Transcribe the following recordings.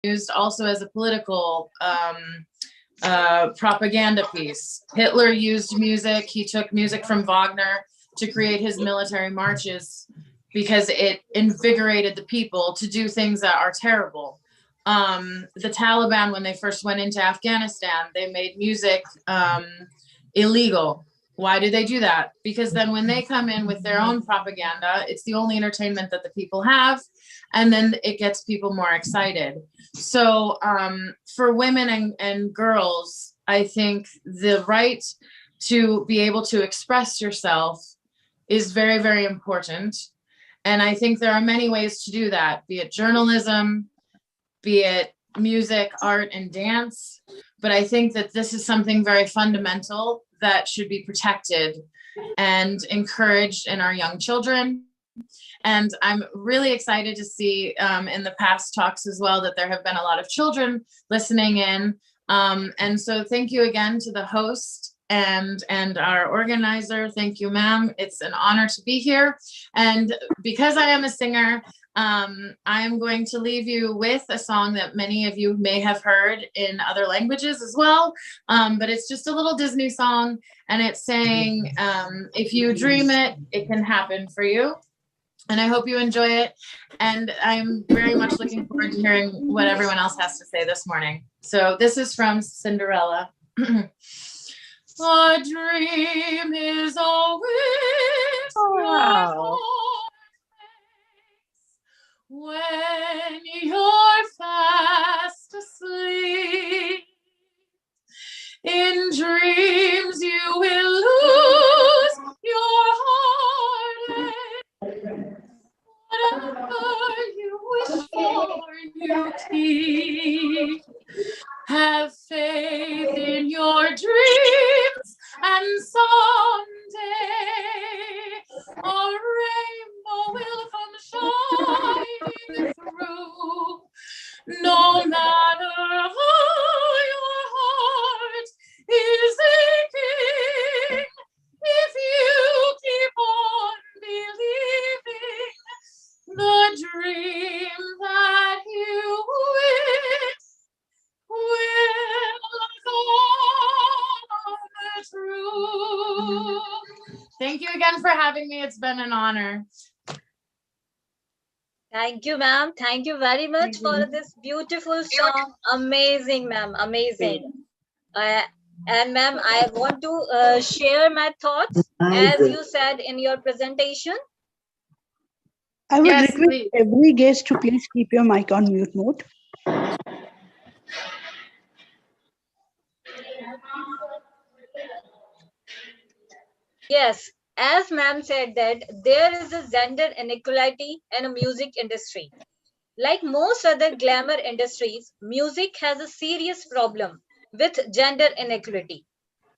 used also as a political propaganda piece. Hitler used music. He took music from Wagner to create his military marches because it invigorated the people to do things that are terrible. The Taliban, when they first went into Afghanistan, they made music illegal. Why did they do that? Because then when they come in with their own propaganda, it's the only entertainment that the people have, and then it gets people more excited. So for women and girls, I think the right to be able to express yourself is very, very important. And I think there are many ways to do that, be it journalism, be it music, art, and dance. But I think that this is something very fundamental that should be protected and encouraged in our young children. And I'm really excited to see in the past talks as well that there have been a lot of children listening in. And so thank you again to the host and our organizer. Thank you, ma'am. It's an honor to be here. And because I am a singer, I am going to leave you with a song that many of you may have heard in other languages as well. But it's just a little Disney song, and it's saying, if you dream it, it can happen for you. And I hope you enjoy it. And I'm very much looking forward to hearing what everyone else has to say this morning. So this is from Cinderella. A dream is a wish when you're fast asleep. In dreams you will lose your heartache. Whatever you wish for, you keep. Have faith in your dreams, and someday a rainbow will come shining through. No matter how your heart is aching, if you keep on believing, the dream that you wish will come true. Thank you again for having me. It's been an honor. Thank you, ma'am. Thank you very much for this beautiful song. Amazing, ma'am. Amazing. And ma'am, I want to share my thoughts as you said in your presentation. I would request every guest to please keep your mic on mute mode. Yes, as ma'am said that there is a gender inequality in a music industry. Like most other glamour industries, music has a serious problem with gender inequality.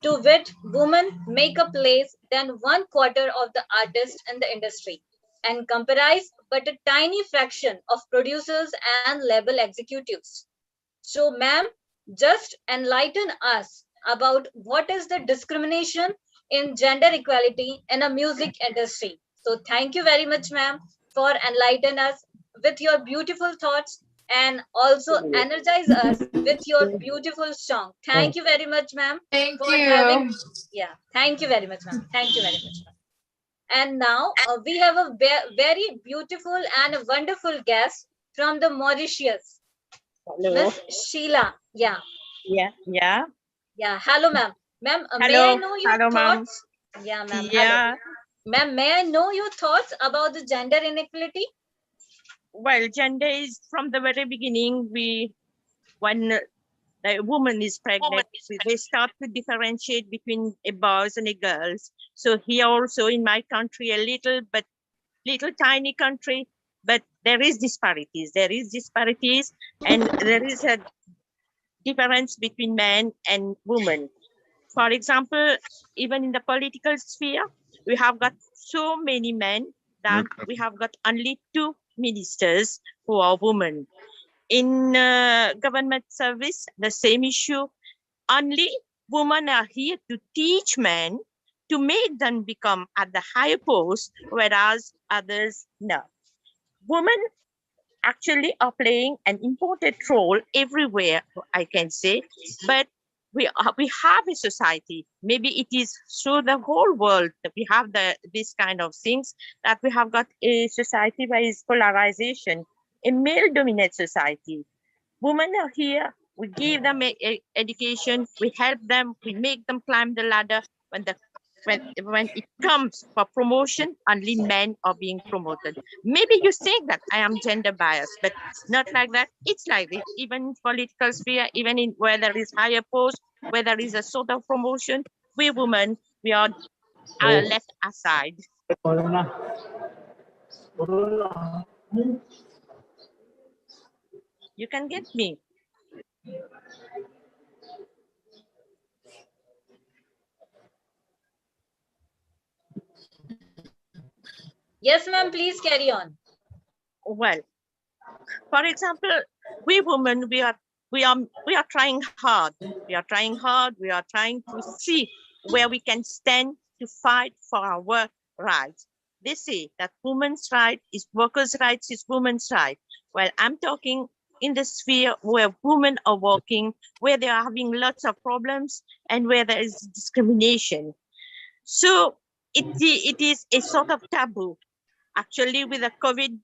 To wit, women make up less than 1/4 of the artists in the industry and comprise but a tiny fraction of producers and label executives. So, ma'am, just enlighten us about what is the discrimination in gender equality in a music industry. So, thank you very much, ma'am, for enlightening us with your beautiful thoughts and also energize us with your beautiful song. Thank you very much, ma'am. Thank you. Thank you very much, ma'am. Thank you very much, ma'am. And now we have a very beautiful and a wonderful guest from the Mauritius. Hello. Miss Sheila. Yeah. Hello, ma'am. Ma'am, may I know your thoughts? Yeah, ma'am. Yeah. Ma'am, may I know your thoughts about the gender inequality? Well, gender is from the very beginning. When the woman is pregnant, they start to differentiate between a boys and a girls. So here also in my country, a little tiny country, but there is disparities. And there is a difference between men and women. For example, even in the political sphere, we have got so many men that we have got only 2 ministers who are women. In government service, the same issue. Only women are here to teach men to make them become at the higher post, whereas others no. Women actually are playing an important role everywhere, I can say. But we have a society, maybe it is through the whole world that we have this kind of things, that we have got a society where is polarization, a male dominated society. Women are here, we give them education, we help them, we make them climb the ladder. When it comes for promotion, only men are being promoted. Maybe you think that I am gender biased, but it's not like that. It's like this, even in political sphere, even in where there is higher post, where there is a sort of promotion, we women, we are left aside. You can get me. Yes, ma'am, please carry on. Well, for example, we women, we are trying hard. We are trying hard. We are trying to see where we can stand to fight for our rights. They say that women's right is workers' rights is women's right. Well, I'm talking in the sphere where women are working, where they are having lots of problems and where there is discrimination. So it is a sort of taboo. Actually, with the COVID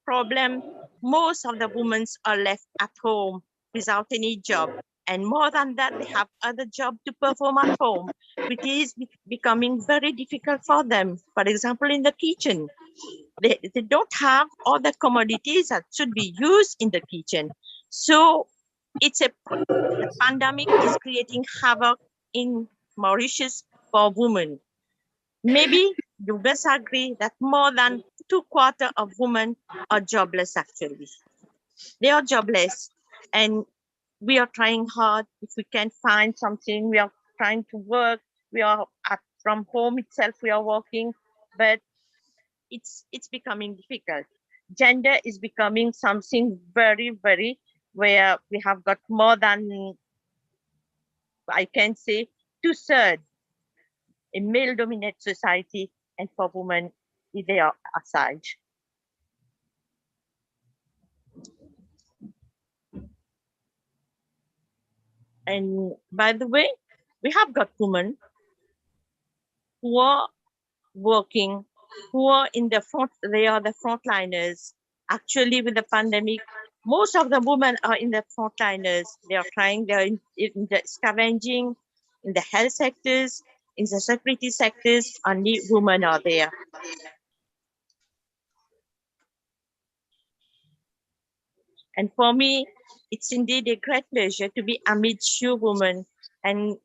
problem, most of the women are left at home without any job. And more than that, they have other jobs to perform at home, which is becoming very difficult for them. For example, in the kitchen, they don't have all the commodities that should be used in the kitchen. So the pandemic is creating havoc in Mauritius for women. Maybe you best agree that more than 2/4 of women are jobless actually. They are jobless and we are trying hard. If we can find something, we are trying to work. We are from home itself, we are working, but it's becoming difficult. Gender is becoming something very, very, where we have got more than, I can say, 2/3 a male-dominated society, and for women, they are aside. And by the way, we have got women who are working, who are in the front, they are the frontliners. Actually, with the pandemic, most of the women are in the frontliners. They are trying, they're in the scavenging, in the health sectors, in the security sectors, only women are there. And for me, it's indeed a great pleasure to be amidst you women. And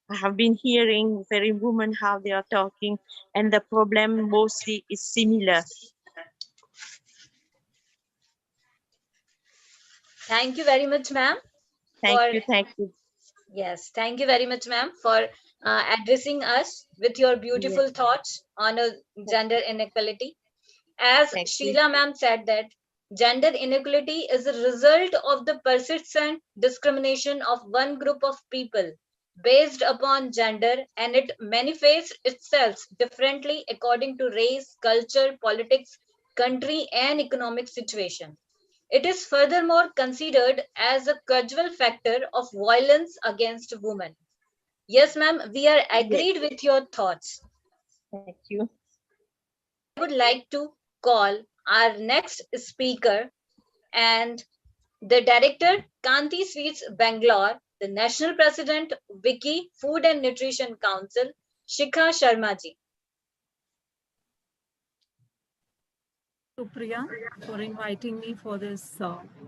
I have been hearing very women how they are talking, and the problem mostly is similar. Thank you very much, ma'am. Thank you. Yes, thank you very much, ma'am, for addressing us with your beautiful thoughts on gender inequality. As Sheila ma'am said that gender inequality is a result of the persistent discrimination of one group of people based upon gender, and it manifests itself differently according to race, culture, politics, country, and economic situation. It is furthermore considered as a causal factor of violence against women. Yes, ma'am, we are agreed with your thoughts. Thank you. I would like to call our next speaker and the director, Kanti Sweets Bangalore, the national president, Wiki Food and Nutrition Council, Shikha Sharma ji. Supriya, for inviting me for this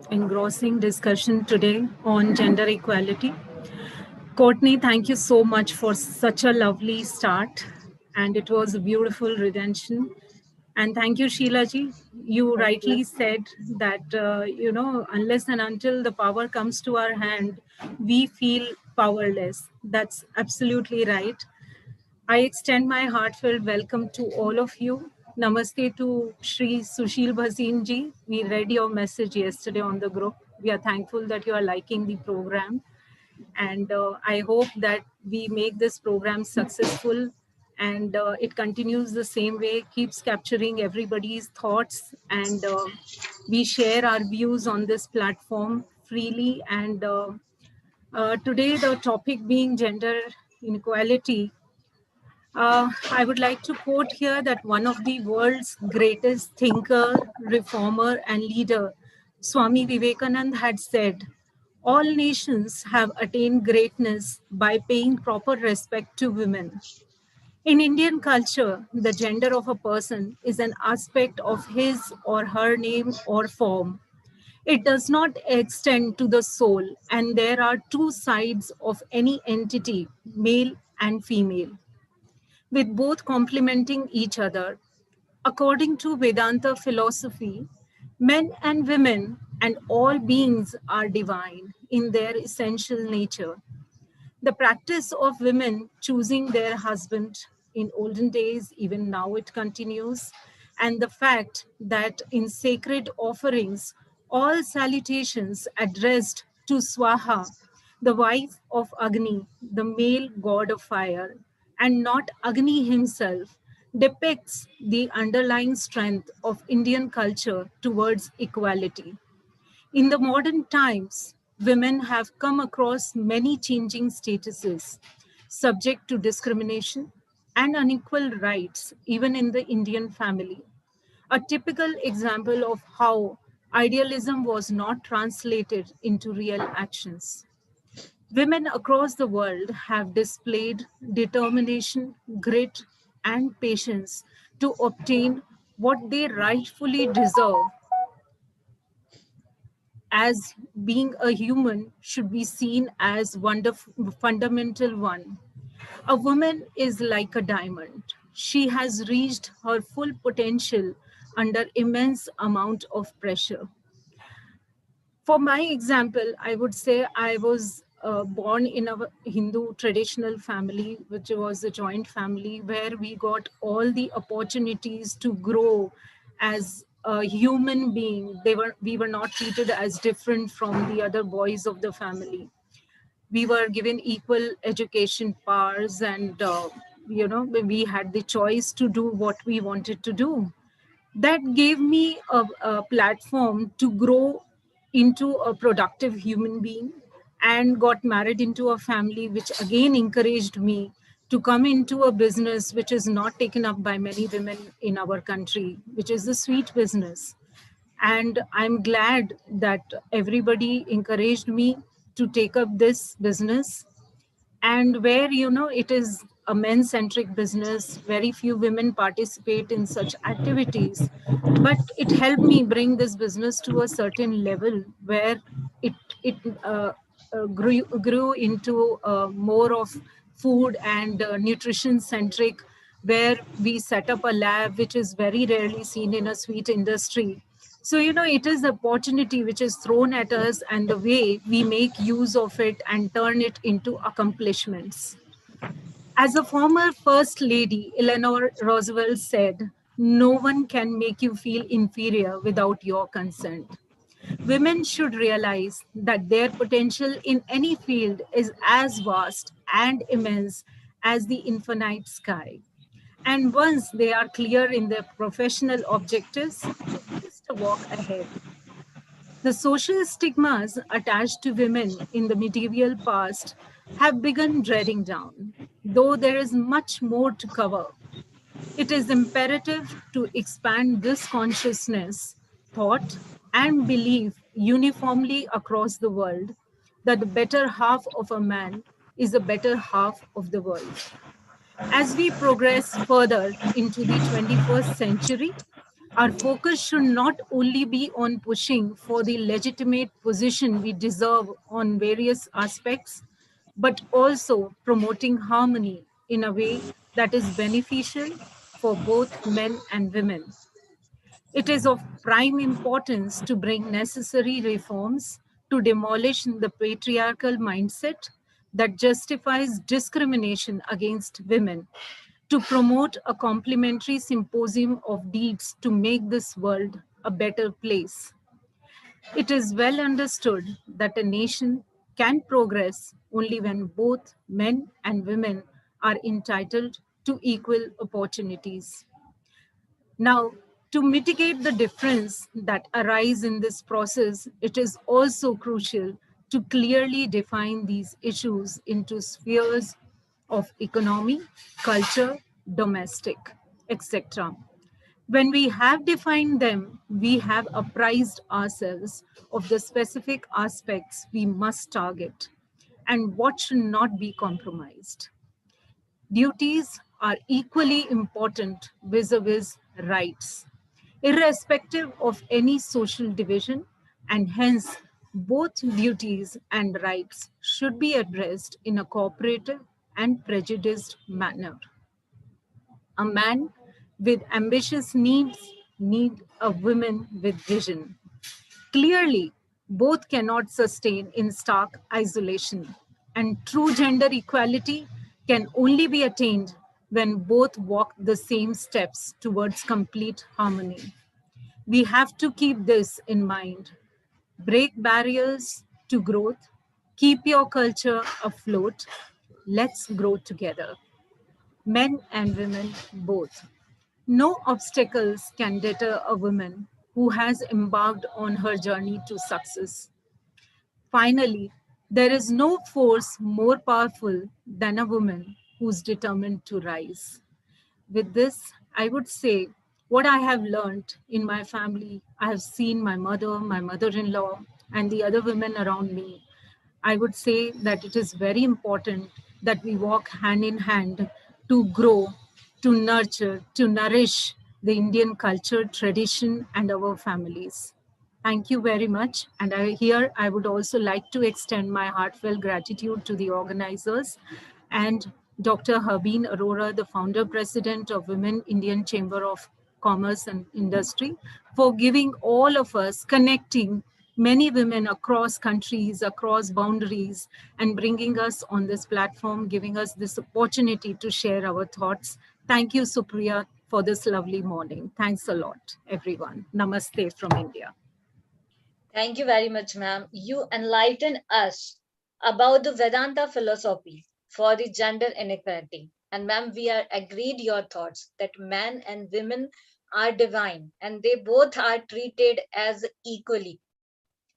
engrossing discussion today on gender equality. Courtney, thank you so much for such a lovely start, and it was a beautiful redemption. And thank you, Sheila ji. You rightly said that, unless and until the power comes to our hand, we feel powerless. That's absolutely right. I extend my heartfelt welcome to all of you. Namaste to Shri Sushil Bhasin ji. We read your message yesterday on the group. We are thankful that you are liking the program. And I hope that we make this program successful And it continues the same way, keeps capturing everybody's thoughts, and we share our views on this platform freely. And today, the topic being gender inequality, I would like to quote here that one of the world's greatest thinker, reformer, and leader, Swami Vivekananda, had said, "All nations have attained greatness by paying proper respect to women." In Indian culture, the gender of a person is an aspect of his or her name or form. It does not extend to the soul, and there are two sides of any entity, male and female, with both complementing each other. According to Vedanta philosophy, men and women and all beings are divine in their essential nature. The practice of women choosing their husband in olden days, even now it continues, and the fact that in sacred offerings, all salutations addressed to Swaha, the wife of Agni, the male god of fire, and not Agni himself, depicts the underlying strength of Indian culture towards equality. In the modern times, women have come across many changing statuses, subject to discrimination and unequal rights, even in the Indian family. A typical example of how idealism was not translated into real actions. Women across the world have displayed determination, grit, and patience to obtain what they rightfully deserve, as being a human should be seen as fundamental one. A woman is like a diamond. She has reached her full potential under immense amount of pressure. For my example, I would say I was born in a Hindu traditional family, which was a joint family where we got all the opportunities to grow as a human being. We were not treated as different from the other boys of the family. We were given equal education powers, and we had the choice to do what we wanted to do. That gave me a platform to grow into a productive human being, and got married into a family which again encouraged me to come into a business which is not taken up by many women in our country, which is the sweet business. And I'm glad that everybody encouraged me to take up this business, and where it is a men centric business, very few women participate in such activities, but it helped me bring this business to a certain level where it grew into more of food and nutrition centric, where we set up a lab which is very rarely seen in a sweet industry. So, it is the opportunity which is thrown at us, and the way we make use of it and turn it into accomplishments. As a former First Lady, Eleanor Roosevelt said, "No one can make you feel inferior without your consent." Women should realize that their potential in any field is as vast and immense as the infinite sky. And once they are clear in their professional objectives, it's just a walk ahead. The social stigmas attached to women in the medieval past have begun dreading down, though there is much more to cover. It is imperative to expand this consciousness, thought, and belief uniformly across the world that the better half of a man is the better half of the world. As we progress further into the 21st century, our focus should not only be on pushing for the legitimate position we deserve on various aspects, but also promoting harmony in a way that is beneficial for both men and women. It is of prime importance to bring necessary reforms to demolish the patriarchal mindset that justifies discrimination against women, to promote a complementary symposium of deeds to make this world a better place. It is well understood that a nation can progress only when both men and women are entitled to equal opportunities. Now, to mitigate the difference that arise in this process, it is also crucial to clearly define these issues into spheres of economy, culture, domestic, etc. When we have defined them, we have apprised ourselves of the specific aspects we must target and what should not be compromised. Duties are equally important vis-a-vis rights, irrespective of any social division, and hence both duties and rights should be addressed in a cooperative and prejudiced manner. A man with ambitious needs need a woman with vision. Clearly, both cannot sustain in stark isolation, and true gender equality can only be attained when both walk the same steps towards complete harmony. We have to keep this in mind. Break barriers to growth, keep your culture afloat. Let's grow together, men and women both. No obstacles can deter a woman who has embarked on her journey to success. Finally, there is no force more powerful than a woman who's determined to rise. With this, I would say what I have learned in my family, I have seen my mother, my mother in law, and the other women around me. I would say that it is very important that we walk hand in hand to grow, to nurture, to nourish the Indian culture, tradition, and our families. Thank you very much. And I would also like to extend my heartfelt gratitude to the organizers and Dr. Habeen Arora, the founder president of Women Indian Chamber of Commerce and Industry, for giving all of us, connecting many women across countries, across boundaries, and bringing us on this platform, giving us this opportunity to share our thoughts. Thank you, Supriya, for this lovely morning. Thanks a lot, everyone. Namaste from India. Thank you very much, ma'am. You enlighten us about the Vedanta philosophy for the gender inequality. And ma'am, we are agreed your thoughts that men and women are divine and they both are treated as equally.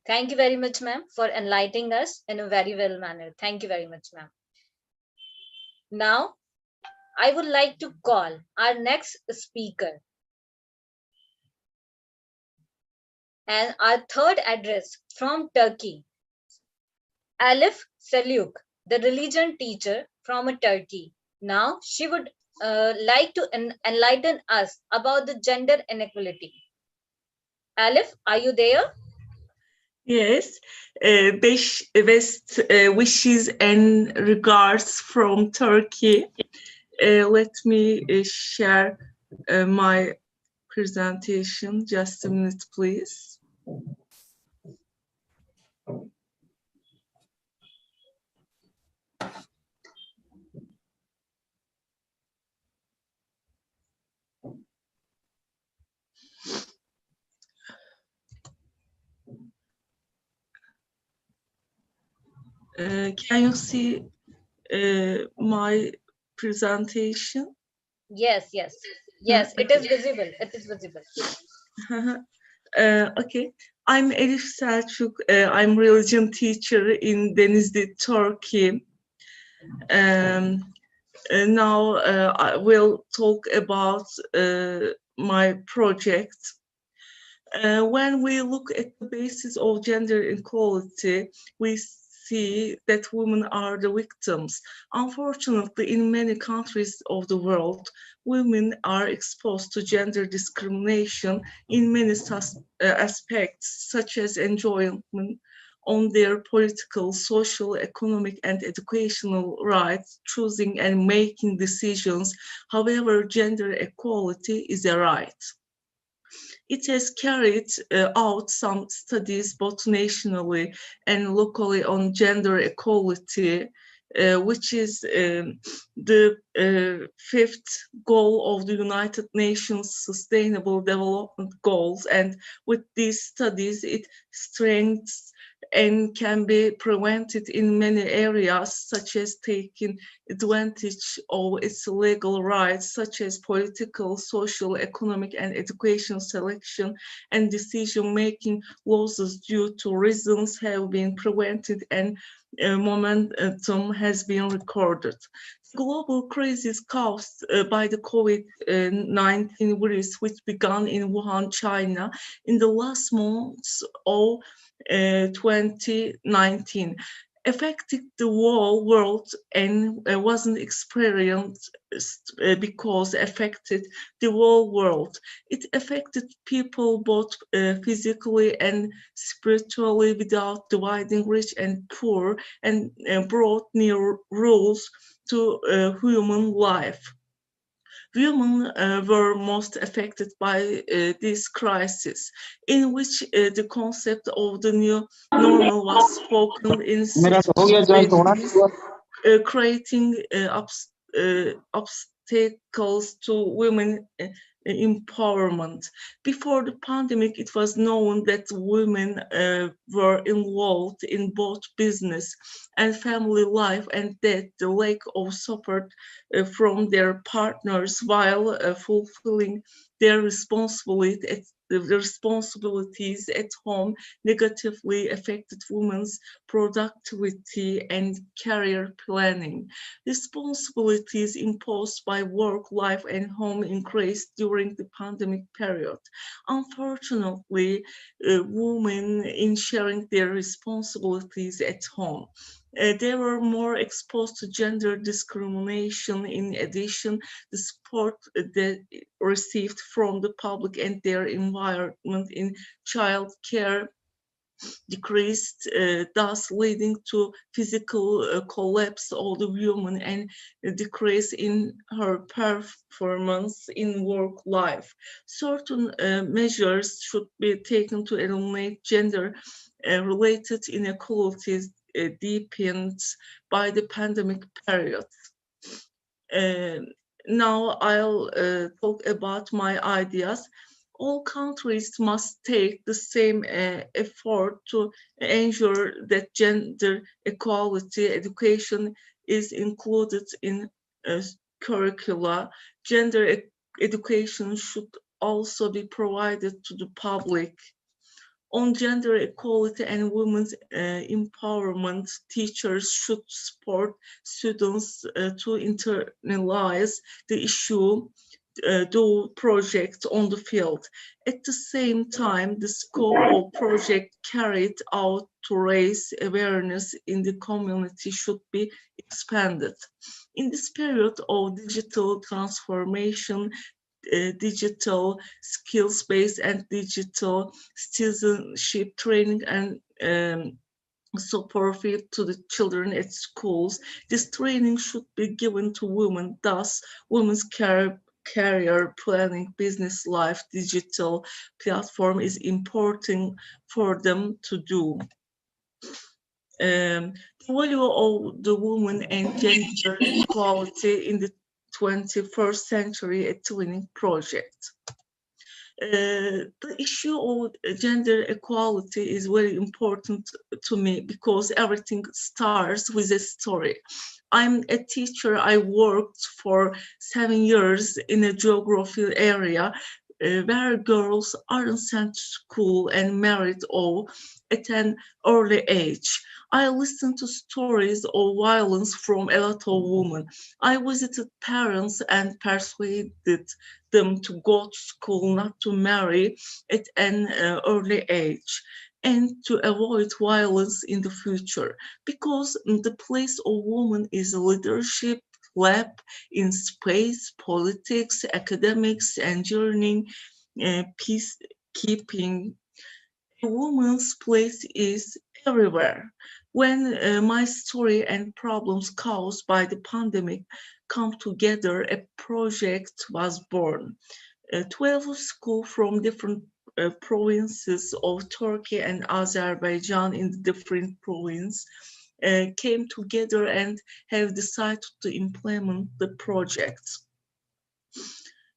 Thank you very much, ma'am, for enlightening us in a very well manner. Thank you very much, ma'am. Now, I would like to call our next speaker and our third address from Turkey, Alif Seluk, the religion teacher from Turkey. Now, she would like to enlighten us about the gender inequality. Alif, are you there? Yes, best wishes and regards from Turkey. Let me share my presentation. Just a minute, please. Can you see my presentation? Yes, yes, yes, it is visible. It is visible. Okay, I'm Elif Selçuk. I'm religion teacher in Denizli, Turkey. Now I will talk about my project. When we look at the basis of gender equality, we see that women are the victims. Unfortunately, in many countries of the world, women are exposed to gender discrimination in many aspects, such as enjoyment on their political, social, economic, and educational rights, choosing and making decisions. However, gender equality is a right. It has carried out some studies both nationally and locally on gender equality, which is the fifth goal of the United Nations Sustainable Development Goals. And with these studies, it strengthens and can be prevented in many areas, such as taking advantage of its legal rights, such as political, social, economic, and education selection and decision-making losses due to reasons have been prevented, and momentum has been recorded. Global crisis caused by the COVID-19 virus, which began in Wuhan, China, in the last months of 2019, affected the whole world and wasn't experienced because affected the whole world. It affected people both physically and spiritually without dividing rich and poor, and brought new rules to human life. Women were most affected by this crisis, in which the concept of the new normal was spoken in cities, creating obstacles to women empowerment. Before the pandemic, it was known that women were involved in both business and family life, and that the lack of support from their partners while fulfilling their the responsibilities at home negatively affected women's productivity and career planning. Responsibilities imposed by work, life, and home increased during the pandemic period. Unfortunately, women in sharing their responsibilities at home, they were more exposed to gender discrimination. In addition, the support they received from the public and their environment in child care decreased, thus leading to physical collapse of the woman and a decrease in her performance in work life. Certain measures should be taken to eliminate gender related inequalities deepened by the pandemic period. Now I'll talk about my ideas. All countries must take the same effort to ensure that gender equality education is included in curricula. Gender education should also be provided to the public. On gender equality and women's empowerment, teachers should support students to internalize the issue, do projects on the field. At the same time, the scope of project carried out to raise awareness in the community should be expanded. In this period of digital transformation, digital skills-based and digital citizenship training and support to the children at schools. This training should be given to women, thus women's career planning, business life, digital platform is important for them to do. The value of the woman and gender equality in the 21st century at Twinning Project. The issue of gender equality is very important to me because everything starts with a story. I'm a teacher. I worked for 7 years in a geography area where girls aren't sent to school and married all at an early age. I listened to stories of violence from a lot of women. I visited parents and persuaded them to go to school, not to marry at an early age, and to avoid violence in the future, because the place of women is leadership, lab, in space, politics, academics, engineering, peacekeeping. A woman's place is everywhere. When my story and problems caused by the pandemic come together, a project was born. 12 schools from different provinces of Turkey and Azerbaijan in the different provinces came together and have decided to implement the project.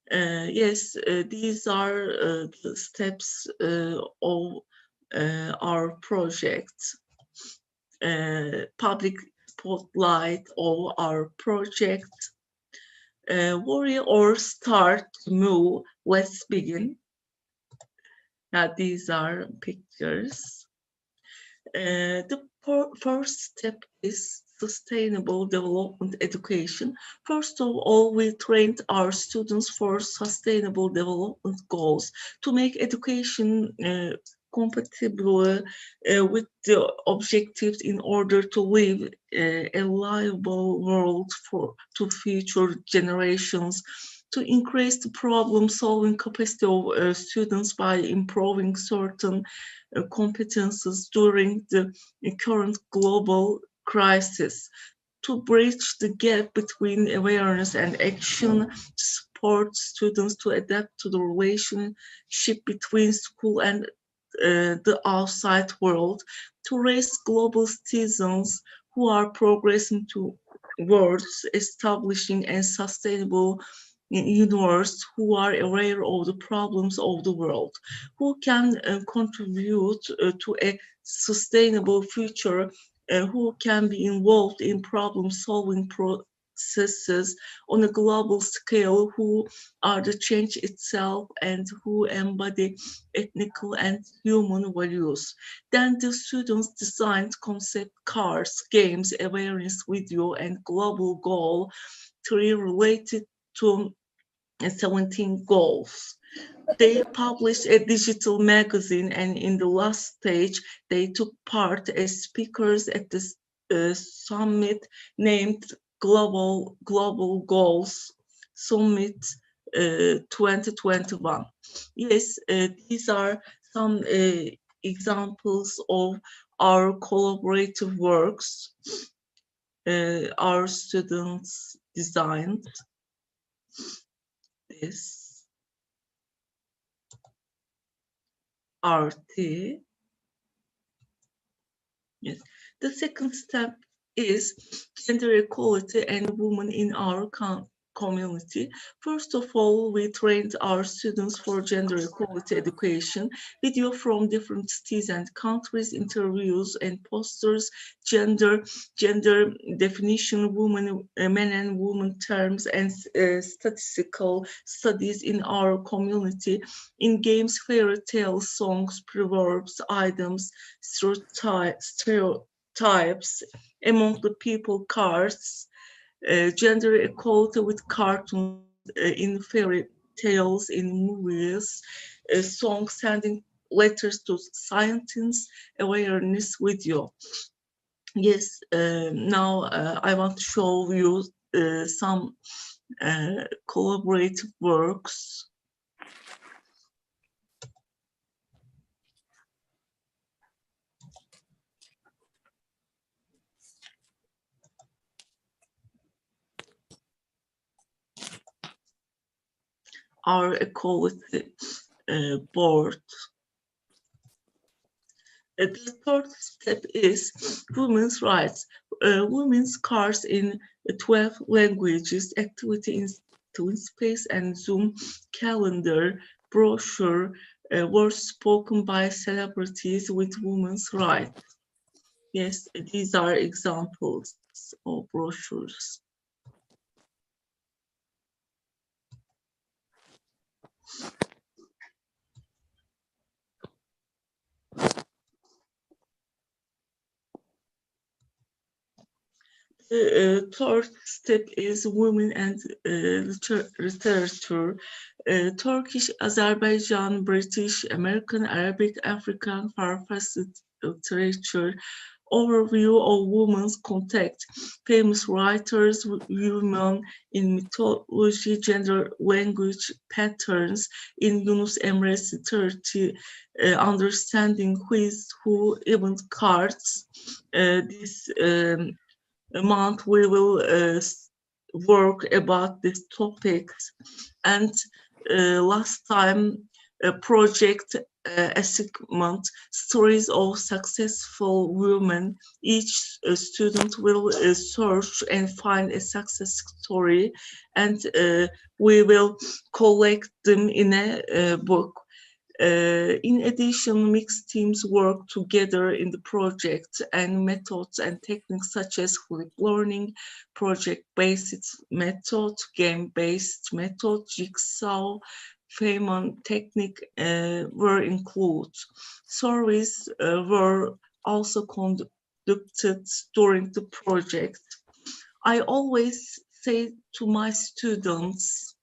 Yes, these are the steps of our project. public spotlight of our project. Worry or start to move. Let's begin. Now, these are pictures. The first step is sustainable development education. First of all, we trained our students for sustainable development goals to make education compatible with the objectives in order to leave a livable world to future generations, to increase the problem-solving capacity of students by improving certain competences during the current global crisis, to bridge the gap between awareness and action, to support students to adapt to the relationship between school and the outside world, to raise global citizens who are progressing towards establishing a sustainable universe, who are aware of the problems of the world, who can contribute to a sustainable future, who can be involved in problem-solving processes on a global scale, who are the change itself and who embody ethical and human values. Then the students designed concept cards, games, awareness video, and global goal 3 related to 17 goals. They published a digital magazine, and in the last stage, they took part as speakers at the summit named Global Goals Summit 2021. Yes, these are some examples of our collaborative works our students designed. This RT. Yes. The second step is gender equality and women in our community. First of all, we trained our students for gender equality education, video from different cities and countries, interviews and posters, gender definition, women, men and women terms, and statistical studies in our community, in games, fairy tales, songs, proverbs, items, stereotypes among the people, cards, gender equality with cartoons, in fairy tales, in movies, songs, sending letters to scientists, awareness video. Yes, now I want to show you some collaborative works. Our equality board. The third step is women's rights. Women's cards in 12 languages, activity in Twin Space and Zoom calendar, brochure, words spoken by celebrities with women's rights. Yes, these are examples of brochures. The third step is women and literature. Turkish, Azerbaijan, British, American, Arabic, African, Far-Fetched literature, overview of women's contact, famous writers, women in mythology, gender, language patterns, in Yunus Emre's 30, understanding who is who, event cards. This month we will work about these topics, and last time a project assignment, stories of successful women. Each student will search and find a success story, and we will collect them in a book. In addition, mixed teams work together in the project, and methods and techniques such as flipped learning, project-based method, game-based method, jigsaw, Feynman technique were included. Surveys were also conducted during the project. I always say to my students,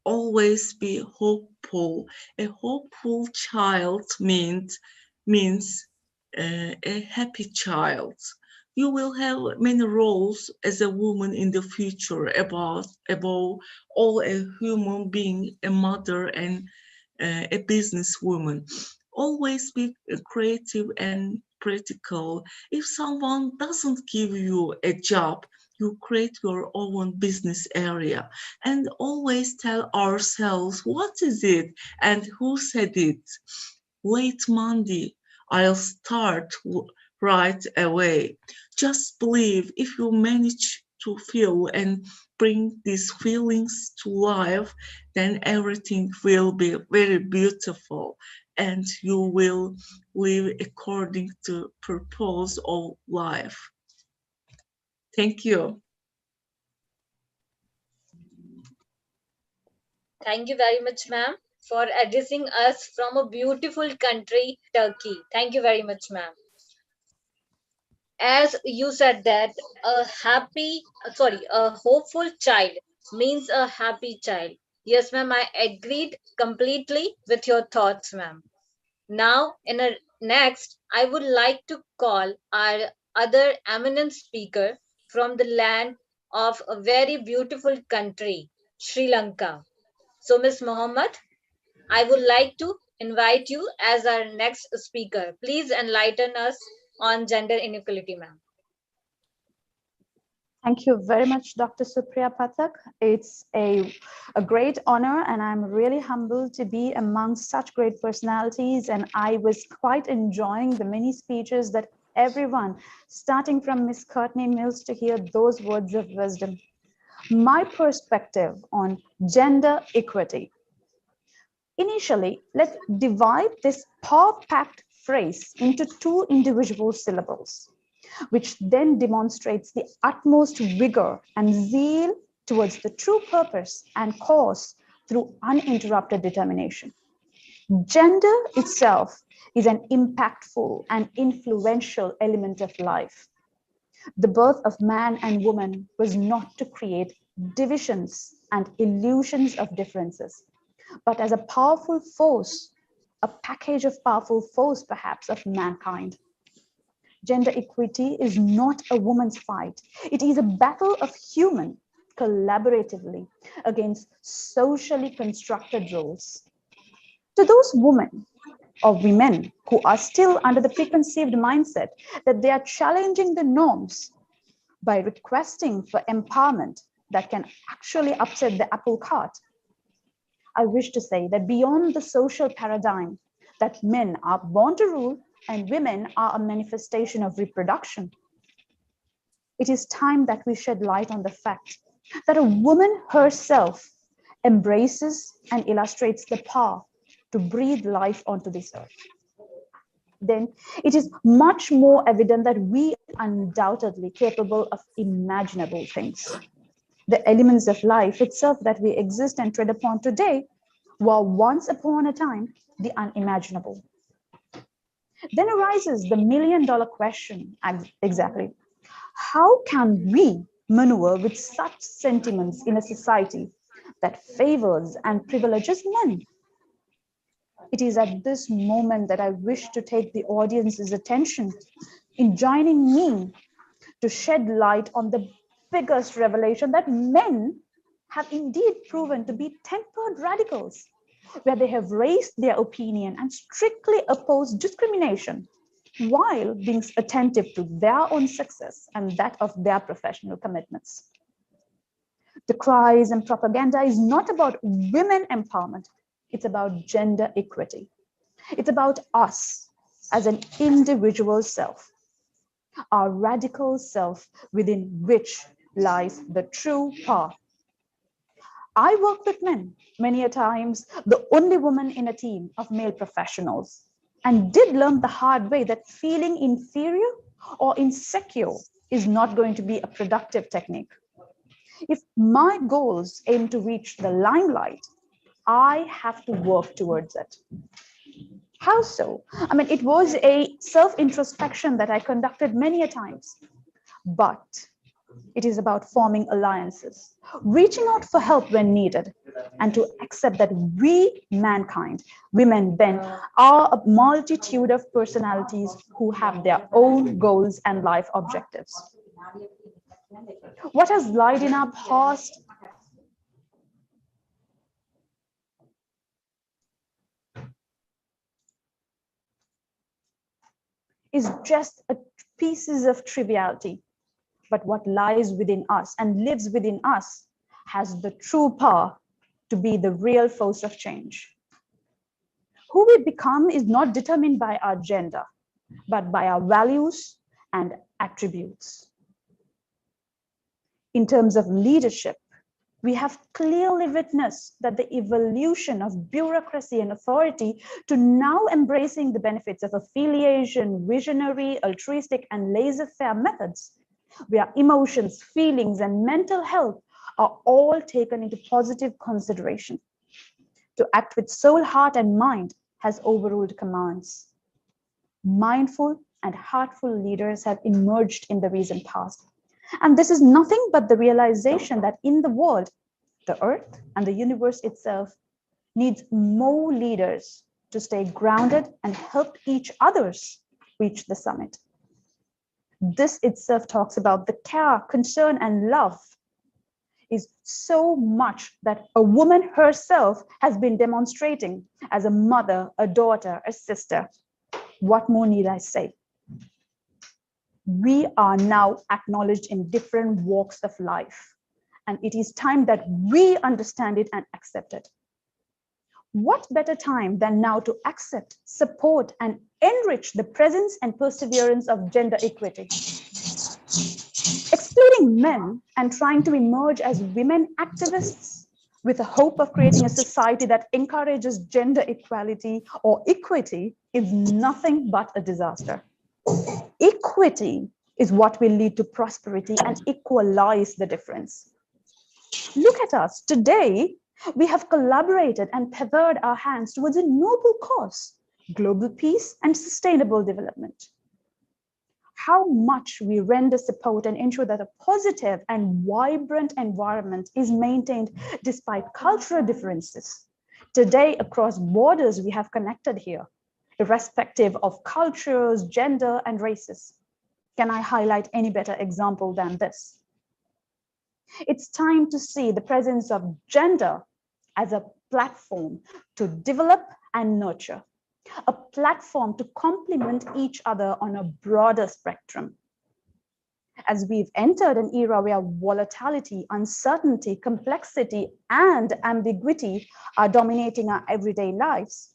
always be hopeful. A hopeful child means a happy child. You will have many roles as a woman in the future, above all a human being, a mother and a businesswoman. Always be creative and practical. If someone doesn't give you a job, you create your own business area, and always tell ourselves what is it and who said it. Late Monday, I'll start right away. Just believe if you manage to feel and bring these feelings to life, then everything will be very beautiful and you will live according to purpose of life. Thank you. Thank you very much, ma'am, for addressing us from a beautiful country, Turkey. Thank you very much, ma'am. As you said that a hopeful child means a happy child. Yes, ma'am, I agreed completely with your thoughts, ma'am. Now, next, I would like to call our other eminent speaker from the land of a very beautiful country, Sri Lanka. So, Ms. Mohammed, I would like to invite you as our next speaker. Please enlighten us on gender inequality, ma'am. Thank you very much, Dr. Supriya Pathak. It's a great honor, and I'm really humbled to be among such great personalities. And I was quite enjoying the many speeches that everyone, starting from Ms. Courtney Mills to hear those words of wisdom. My perspective on gender equity. Initially, let's divide this power-packed phrase into two individual syllables, which then demonstrates the utmost vigor and zeal towards the true purpose and cause through uninterrupted determination. Gender itself is an impactful and influential element of life. The birth of man and woman was not to create divisions and illusions of differences, but as a powerful force, a package of powerful force perhaps of mankind. Gender equity is not a woman's fight. It is a battle of human collaboratively against socially constructed roles. To those women or women who are still under the preconceived mindset that they are challenging the norms by requesting for empowerment that can actually upset the apple cart, I wish to say that beyond the social paradigm that men are born to rule and women are a manifestation of reproduction, it is time that we shed light on the fact that a woman herself embraces and illustrates the power to breathe life onto this earth. Then it is much more evident that we are undoubtedly capable of imaginable things. The elements of life itself that we exist and tread upon today were once upon a time the unimaginable. Then arises the million-dollar question, exactly. How can we maneuver with such sentiments in a society that favors and privileges men? It is at this moment that I wish to take the audience's attention in joining me to shed light on the biggest revelation that men have indeed proven to be tempered radicals, where they have raised their opinion and strictly opposed discrimination while being attentive to their own success and that of their professional commitments. The cries and propaganda is not about women empowerment, it's about gender equity. It's about us as an individual self, our radical self within which lies the true power. I work with men, many a times the only woman in a team of male professionals, and did learn the hard way that feeling inferior or insecure is not going to be a productive technique. If my goals aim to reach the limelight, I have to work towards it. How so? I mean, it was a self-introspection that I conducted many a times, but it is about forming alliances, reaching out for help when needed, and to accept that we, mankind, women, men, are a multitude of personalities who have their own goals and life objectives. What has lied in our past is just a pieces of triviality, but what lies within us and lives within us has the true power to be the real force of change. Who we become is not determined by our gender, but by our values and attributes. In terms of leadership, we have clearly witnessed that the evolution of bureaucracy and authority to now embracing the benefits of affiliation, visionary, altruistic, and laissez-faire methods, where emotions, feelings, and mental health are all taken into positive consideration. To act with soul, heart, and mind has overruled commands. Mindful and heartful leaders have emerged in the recent past. And this is nothing but the realization that in the world, the earth and the universe itself needs more leaders to stay grounded and help each others reach the summit. This itself talks about the care, concern, and love is so much that a woman herself has been demonstrating as a mother, a daughter, a sister. What more need I say? We are now acknowledged in different walks of life, and it is time that we understand it and accept it. What better time than now to accept, support, and enrich the presence and perseverance of gender equity? Excluding men and trying to emerge as women activists with the hope of creating a society that encourages gender equality or equity is nothing but a disaster. Equity is what will lead to prosperity and equalize the difference. Look at us. Today, we have collaborated and tethered our hands towards a noble cause, global peace and sustainable development. How much we render support and ensure that a positive and vibrant environment is maintained despite cultural differences. Today, across borders, we have connected here, irrespective of cultures, gender, and races. Can I highlight any better example than this? It's time to see the presence of gender as a platform to develop and nurture, a platform to complement each other on a broader spectrum. As we've entered an era where volatility, uncertainty, complexity, and ambiguity are dominating our everyday lives,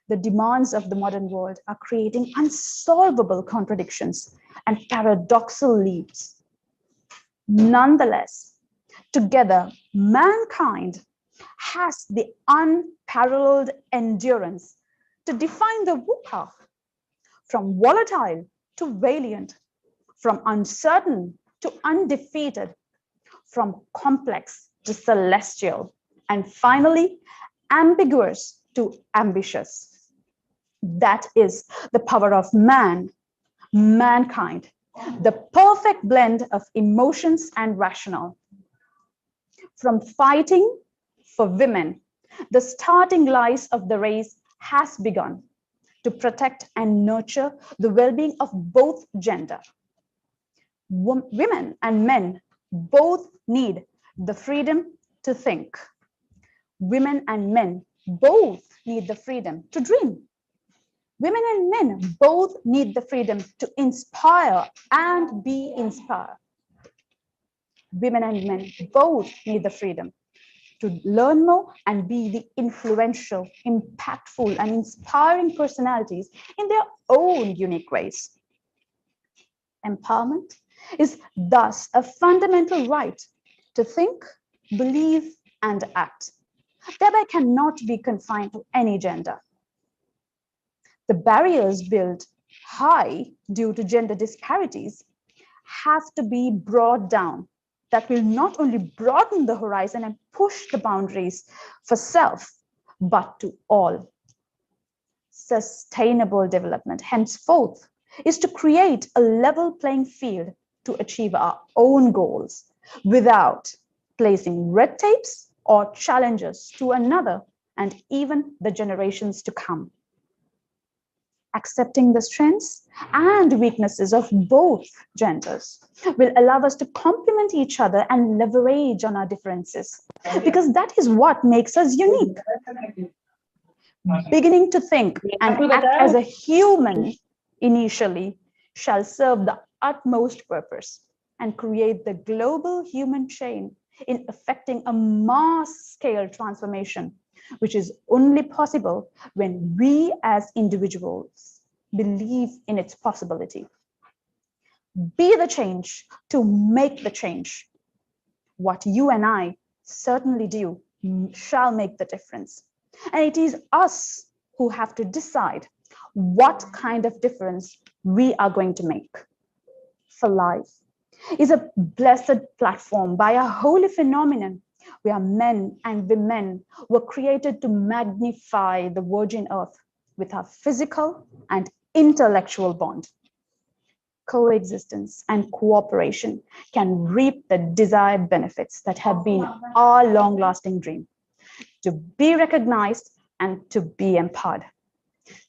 the demands of the modern world are creating unsolvable contradictions and paradoxal leaps. Nonetheless, together, mankind has the unparalleled endurance to define the VUCA from volatile to valiant, from uncertain to undefeated, from complex to celestial, and finally, ambiguous to ambitious. That is the power of man, mankind, the perfect blend of emotions and rationale. From fighting for women, the starting lies of the race has begun to protect and nurture the well-being of both gender. Women and men both need the freedom to think. Women and men both need the freedom to dream. Women and men both need the freedom to inspire and be inspired. Women and men both need the freedom to learn more and be the influential, impactful, and inspiring personalities in their own unique ways. Empowerment is thus a fundamental right to think, believe, and act, thereby cannot be confined to any gender. The barriers built high due to gender disparities have to be brought down. That will not only broaden the horizon and push the boundaries for self, but to all. Sustainable development, henceforth, is to create a level playing field to achieve our own goals without placing red tapes or challenges to another and even the generations to come. Accepting the strengths and weaknesses of both genders will allow us to complement each other and leverage on our differences, because that is what makes us unique. Beginning to think and act as a human initially shall serve the utmost purpose and create the global human chain in effecting a mass scale transformation, which is only possible when we as individuals believe in its possibility. Be the change to make the change. What you and I certainly do shall make the difference. And it is us who have to decide what kind of difference we are going to make. For life is a blessed platform by a holy phenomenon where men and women were created to magnify the virgin earth with our physical and intellectual bond. Coexistence and cooperation can reap the desired benefits that have been our long-lasting dream, to be recognized and to be empowered.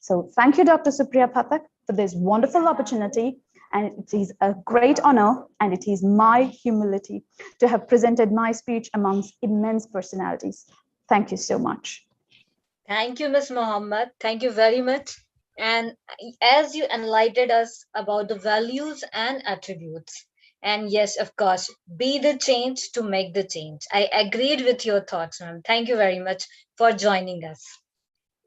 So thank you, Dr. Supriya Pathak, for this wonderful opportunity. And it is a great honor, and it is my humility to have presented my speech amongst immense personalities. Thank you so much. Thank you, Ms. Mohammed. Thank you very much. And as you enlightened us about the values and attributes, and yes, of course, be the change to make the change. I agreed with your thoughts, ma'am. Thank you very much for joining us.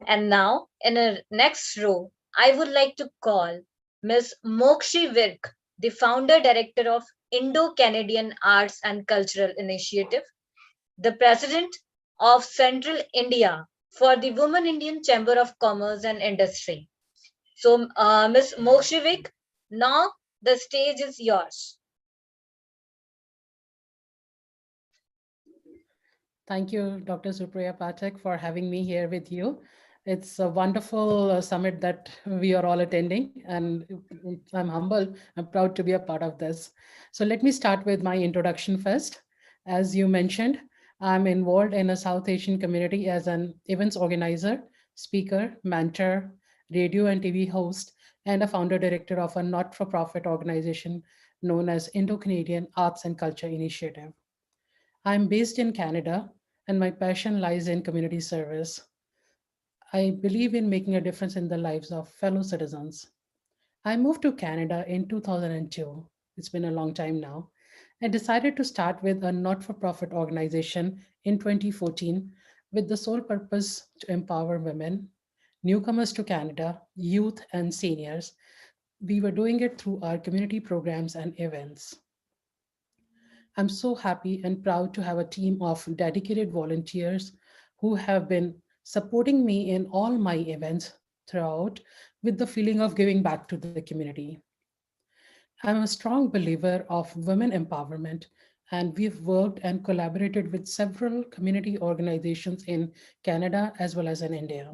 And now, in the next row, I would like to call Ms. Mokshi Virk, the founder director of Indo-Canadian Arts and Cultural Initiative, the president of Central India for the Women Indian Chamber of Commerce and Industry. So, Ms. Mokshivik, now the stage is yours. Thank you, Dr. Supriya Pathak, for having me here with you. It's a wonderful summit that we are all attending, and I'm humble. I'm proud to be a part of this. So let me start with my introduction first. As you mentioned, I'm involved in a South Asian community as an events organizer, speaker, mentor, radio and TV host, and a founder director of a not-for-profit organization known as Indo-Canadian Arts and Culture Initiative. I'm based in Canada, and my passion lies in community service. I believe in making a difference in the lives of fellow citizens. I moved to Canada in 2002. It's been a long time now. I decided to start with a not for profit organization in 2014 with the sole purpose to empower women, newcomers to Canada, youth, and seniors. We were doing it through our community programs and events. I'm so happy and proud to have a team of dedicated volunteers who have been supporting me in all my events throughout with the feeling of giving back to the community. I'm a strong believer of women empowerment, and we've worked and collaborated with several community organizations in Canada as well as in India.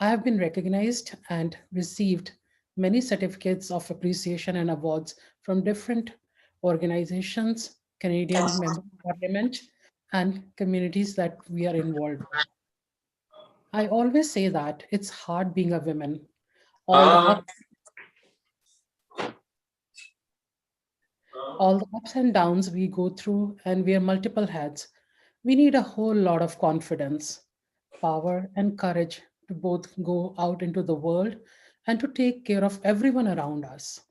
I have been recognized and received many certificates of appreciation and awards from different organizations, Canadian Member of Parliament, and communities that we are involved with. I always say that it's hard being a woman. All the ups, all the ups and downs we go through and wear multiple hats. We need a whole lot of confidence, power, and courage to both go out into the world and to take care of everyone around us.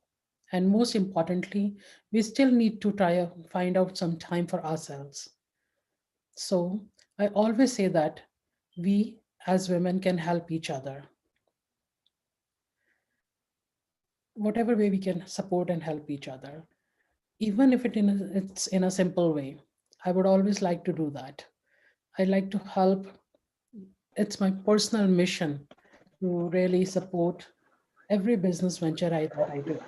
And most importantly, we still need to try to find out some time for ourselves. So I always say that we as women can help each other, whatever way we can support and help each other, even if it's in a simple way. I would always like to do that. I like to help. It's my personal mission to really support every business venture that I do.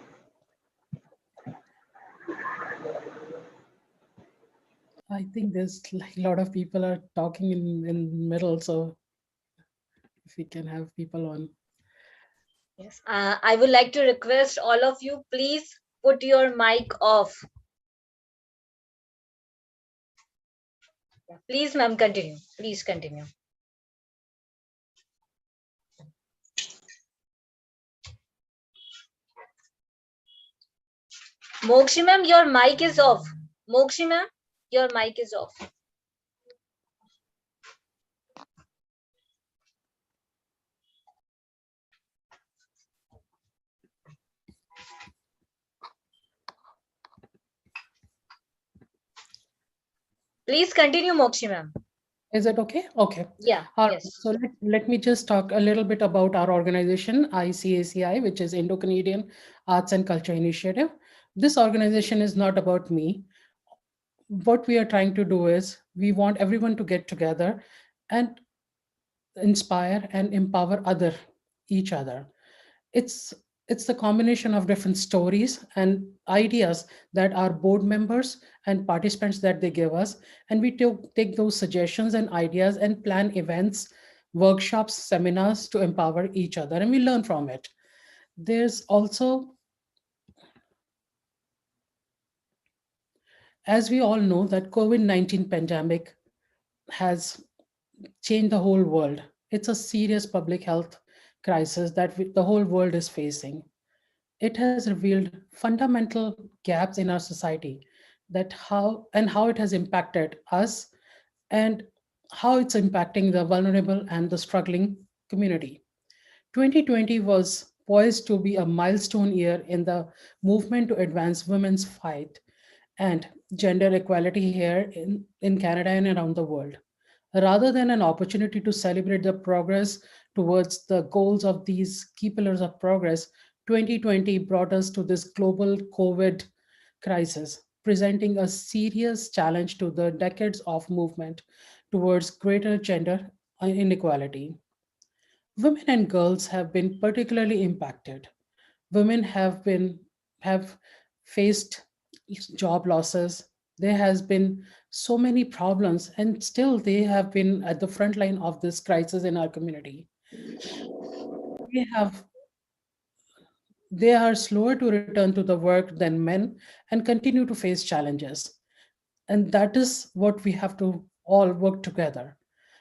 I think there's like a lot of people are talking in middle, so if we can have people on. Yes. I would like to request all of you, please put your mic off. Please, ma'am, continue. Please continue. Mokshi ma'am, your mic is off. Mokshi ma'am, your mic is off. Please continue, Mokshi ma'am. Is it okay? Okay. Yeah. Yes. So let me just talk a little bit about our organization, ICACI, which is Indo-Canadian Arts and Culture Initiative. This organization is not about me. What we are trying to do is we want everyone to get together and inspire and empower each other. It's the combination of different stories and ideas that our board members and participants that they give us, and we take those suggestions and ideas and plan events, workshops, seminars to empower each other, and we learn from it. There's also, as we all know, that COVID-19 pandemic has changed the whole world. It's a serious public health crisis that the whole world is facing. It has revealed fundamental gaps in our society, that how it has impacted us, and how it's impacting the vulnerable and the struggling community. 2020 was poised to be a milestone year in the movement to advance women's fight and gender equality here in Canada and around the world. Rather than an opportunity to celebrate the progress towards the goals of these key pillars of progress, 2020 brought us to this global COVID crisis, presenting a serious challenge to the decades of movement towards greater gender inequality. Women and girls have been particularly impacted. Women have faced job losses. There has been so many problems, and still they have been at the front line of this crisis in our community. They have they are slower to return to the work than men and continue to face challenges. And that is what we have to all work together.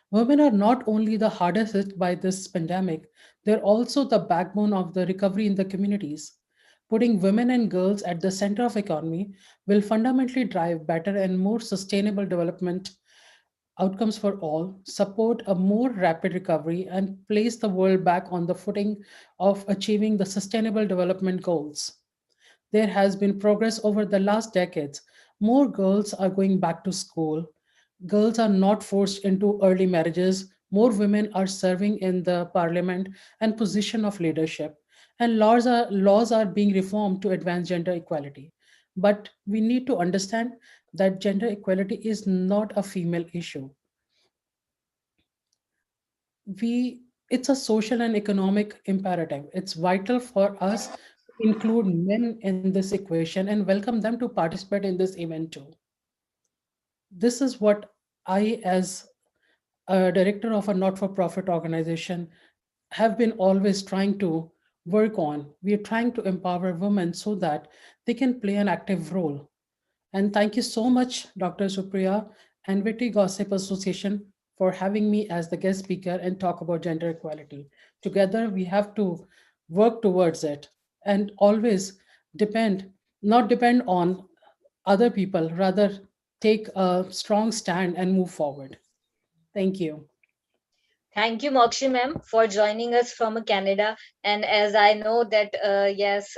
Women are not only the hardest hit by this pandemic, they're also the backbone of the recovery in the communities. Putting women and girls at the center of economy will fundamentally drive better and more sustainable development outcomes for all, support a more rapid recovery, and place the world back on the footing of achieving the sustainable development goals. There has been progress over the last decades. More girls are going back to school. Girls are not forced into early marriages. More women are serving in the parliament and position of leadership. And laws are being reformed to advance gender equality. But we need to understand that gender equality is not a female issue. we it's a social and economic imperative. It's vital for us to include men in this equation and welcome them to participate in this event too. This is what I, as a director of a not-for-profit organization, have been always trying to work on. We are trying to empower women so that they can play an active role. And thank you so much, Dr. Supriya and Witty Gossip Association, for having me as the guest speaker and talk about gender equality. Together, we have to work towards it and always depend, not depend on other people, rather take a strong stand and move forward. Thank you. Thank you, Mokshi ma'am, for joining us from Canada. And as I know that, yes,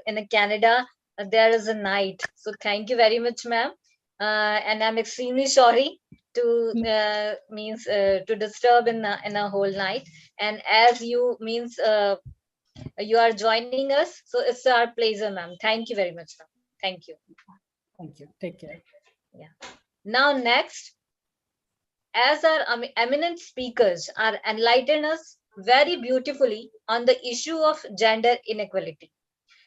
in Canada, there is a night. So thank you very much, ma'am. And I'm extremely sorry to to disturb in a whole night. And as you you are joining us, so it's our pleasure, ma'am. Thank you very much, ma'am. Thank you. Thank you. Take care. Yeah. Now next, as our eminent speakers are enlightened us very beautifully on the issue of gender inequality.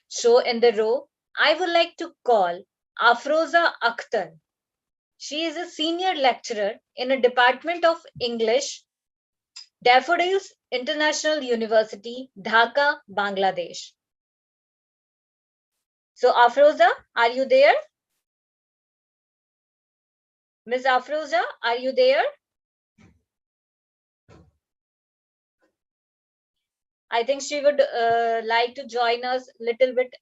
So in the row, I would like to call Afroza Akhtar. She is a senior lecturer in a department of English, Daffodils International University, Dhaka, Bangladesh. So Afroza, are you there? Ms. Afroza, are you there? I think she would like to join us a little bit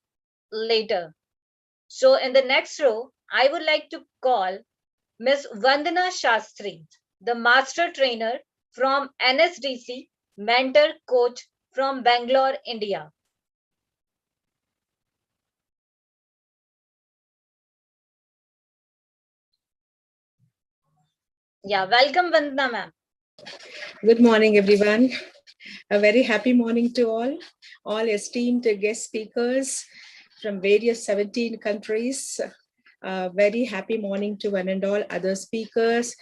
later. So in the next row, I would like to call Ms. Vandana Shastri, the master trainer from NSDC, mentor coach from Bangalore, India. Yeah, welcome Vandana ma'am. Good morning, everyone. A very happy morning to all esteemed guest speakers from various 17 countries. Very happy morning to one and all other speakers,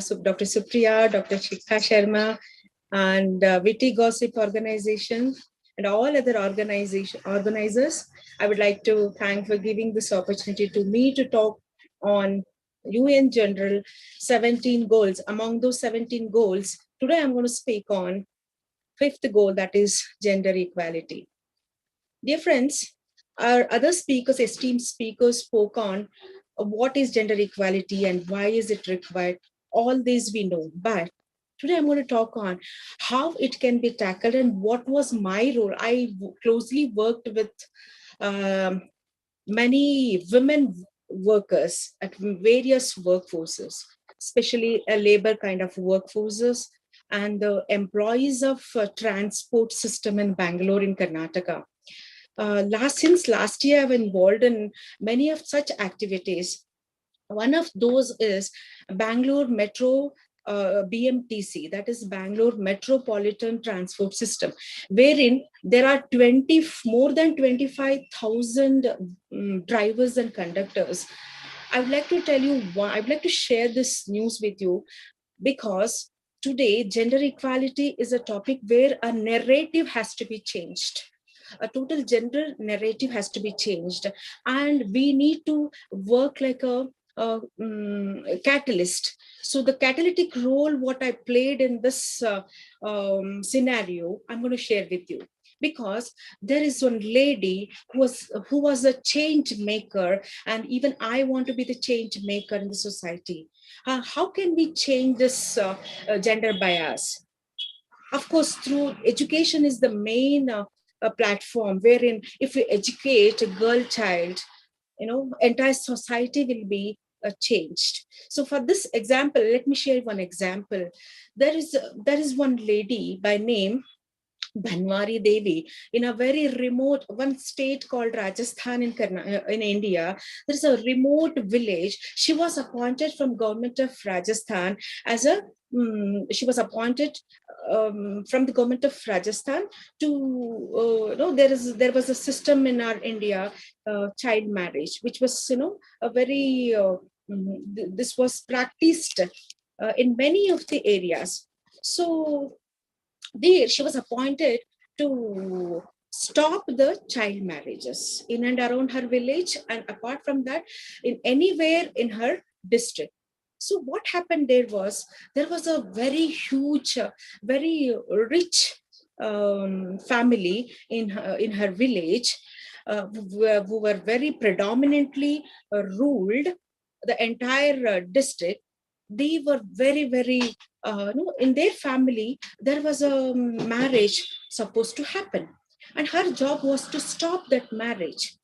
so Dr. Supriya, Dr. Shiksha Sharma, and Witty Gossip Organization, and all other organizers. I would like to thank for giving this opportunity to me to talk on UN General 17 goals. Among those 17 goals, today I'm going to speak on fifth goal, that is gender equality. Dear friends, our other speakers, esteemed speakers, spoke on what is gender equality and why is it required. All this we know, but today I'm going to talk on how it can be tackled and what was my role. I closely worked with many women workers at various workforces, especially a labor kind of workforces and the employees of transport system in Bangalore in Karnataka. Since last year, I've involved in many of such activities. One of those is Bangalore Metro BMTC, that is Bangalore Metropolitan Transport System, wherein there are more than 25,000 drivers and conductors. I would like to tell you why. I would like to share this news with you because today gender equality is a topic where a narrative has to be changed. A total gender narrative has to be changed, and we need to work like a catalyst. So the catalytic role what I played in this scenario, I'm going to share with you, because there is one lady who was a change maker, and even I want to be the change maker in the society. How can we change this gender bias? Of course, through education is the main platform, wherein if we educate a girl child, entire society will be changed. So for this example, let me share one example. There is one lady by name Bhanwari Devi in a very remote one state called Rajasthan in India. There's a remote village. She was appointed from government of Rajasthan as a she was appointed from the government of Rajasthan to there was a system in our India, child marriage, which was a very this was practiced in many of the areas. So there she was appointed to stop the child marriages in and around her village, and apart from that, in anywhere in her district. So what happened there was a very huge, very rich family in her village, who were very predominantly ruled the entire district. They were very, very in their family there was a marriage supposed to happen, and her job was to stop that marriage.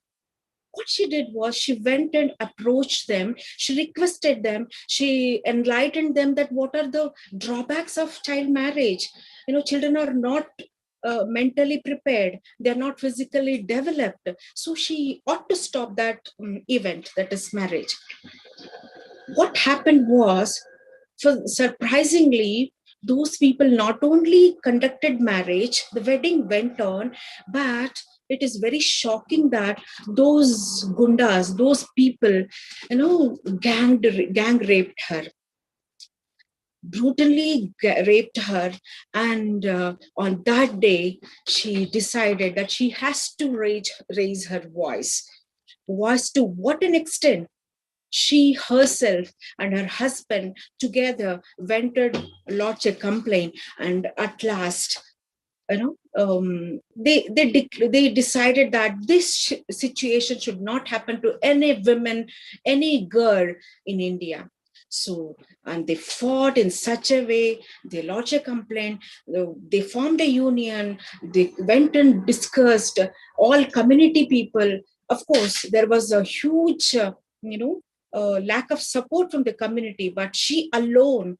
What she did was she went and approached them, she requested them, she enlightened them that what are the drawbacks of child marriage. Children are not mentally prepared, they're not physically developed, so she ought to stop that event, that is marriage. What happened was, surprisingly, those people not only conducted marriage, the wedding went on, but it is very shocking that those gundas, those people, gang raped her, brutally raped her. And on that day, she decided that she has to raise her voice. To what an extent? She herself and her husband together went and lodged a complaint, and at last, they decided that this situation should not happen to any woman, any girl in India. So, and they fought in such a way, they lodged a complaint, they formed a union, they went and discussed all community people. Of course, there was a huge, lack of support from the community, but she alone,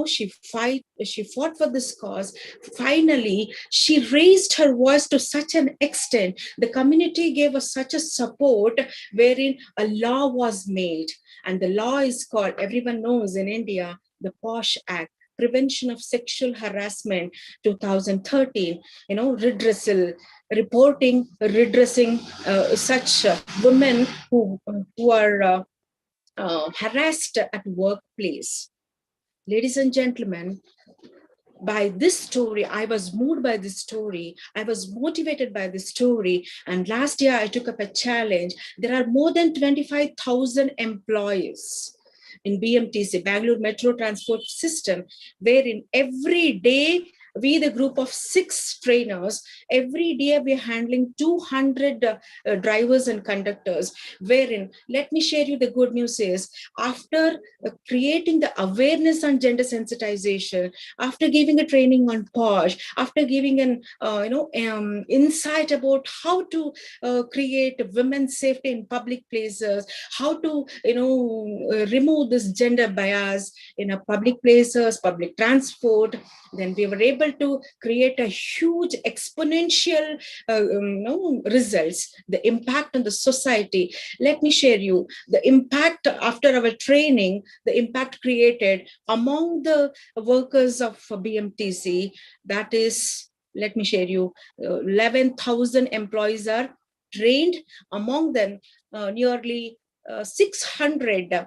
she fought for this cause. Finally, she raised her voice to such an extent, the community gave us such a support, wherein a law was made. And the law is called, everyone knows in India, the POSH Act, Prevention of Sexual Harassment 2013, redressing such women who are harassed at workplace. Ladies and gentlemen, by this story, I was moved by this story. I was motivated by this story. And last year, I took up a challenge. There are more than 25,000 employees in BMTC, Bangalore Metro Transport System, wherein every day, we, the group of 6 trainers, every day we are handling 200 drivers and conductors, wherein, let me share you the good news is, after creating the awareness on gender sensitization, after giving a training on POSH, after giving an insight about how to create women's safety in public places, how to remove this gender bias in a public places, public transport, then we were able to create a huge exponential results, the impact on the society. Let me share you the impact after our training, the impact created among the workers of BMTC. That is, let me share you, 11,000 employees are trained. Among them, nearly 600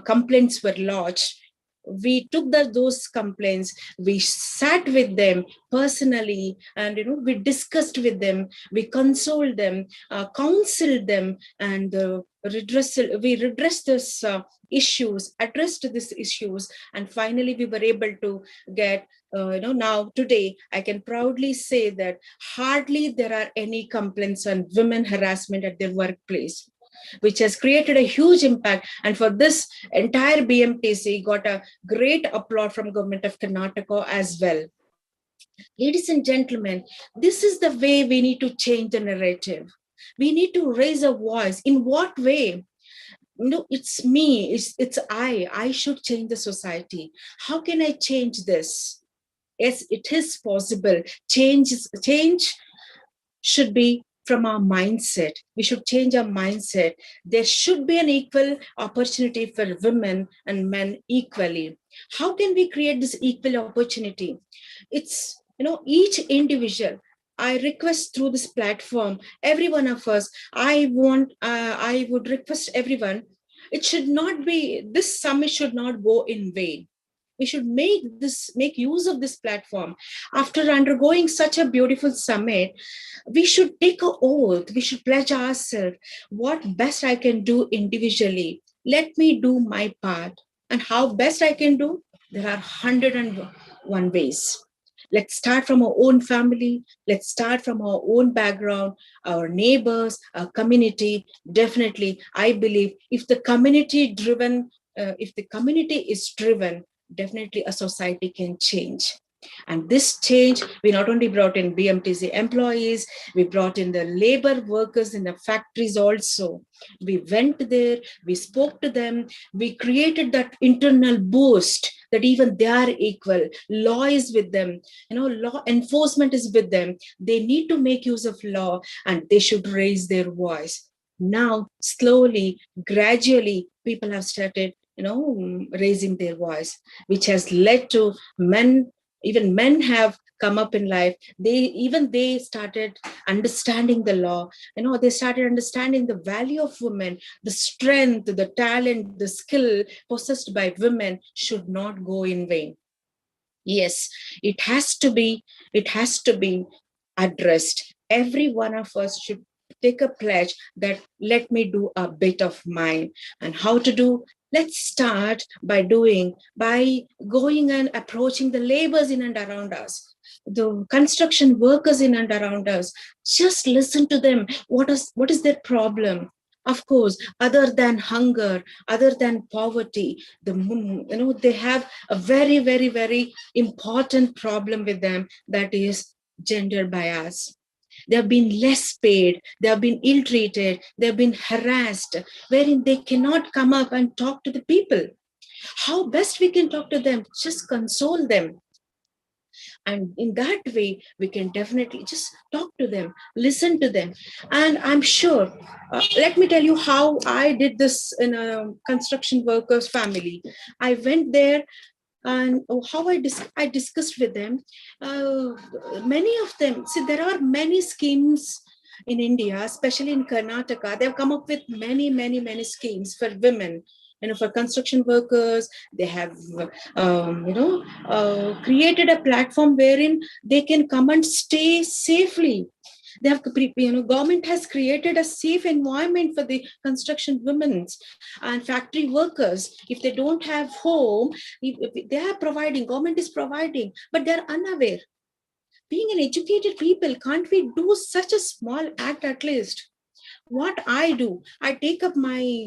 complaints were lodged. We took those complaints, we sat with them personally, and we discussed with them, we consoled them, counseled them, and we redressed this issues, addressed these issues, and finally we were able to get now today I can proudly say that hardly there are any complaints on women harassment at their workplace, which has created a huge impact. And for this, entire BMTC got a great applause from Government of Karnataka as well. Ladies and gentlemen, this is the way we need to change the narrative. We need to raise a voice. In what way? It's me, it's I should change the society. How can I change this? Yes, it is possible. Change should be from our mindset. We should change our mindset. There should be an equal opportunity for women and men equally. How can we create this equal opportunity? It's, each individual. I request through this platform, every one of us, I would request everyone, this summit should not go in vain. We should make use of this platform. After undergoing such a beautiful summit, we should take an oath. We should pledge ourselves, what best I can do individually. Let me do my part. And how best I can do? There are 101 ways. Let's start from our own family. Let's start from our own background, our neighbors, our community. Definitely, I believe if the community is driven, definitely a society can change. And this change, we not only brought in BMTC employees, we brought in the labor workers in the factories also. We went there, we spoke to them, we created that internal boost that even they are equal. Law is with them, law enforcement is with them. They need to make use of law and they should raise their voice. Now, slowly, gradually, people have started raising their voice, which has led to even men have come up in life, they started understanding the law. They started understanding the value of women, the strength, the talent, the skill possessed by women should not go in vain. Yes, it has to be addressed. Every one of us should take a pledge that let me do a bit of mine. And how to do? Let's start by going and approaching the laborers in and around us, the construction workers in and around us. Just listen to them. What is their problem? Of course, other than hunger, other than poverty, they have a very, very, very important problem with them, that is gender bias. They have been less paid, they have been ill-treated, they have been harassed, wherein they cannot come up and talk to the people. How best we can talk to them? Just console them. And in that way, we can definitely just talk to them, listen to them. And I'm sure, let me tell you how I did this in a construction workers family. I went there, and how I discussed with them. Many of them, see, there are many schemes in India, especially in Karnataka. They've come up with many, many, many schemes for women. For construction workers, they have, created a platform wherein they can come and stay safely. They have, government has created a safe environment for the construction women and factory workers. If they don't have home, if they are providing, government is providing, but they're unaware. Being an educated people, can't we do such a small act at least? What I do, I take up my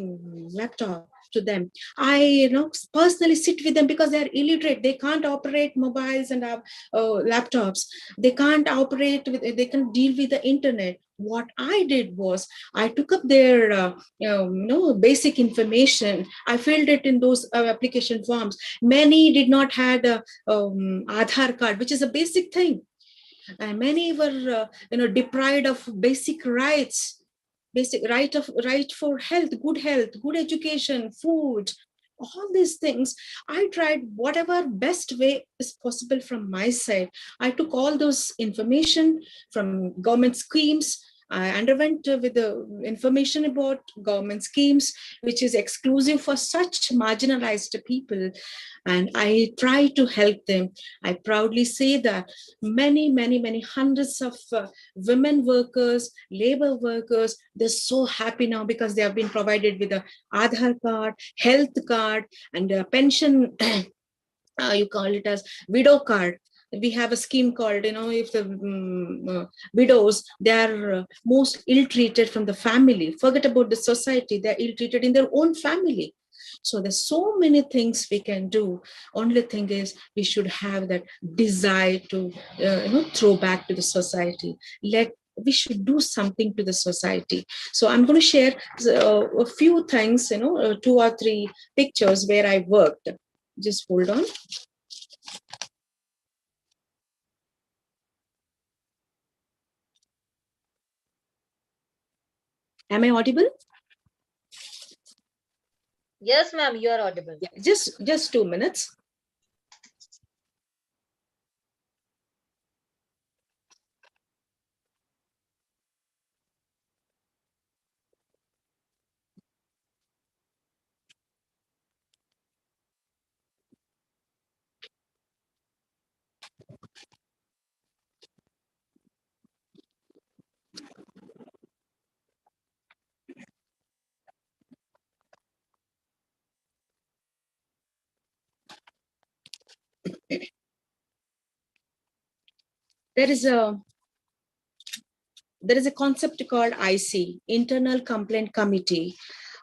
laptop to them. I personally sit with them, because they're illiterate. They can't operate mobiles and have laptops. They can't they can deal with the internet. What I did was, I took up their basic information. I filled it in those application forms. Many did not had a Aadhaar card, which is a basic thing. And many were deprived of basic rights, right for health, good education, food, all these things. I tried whatever best way is possible from my side. I took all those information from government schemes. I underwent with the information about government schemes, which is exclusive for such marginalized people. And I try to help them. I proudly say that many, many, many hundreds of women workers, labor workers, they're so happy now because they have been provided with a Aadhaar card, health card, and a pension, you call it as widow card. We have a scheme called, if the widows, they are most ill-treated from the family. Forget about the society, they're ill-treated in their own family. So there's so many things we can do. Only thing is, we should have that desire to, throw back to the society. We should do something to the society. So I'm going to share a few things, 2 or 3 pictures where I worked. Just hold on. Am I audible? Yes, ma'am, you are audible. Yeah, just 2 minutes. There is a concept called IC, Internal Complaint Committee.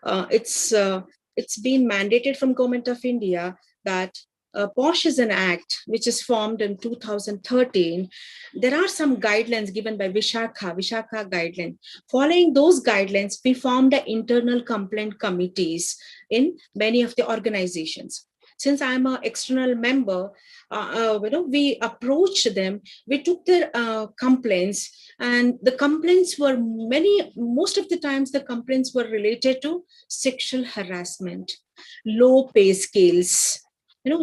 It's been mandated from Government of India that POSH is an act which is formed in 2013. There are some guidelines given by Vishakha guideline. Following those guidelines, we formed the internal complaint committees in many of the organizations. Since I'm an external member, we approached them, we took their complaints, and the complaints were most of the times the complaints were related to sexual harassment, low pay scales.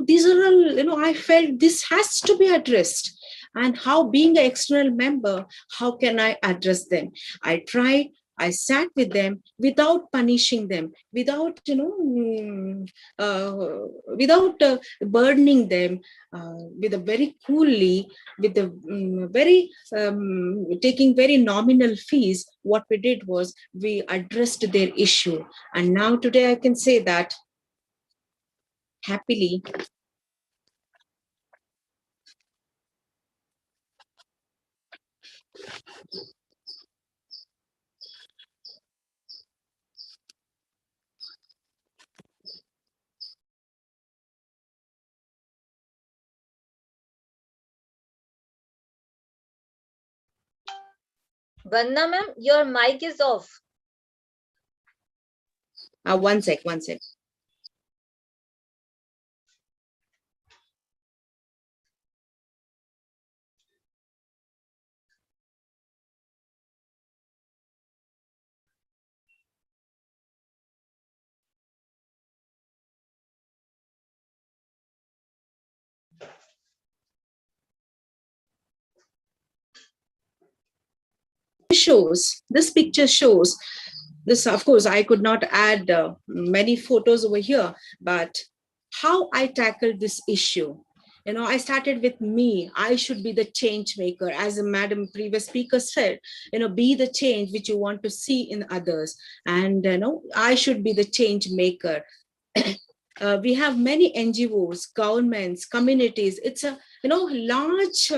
These are all, I felt this has to be addressed. and how, being an external member, how can I address them? I tried. I sat with them without punishing them, without, without burdening them, with a very coolly, with a very taking very nominal fees. What we did was we addressed their issue, and now today I can say that happily. Vanna ma'am, your mic is off. One sec, one sec. This picture shows this. Of course, I could not add many photos over here, but how I tackled this issue. I started with me. I should be the change maker, as a madam previous speaker said. Be the change which you want to see in others, and I should be the change maker. We have many NGOs, governments, communities. It's a large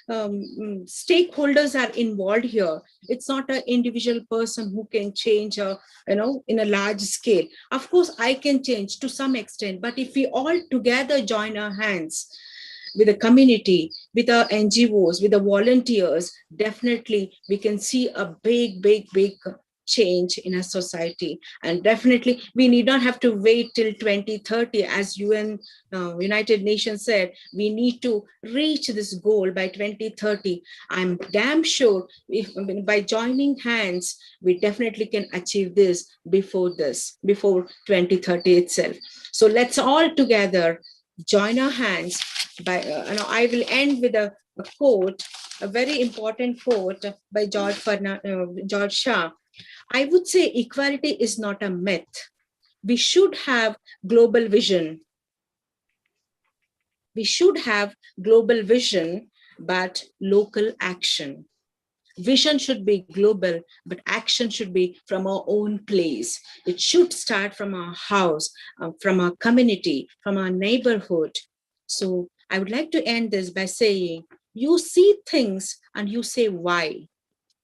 stakeholders are involved here. It's not an individual person who can change in a large scale. Of course, I can change to some extent, but if we all together join our hands with the community, with our NGOs, with the volunteers, definitely we can see a big change in our society. And definitely we need not have to wait till 2030, as United Nations said. We need to reach this goal by 2030. I'm damn sure by joining hands, we definitely can achieve this before 2030 itself. So let's all together join our hands. I will end with a quote, a very important quote by George Shah. I would say equality is not a myth. We should have global vision. We should have global vision, but local action. Vision should be global, but action should be from our own place. It should start from our house, from our community, from our neighborhood. So I would like to end this by saying, you see things and you say why,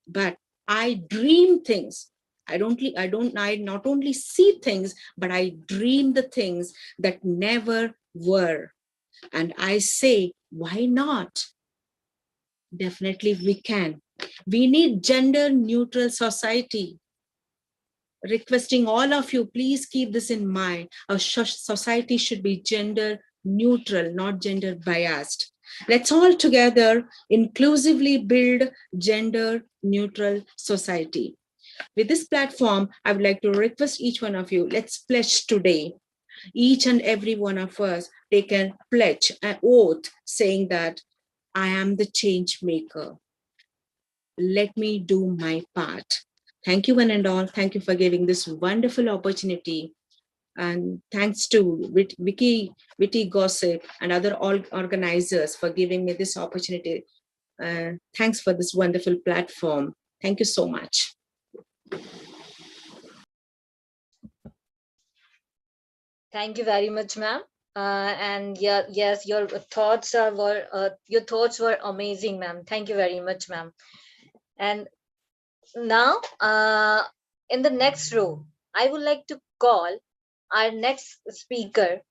but I dream things. I not only see things, but I dream the things that never were. And I say, why not? Definitely we can. We need gender neutral society. Requesting all of you, please keep this in mind. Our society should be gender neutral, not gender biased. Let's all together inclusively build gender neutral society. With this platform, I would like to request each one of you, let's pledge today. Each and every one of us take a pledge, an oath, saying that I am the change maker. Let me do my part. Thank you one and all. Thank you for giving this wonderful opportunity. And thanks to Witty Gossip and other organizers for giving me this opportunity. Thanks for this wonderful platform. Thank you so much. Thank you very much, ma'am. And yeah, yes, your thoughts were amazing, ma'am. Thank you very much, ma'am. And now, in the next row, I would like to call our next speaker,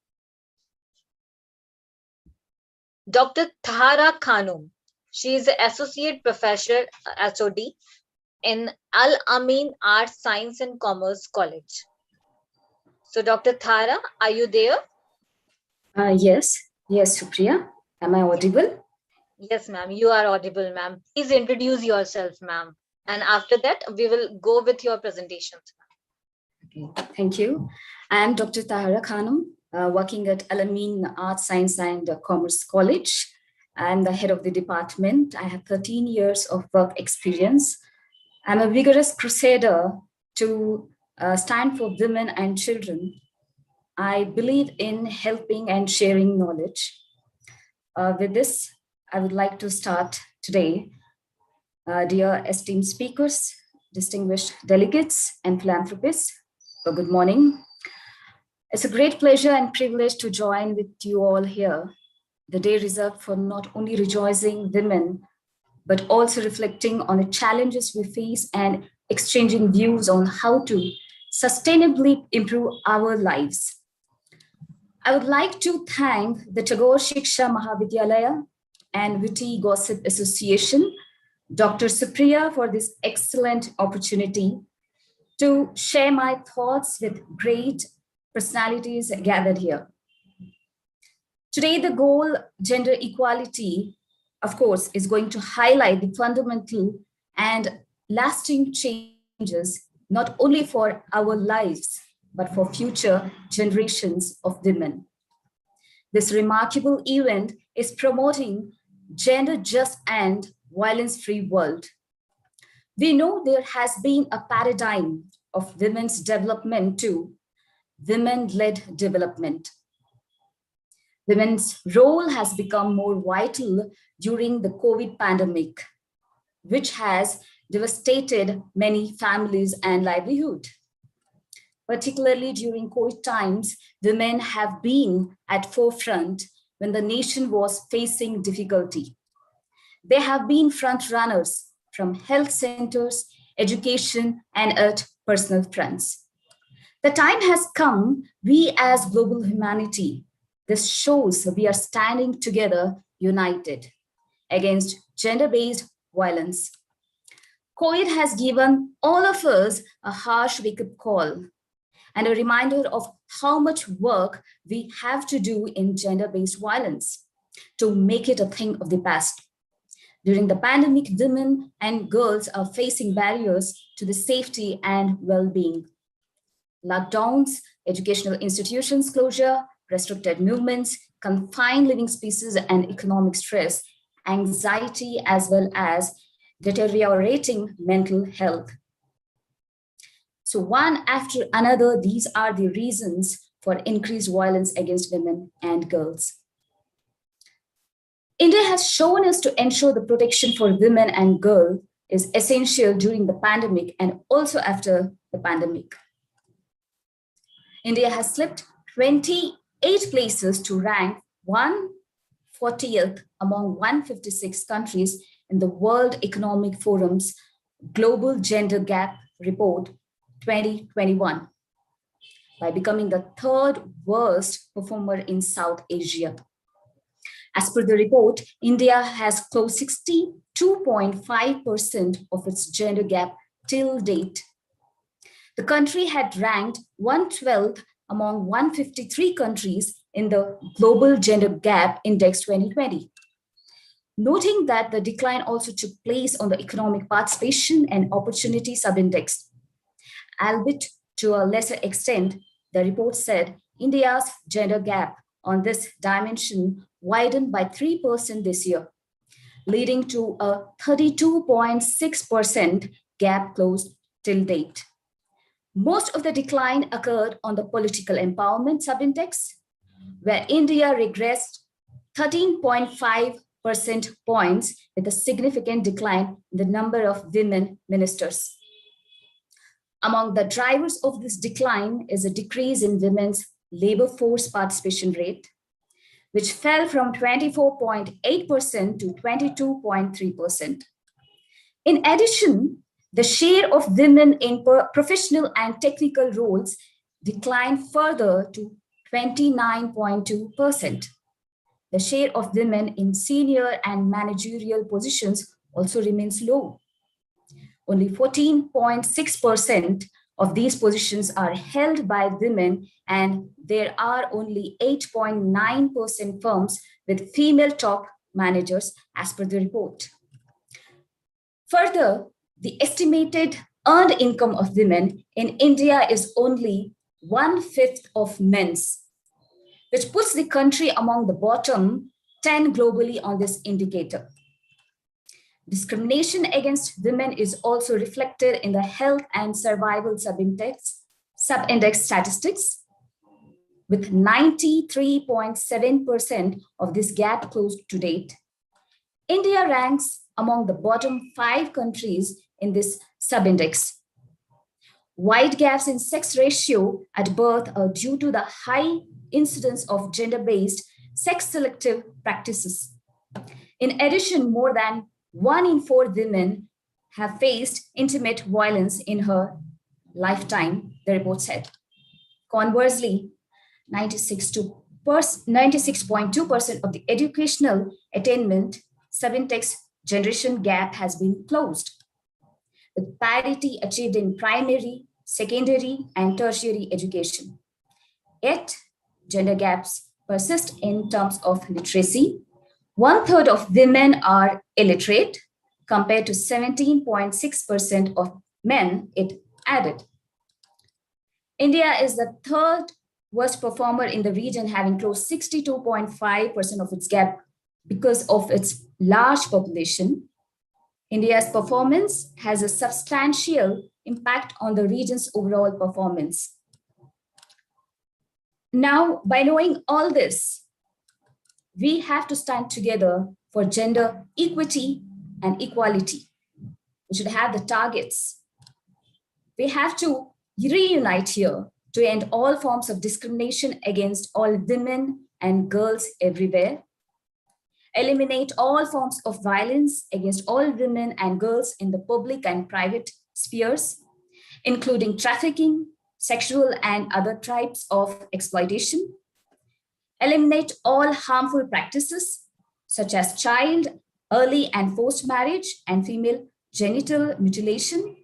Dr. Tahara Khanum. She is an associate professor, SOD, in Al Amin Arts, Science and Commerce College. So, Dr. Thara, are you there? Yes, Supriya. Am I audible? Yes, ma'am, you are audible, ma'am. Please introduce yourself, ma'am. And after that, we will go with your presentations. Okay, thank you. I am Dr. Tahara Khanum, working at Al Amin Arts, Science and Commerce College. I'm the head of the department. I have 13 years of work experience. I'm a vigorous crusader to stand for women and children. I believe in helping and sharing knowledge. With this, I would like to start today. Dear esteemed speakers, distinguished delegates, and philanthropists, good morning. It's a great pleasure and privilege to join with you all here, the day reserved for not only rejoicing women, but also reflecting on the challenges we face and exchanging views on how to sustainably improve our lives. I would like to thank the Tagore Shiksha Mahavidyalaya and Witty Gossip Association, Dr. Supriya, for this excellent opportunity to share my thoughts with great personalities gathered here. Today, the goal, gender equality, of course, is going to highlight the fundamental and lasting changes, not only for our lives, but for future generations of women. This remarkable event is promoting gender just and violence-free world. We know there has been a paradigm of women's development to women-led development. Women's role has become more vital during the COVID pandemic, which has devastated many families and livelihood. Particularly during COVID times, women have been at forefront when the nation was facing difficulty. They have been front runners from health centers, education, and at personal fronts. The time has come, we as global humanity, this shows we are standing together, united, against gender-based violence. COVID has given all of us a harsh wake-up call and a reminder of how much work we have to do in gender-based violence to make it a thing of the past. During the pandemic, women and girls are facing barriers to the safety and well-being. Lockdowns, educational institutions closure, restricted movements, confined living spaces, and economic stress, anxiety, as well as deteriorating mental health. So one after another, these are the reasons for increased violence against women and girls. India has shown us to ensure the protection for women and girls is essential during the pandemic and also after the pandemic. India has slipped 28 places to rank 140th among 156 countries in the World Economic Forum's Global Gender Gap Report 2021 by becoming the third worst performer in South Asia. As per the report, India has closed 62.5% of its gender gap till date. The country had ranked 112th among 153 countries in the Global Gender Gap Index 2020. Noting that the decline also took place on the Economic Participation and Opportunity Subindex. Albeit to a lesser extent, the report said India's gender gap on this dimension widened by 3% this year, leading to a 32.6% gap closed till date. Most of the decline occurred on the political empowerment subindex, where India regressed 13.5% points with a significant decline in the number of women ministers. Among the drivers of this decline is a decrease in women's labor force participation rate, which fell from 24.8% to 22.3%. In addition, the share of women in professional and technical roles declined further to 29.2%. The share of women in senior and managerial positions also remains low. Only 14.6% of these positions are held by women, and there are only 8.9% firms with female top managers as per the report. Further, the estimated earned income of women in India is only 1/5 of men's, which puts the country among the bottom 10 globally on this indicator. Discrimination against women is also reflected in the health and survival subindex statistics, with 93.7% of this gap closed to date. India ranks among the bottom 5 countries in this subindex. Wide gaps in sex ratio at birth are due to the high incidence of gender-based sex-selective practices. In addition, more than 1 in 4 women have faced intimate violence in her lifetime, the report said. Conversely, 96.2% of the educational attainment subindex generation gap has been closed, with parity achieved in primary, secondary, and tertiary education. Yet, gender gaps persist in terms of literacy. 1/3 of women are illiterate, compared to 17.6% of men, it added. India is the 3rd worst performer in the region, having closed 62.5% of its gap because of its large population. India's performance has a substantial impact on the region's overall performance. Now, by knowing all this, we have to stand together for gender equity and equality. We should have the targets. We have to reunite here to end all forms of discrimination against all women and girls everywhere. Eliminate all forms of violence against all women and girls in the public and private spheres, including trafficking, sexual and other types of exploitation. Eliminate all harmful practices such as child, early and forced marriage, and female genital mutilation.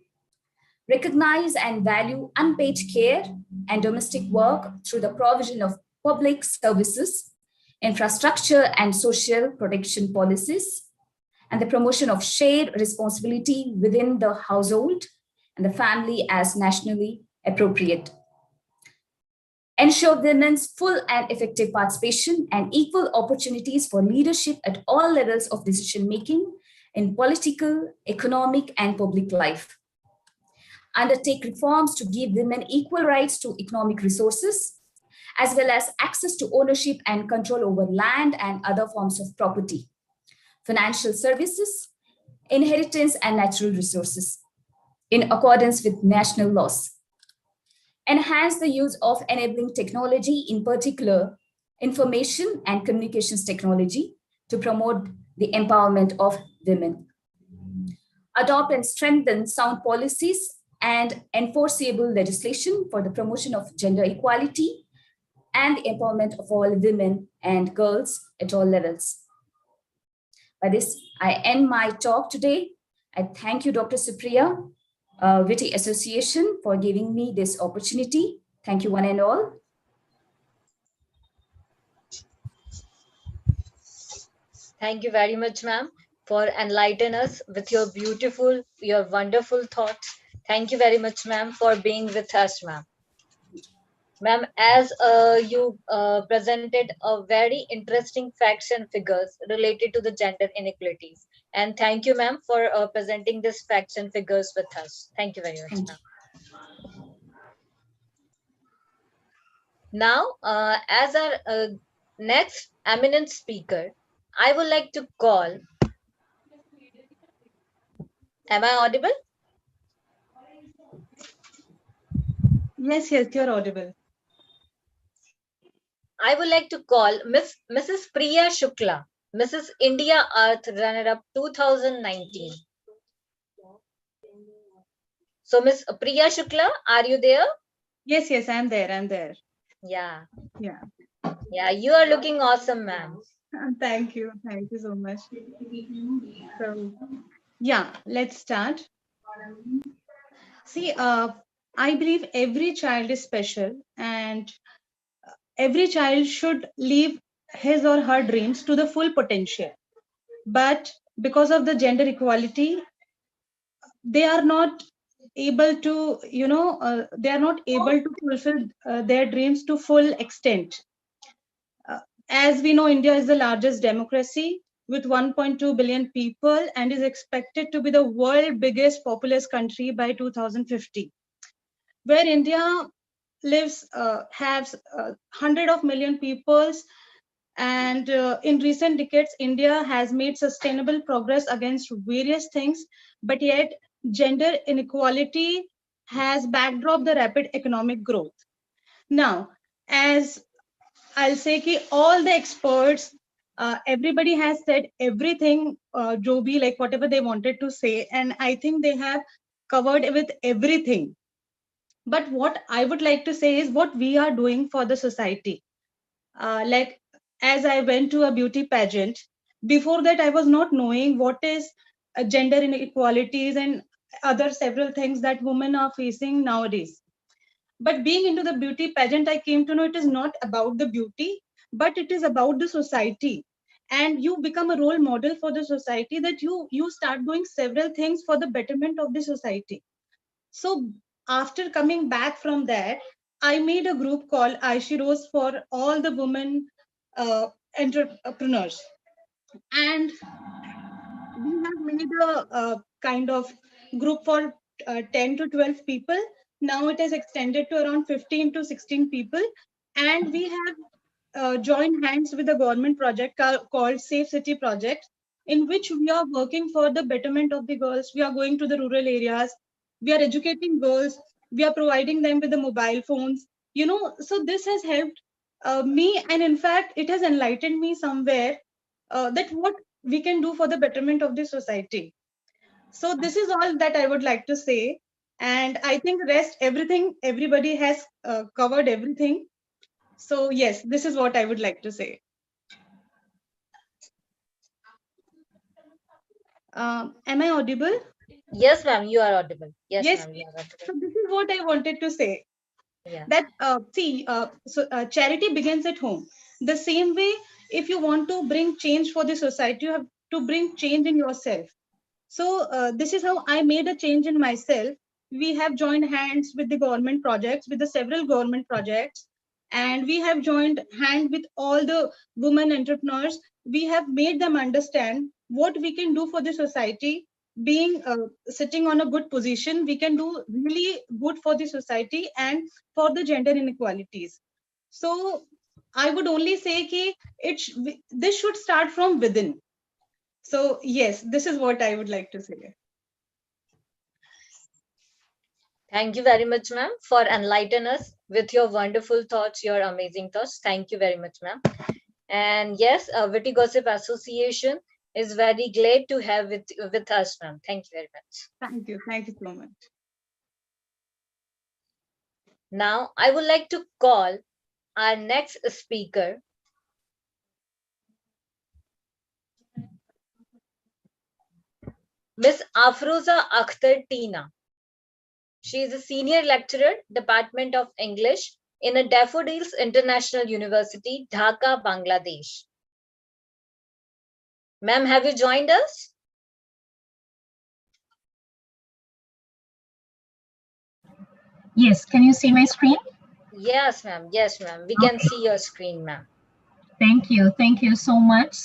Recognize and value unpaid care and domestic work through the provision of public services, infrastructure, and social protection policies, and the promotion of shared responsibility within the household and the family as nationally appropriate. Ensure women's full and effective participation and equal opportunities for leadership at all levels of decision-making in political, economic, and public life. Undertake reforms to give women equal rights to economic resources, as well as access to ownership and control over land and other forms of property, financial services, inheritance, and natural resources, in accordance with national laws. Enhance the use of enabling technology, in particular, information and communications technology, to promote the empowerment of women. Adopt and strengthen sound policies and enforceable legislation for the promotion of gender equality and the empowerment of all women and girls at all levels. By this, I end my talk today. I thank you, Dr. Supriya, Witty Association, for giving me this opportunity. Thank you, one and all. Thank you very much, ma'am, for enlightening us with your wonderful thoughts. Thank you very much, ma'am, for being with us, ma'am. Ma'am, as you presented a very interesting facts and figures related to the gender inequalities. And thank you, ma'am, for presenting these facts and figures with us. Thank you very much, ma'am. Now, as our next eminent speaker, I would like to call. Am I audible? Yes, you're audible. I would like to call Mrs. Priya Shukla, Mrs. India Earth Runner-Up 2019. So, Miss Priya Shukla, are you there? Yes, I'm there. Yeah, you are looking awesome, ma'am. Thank you so much. So, yeah, let's start. See, I believe every child is special and every child should live his or her dreams to the full potential. But because of the gender equality, they are not able to, they are not able to fulfill their dreams to full extent. As we know, India is the largest democracy with 1.2 billion people and is expected to be the world's biggest populous country by 2050. Where India lives, has 100 of million peoples, and in recent decades, India has made sustainable progress against various things, but yet gender inequality has backdrop the rapid economic growth. Now, as I'll say कि all the experts, everybody has said everything, जो भी like whatever they wanted to say, and I think they have covered with everything. But what I would like to say is what we are doing for the society. Like as I went to a beauty pageant, before that I was not knowing what is gender inequalities and other several things that women are facing nowadays. But being into the beauty pageant, I came to know it is not about the beauty, but it is about the society. And you become a role model for the society, that you start doing several things for the betterment of the society. So after coming back from that, I made a group called Aishiros for all the women entrepreneurs. And we have made a kind of group for 10 to 12 people. Now it has extended to around 15 to 16 people. And we have joined hands with a government project called Safe City Project, in which we are working for the betterment of the girls. We are going to the rural areas. We are educating girls. We are providing them with the mobile phones. So this has helped me. And in fact, it has enlightened me somewhere that what we can do for the betterment of the society. So this is all that I would like to say. And I think rest everything, everybody has covered everything. So yes, this is what I would like to say. Am I audible? Yes, ma'am, you are audible. Yes, Yes. ma'am, you are audible. So this is what I wanted to say. Yeah. That charity begins at home. The same way, if you want to bring change for the society, you have to bring change in yourself. So this is how I made a change in myself. We have joined hands with the government projects, with the several government projects, and we have joined hand with all the women entrepreneurs. We have made them understand what we can do for the society. Being sitting on a good position, we can do really good for the society and for the gender inequalities. So I would only say that this should start from within. So yes, this is what I would like to say. Thank you very much, ma'am, for enlightening us with your wonderful thoughts, your amazing thoughts. Thank you very much, ma'am. And yes, Witty Gossip Association is very glad to have with us, ma'am. Thank you very much. Thank you. Thank you so much. Now, I would like to call our next speaker, Miss Afroza Akhtar Tina. She is a senior lecturer, Department of English in a Daffodils International University, Dhaka, Bangladesh. Ma'am, have you joined us? Yes, can you see my screen? Yes, ma'am. Yes, ma'am. We can see your screen, ma'am. Thank you so much.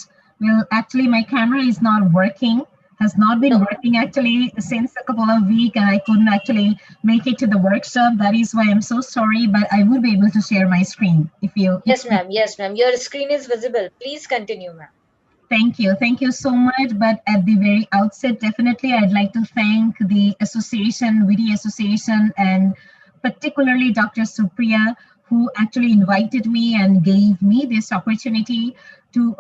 Well, actually my camera is not working, has not been working actually since a couple of weeks, and I couldn't actually make it to the workshop. That is why I'm so sorry, but I will be able to share my screen if you. Yes, ma'am. Yes, ma'am. Your screen is visible. Please continue, ma'am. Thank you so much. But at the very outset, definitely I'd like to thank the association, Witty Association, and particularly Dr. Supriya, who actually invited me and gave me this opportunity to,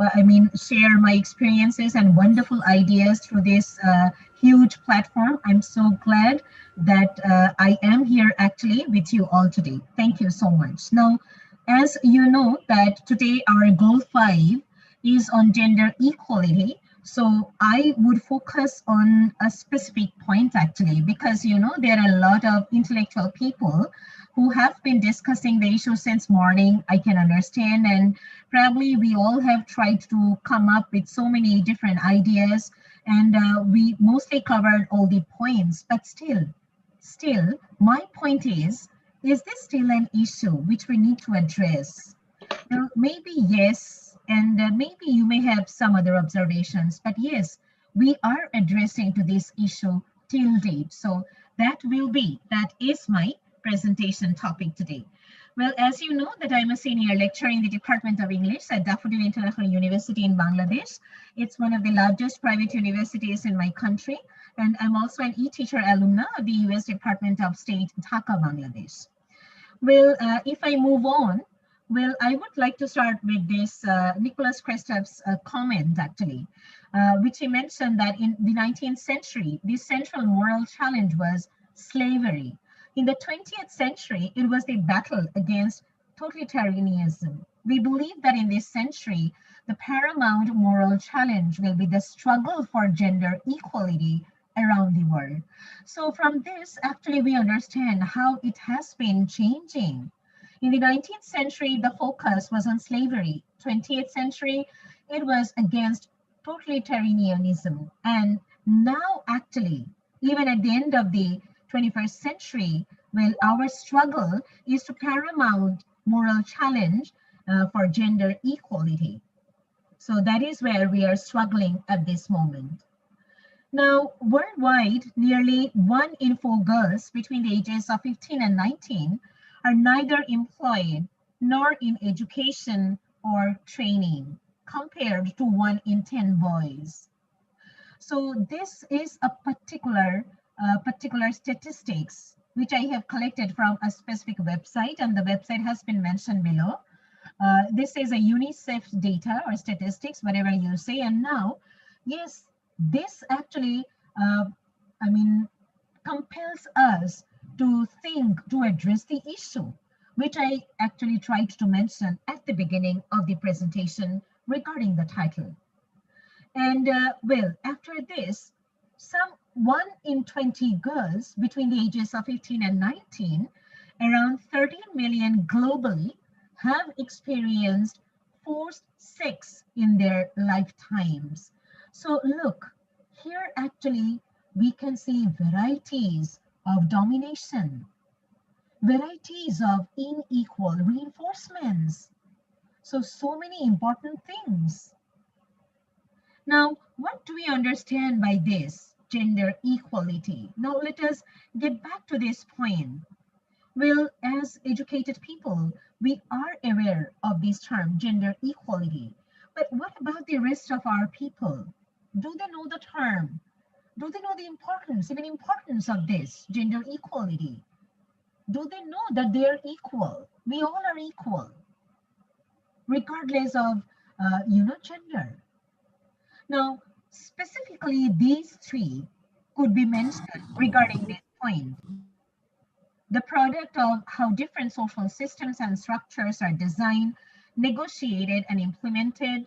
share my experiences and wonderful ideas through this huge platform. I'm so glad that I am here actually with you all today. Thank you so much. Now, as you know that today our goal 5 is on gender equality. So I would focus on a specific point actually, because there are a lot of intellectual people who have been discussing the issue since morning. I can understand, and probably we all have tried to come up with so many different ideas, and we mostly covered all the points, but still, my point is this still an issue which we need to address? Now, maybe yes, And maybe you may have some other observations, but yes, we are addressing to this issue till date. So that is my presentation topic today. Well, as you know that I'm a senior lecturer in the Department of English at Daffodil International University in Bangladesh. It's one of the largest private universities in my country. And I'm also an e-teacher alumna of the US Department of State, Dhaka, Bangladesh. Well, if I move on, well, I would like to start with this Nicholas Kristev's comment, actually, which he mentioned that in the 19th century, the central moral challenge was slavery. In the 20th century, it was the battle against totalitarianism. We believe that in this century, the paramount moral challenge will be the struggle for gender equality around the world. So from this, actually, we understand how it has been changing. In the 19th century, the focus was on slavery. 20th century, it was against totalitarianism. And now, actually, even at the end of the 21st century, well, our struggle is to paramount moral challenge for gender equality. So that is where we are struggling at this moment. Now, worldwide, nearly 1 in 4 girls between the ages of 15 and 19 are neither employed nor in education or training, compared to 1 in 10 boys. So this is a particular statistics which I have collected from a specific website, and the website has been mentioned below. This is a UNICEF data or statistics, whatever you say. And now, yes, this actually, compels us to think, to address the issue, which I actually tried to mention at the beginning of the presentation regarding the title. And well, after this, some 1 in 20 girls between the ages of 15 and 19, around 13 million globally, have experienced forced sex in their lifetimes. So look, here actually we can see varieties of domination, varieties of unequal reinforcements. So many important things. Now, what do we understand by this gender equality? Now, let us get back to this point. Well, as educated people, we are aware of this term, gender equality. But what about the rest of our people? Do they know the term? Do they know the importance, even importance of this gender equality? Do they know that they are equal? We all are equal, regardless of, gender. Now, specifically, these 3 could be mentioned regarding this point. The product of how different social systems and structures are designed, negotiated, and implemented,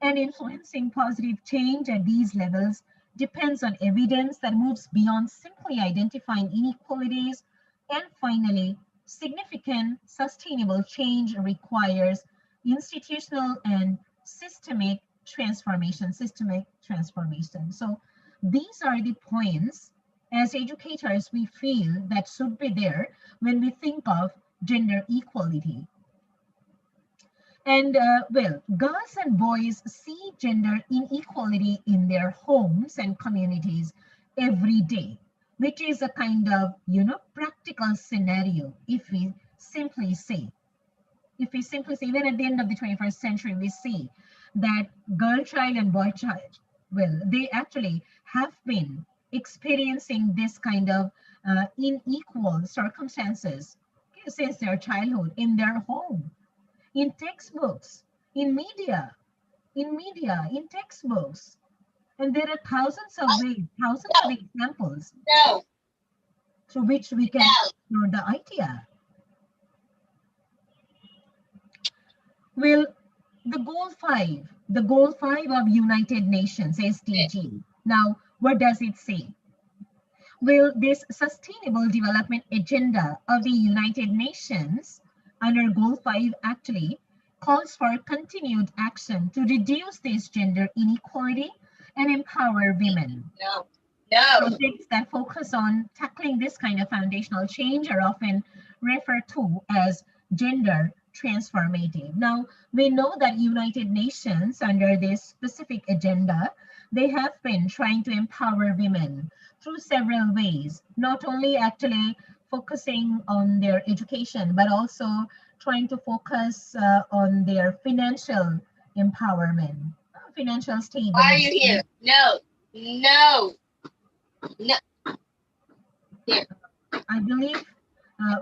and influencing positive change at these levels depends on evidence that moves beyond simply identifying inequalities. And finally, significant sustainable change requires institutional and systemic transformation. So these are the points as educators we feel that should be there when we think of gender equality. And well, girls and boys see gender inequality in their homes and communities every day, which is a kind of, practical scenario. If we simply say, even at the end of the 21st century, we see that girl child and boy child, well, they actually have been experiencing this kind of unequal circumstances since their childhood, in their home, in textbooks, in media, in textbooks. And there are thousands of ways, thousands of examples through which we can explore the idea. Well, the goal 5 of United Nations, SDG. Now, what does it say? Well, this Sustainable Development Agenda of the United Nations, under Goal 5, actually calls for continued action to reduce this gender inequality and empower women. Projects that focus on tackling this kind of foundational change are often referred to as gender transformative. Now, we know that United Nations, under this specific agenda, they have been trying to empower women through several ways, not only actually focusing on their education, but also trying to focus on their financial empowerment, financial stability. Why are you here? No, no, no. Here. I believe,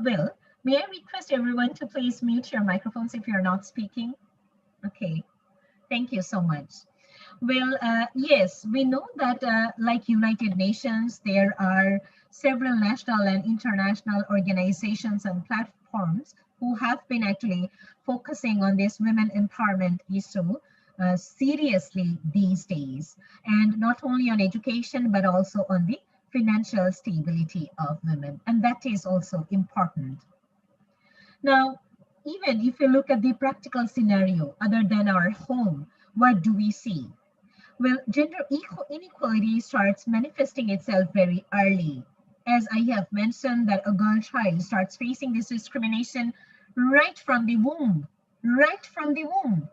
Will, may I request everyone to please mute your microphones if you're not speaking? Okay, thank you so much. Well, yes, we know that like United Nations, there are several national and international organizations and platforms who have been actually focusing on this women empowerment issue seriously these days, and not only on education, but also on the financial stability of women. And that is also important. Now, even if you look at the practical scenario, other than our home, what do we see? Well, gender inequality starts manifesting itself very early. As I have mentioned, that a girl child starts facing this discrimination right from the womb, right from the womb.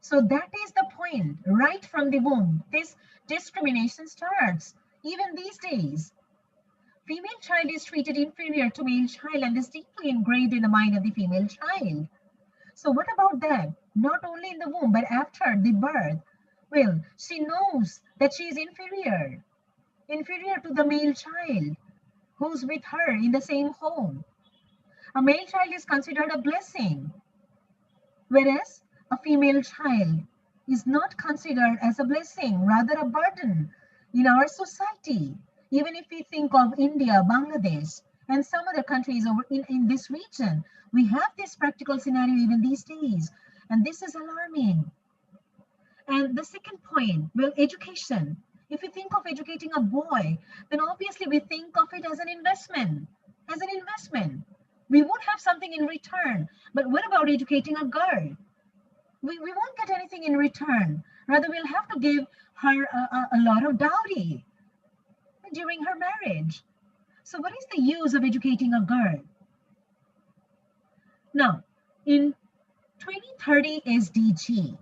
So that is the point, right from the womb. This discrimination starts, even these days. Female child is treated inferior to male child, and is deeply engraved in the mind of the female child. So what about that? Not only in the womb, but after the birth. Well, she knows that she is inferior to the male child who's with her in the same home. A male child is considered a blessing, whereas a female child is not considered as a blessing, rather a burden in our society. Even if we think of India, Bangladesh, and some other countries over in this region, we have this practical scenario even these days, and this is alarming. And the second point, well, education. If we think of educating a boy, then obviously we think of it as an investment, as an investment. We would have something in return, but what about educating a girl? We won't get anything in return. Rather, we'll have to give her a lot of dowry during her marriage. So what is the use of educating a girl? Now, in 2030 SDG,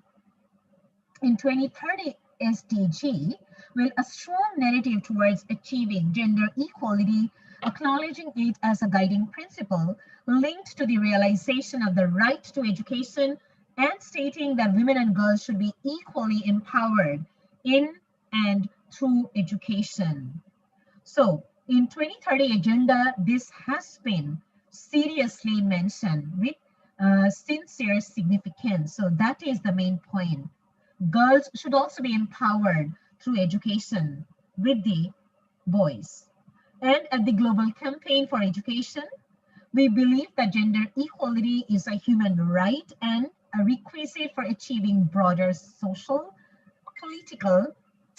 well, a strong narrative towards achieving gender equality, acknowledging it as a guiding principle linked to the realization of the right to education, and stating that women and girls should be equally empowered in and through education. So in 2030 agenda, this has been seriously mentioned with sincere significance. So that is the main point. Girls should also be empowered through education with the boys. And at the Global Campaign for Education, we believe that gender equality is a human right and a requisite for achieving broader social, political,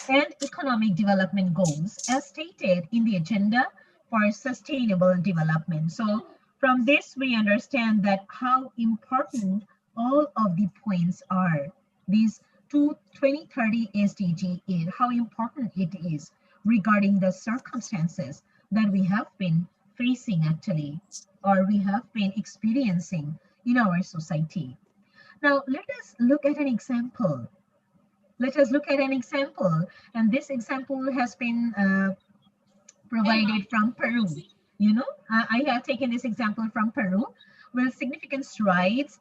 and economic development goals as stated in the Agenda for Sustainable Development. So from this, we understand that how important all of the points are. These 2030 SDG is, how important it is regarding the circumstances that we have been facing actually, or we have been experiencing in our society. Now, let us look at an example. Let us look at an example, and this example has been provided from Peru. You know, I have taken this example from Peru, where significant strides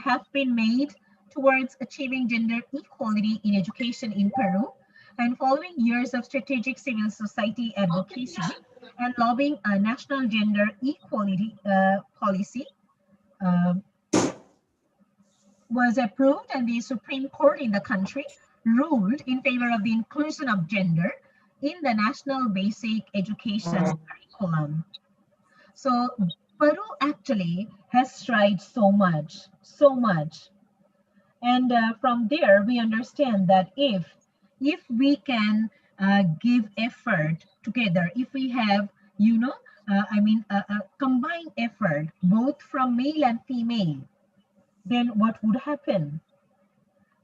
have been made towards achieving gender equality in education in Peru, and following years of strategic civil society advocacy and lobbying a national gender equality policy was approved, and the Supreme Court in the country ruled in favor of the inclusion of gender in the national basic education curriculum. So Peru actually has strived so much. And from there, we understand that if we can give effort together, if we have, you know, a combined effort, both from male and female, then what would happen?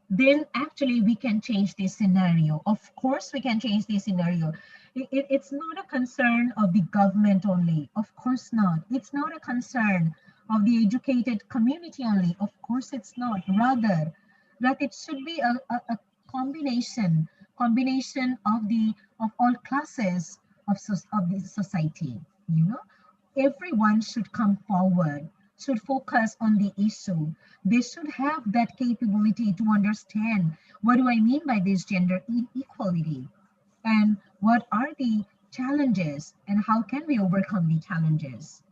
Then actually we can change this scenario. Of course, we can change this scenario. It's not a concern of the government only. Of course not. It's not a concern of the educated community only. Of course, it's not. Rather, that it should be a combination of all classes of the society. You know, everyone should come forward, should focus on the issue. They should have that capability to understand, what do I mean by this gender inequality, and what are the challenges, and how can we overcome the challenges.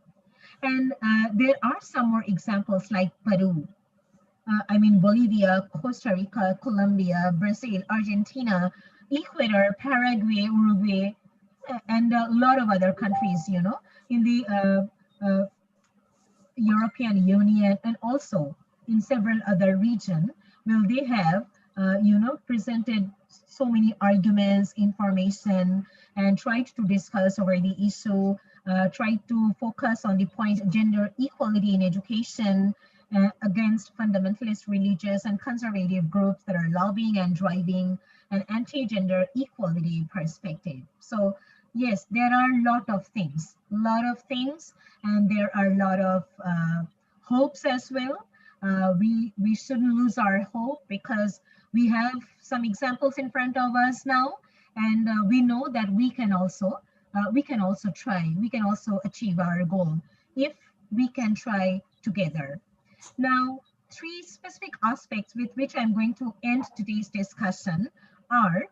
And there are some more examples like Peru, Bolivia, Costa Rica, Colombia, Brazil, Argentina, Ecuador, Paraguay, Uruguay, and a lot of other countries, in the European Union, and also in several other regions. Well, they have, presented so many arguments, information, and tried to discuss over the issue, tried to focus on the point gender equality in education, against fundamentalist religious and conservative groups that are lobbying and driving an anti-gender equality perspective. So yes, there are a lot of things, and there are a lot of hopes as well. We shouldn't lose our hope, because we have some examples in front of us now, and we know that we can also try. We can also achieve our goal if we can try together. Now, three specific aspects with which I'm going to end today's discussion are,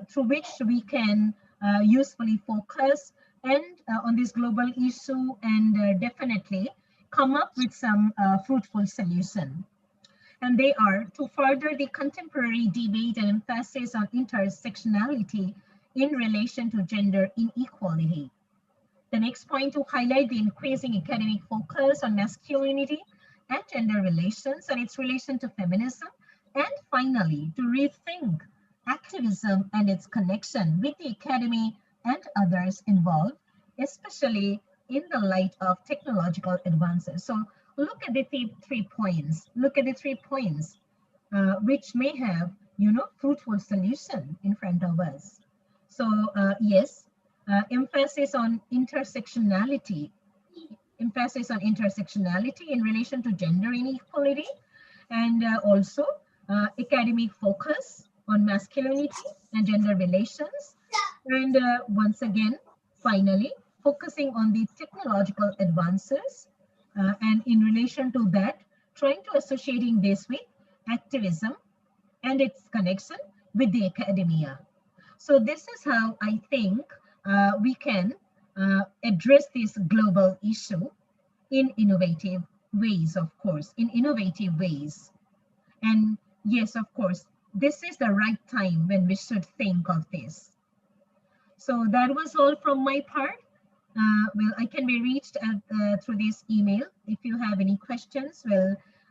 through which we can usefully focus and on this global issue, and definitely come up with some fruitful solution. And they are to further the contemporary debate and emphasis on intersectionality in relation to gender inequality. The next point, to highlight the increasing academic focus on masculinity and gender relations and its relation to feminism. And finally, to rethink activism and its connection with the academy and others involved, especially in the light of technological advances. So look at the three points. Look at the 3 points, which may have, fruitful solution in front of us. So yes, emphasis on intersectionality in relation to gender inequality, and also academic focus on masculinity and gender relations. And once again, finally, focusing on the technological advances, and in relation to that, trying to associating this with activism and its connection with the academia. So this is how I think we can address this global issue in innovative ways, of course, And yes, of course, this is the right time when we should think of this. So that was all from my part. I can be reached through this email. If you have any questions,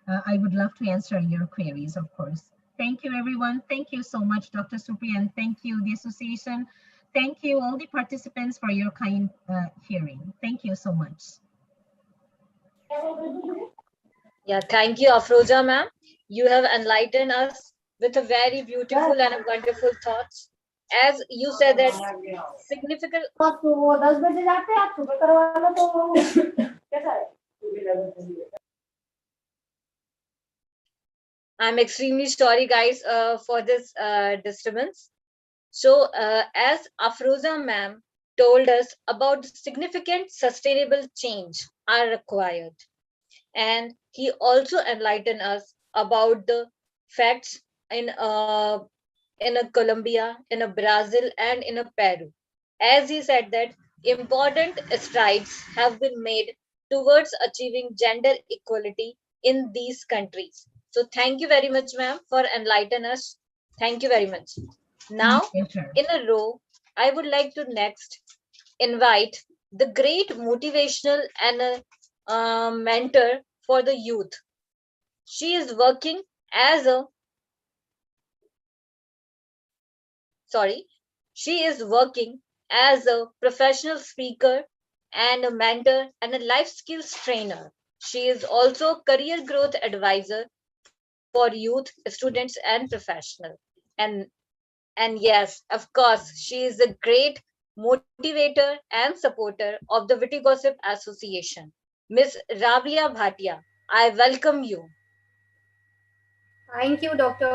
I would love to answer your queries, of course. Thank you, everyone. Thank you so much, Dr. Supriya, and thank you, the association. Thank you, all the participants, for your kind hearing. Thank you so much. Yeah, thank you, Afroza ma'am. You have enlightened us with a very beautiful and a wonderful thoughts. As you said that significant. I'm extremely sorry, guys, for this disturbance. So, as Afroza ma'am told us about the significant sustainable change are required, and he also enlightened us about the facts in a Colombia, in a Brazil, and in a Peru. As he said that important strides have been made towards achieving gender equality in these countries. So thank you very much, ma'am, for enlightening us. Thank you very much. Now, in a row, I would like to next invite the great motivational and mentor for the youth. She is working as a professional speaker and a mentor and a life skills trainer. She is also a career growth advisor for youth, students, and professional. And yes, of course, she is a great motivator and supporter of the Witty Gossip Association. Ms. Rabia Bhatia. I welcome you. Thank you, Dr.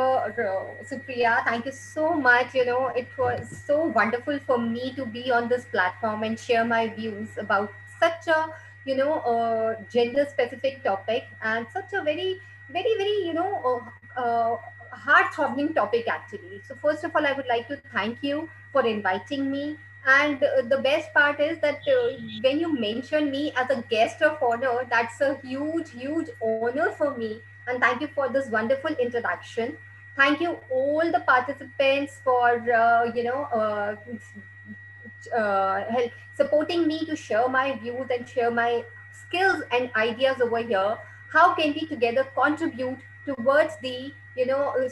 Supriya. Thank you so much. It was so wonderful for me to be on this platform and share my views about such a, gender-specific topic and such a very, very, very, heart-throbbing topic actually. So first of all, I would like to thank you for inviting me. And the best part is that when you mention me as a guest of honor, that's a huge, huge honor for me, and thank you for this wonderful introduction. Thank you all the participants for help supporting me to share my views and share my skills and ideas over here. How can we together contribute towards the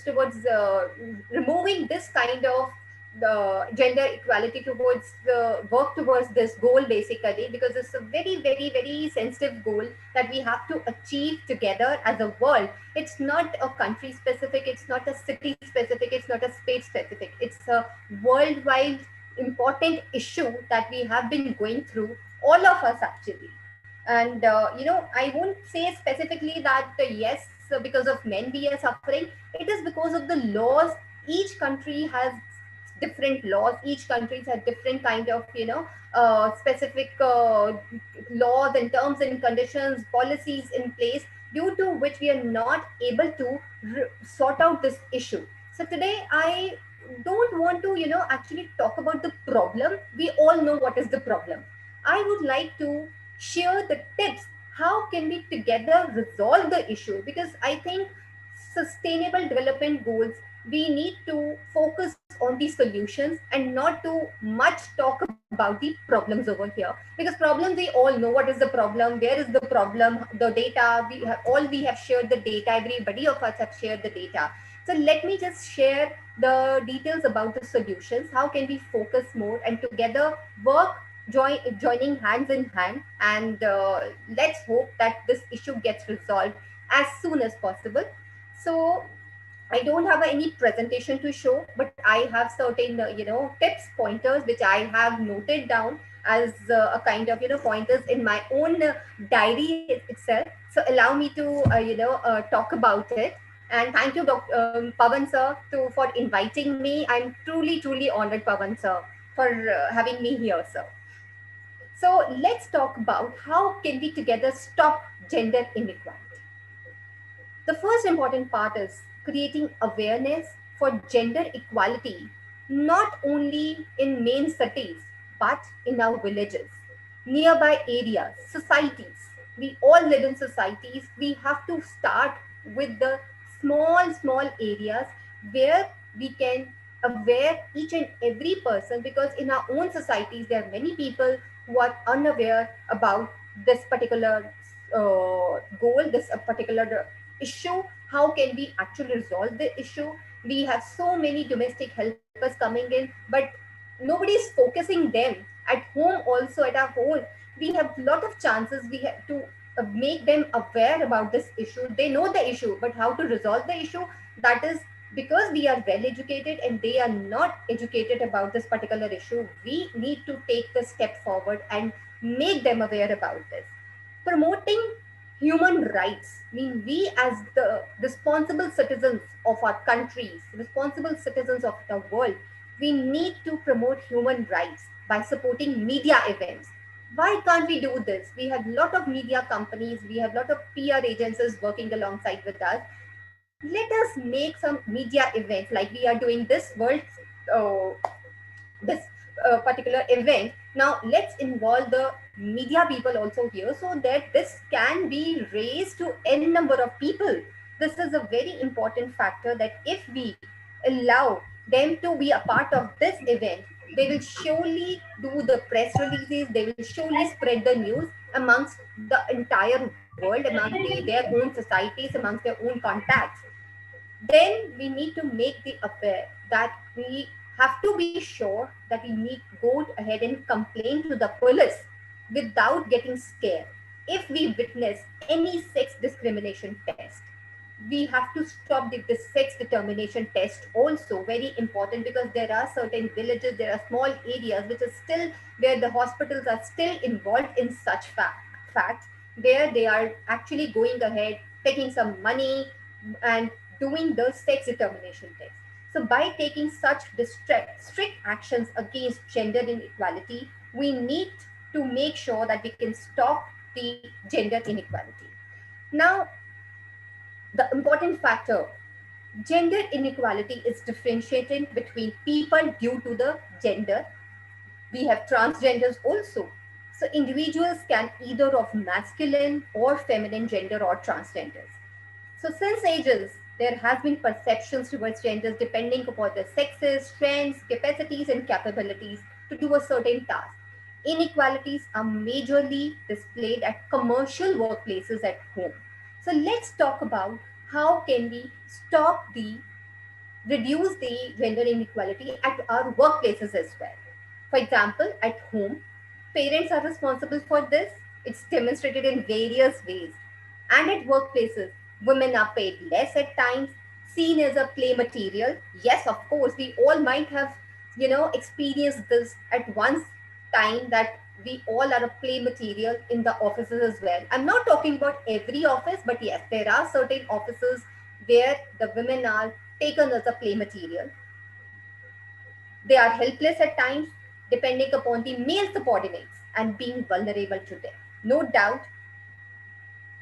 towards removing this kind of the gender equality, towards the work towards this goal basically, because it's a very, very, very sensitive goal that we have to achieve together as a world. It's not a country specific, it's not a city specific, it's not a space specific, it's a worldwide important issue that we have been going through, all of us actually. And I won't say specifically that yes, because of men we are suffering. It is because of the laws. Each country has different laws, each country has different kind of specific laws and terms and conditions, policies in place, due to which we are not able to sort out this issue. So today I don't want to actually talk about the problem. We all know what is the problem. I would like to share the tips. How can we together resolve the issue? Because I think sustainable development goals, we need to focus on the solutions and not too much talk about the problems over here. Because problems, we all know what is the problem, where is the problem, the data. We have shared the data. Everybody of us have shared the data. So let me just share the details about the solutions. How can we focus more and together work, joining hands in hand, and let's hope that this issue gets resolved as soon as possible. So I don't have any presentation to show, but I have certain, tips, pointers, which I have noted down as a kind of, pointers in my own diary itself. So allow me to, talk about it. And thank you, Dr. Pavan sir, for inviting me. I'm truly, truly honored, Pavan sir, for having me here, sir. So let's talk about how can we together stop gender inequality. The first important part is creating awareness for gender equality, not only in main cities, but in our villages, nearby areas, societies. We all live in societies. We have to start with the small, small areas where we can aware each and every person, because in our own societies, there are many people who are unaware about this particular goal, this particular issue. How can we actually resolve the issue? We have so many domestic helpers coming in, but nobody is focusing them. At home also, at our home, we have a lot of chances. We have to make them aware about this issue. They know the issue, but how to resolve the issue, that is because we are well educated and they are not educated about this particular issue. We need to take the step forward and make them aware about this. Promoting human rights, I mean, we as the responsible citizens of our countries, responsible citizens of the world, we need to promote human rights by supporting media events. Why can't we do this? We have a lot of media companies, we have a lot of PR agencies working alongside with us. Let us make some media events like we are doing this world, uh, this particular event. Now let's involve the media people also here, so that this can be raised to n number of people. This is a very important factor, that if we allow them to be a part of this event, they will surely do the press releases, they will surely spread the news amongst the entire world, amongst their own societies, amongst their own contacts. Then we need to make the aware that we have to be sure that we need go ahead and complain to the police without getting scared. If we witness any sex discrimination test, we have to stop the sex determination test also, very important, because there are certain villages, there are small areas which are still where the hospitals are still involved in such facts. where they are actually going ahead, taking some money and doing the sex determination test. So by taking such strict actions against gender inequality, we need to make sure that we can stop the gender inequality. Now, the important factor, gender inequality is differentiated between people due to the gender. We have transgenders also. So individuals can either of masculine or feminine gender or transgenders. So since ages, there has been perceptions towards genders depending upon their sexes, strengths, capacities, and capabilities to do a certain task. Inequalities are majorly displayed at commercial workplaces at home. So let's talk about how can we reduce the gender inequality at our workplaces as well. For example, at home, parents are responsible for this. It's demonstrated in various ways. And at workplaces, women are paid less at times, seen as a play material. Yes, of course, we all might have, experienced this at one time, that we all are a play material in the offices as well. I'm not talking about every office, but yes, there are certain offices where the women are taken as a play material. They are helpless at times, depending upon the male subordinates and being vulnerable to them. No doubt,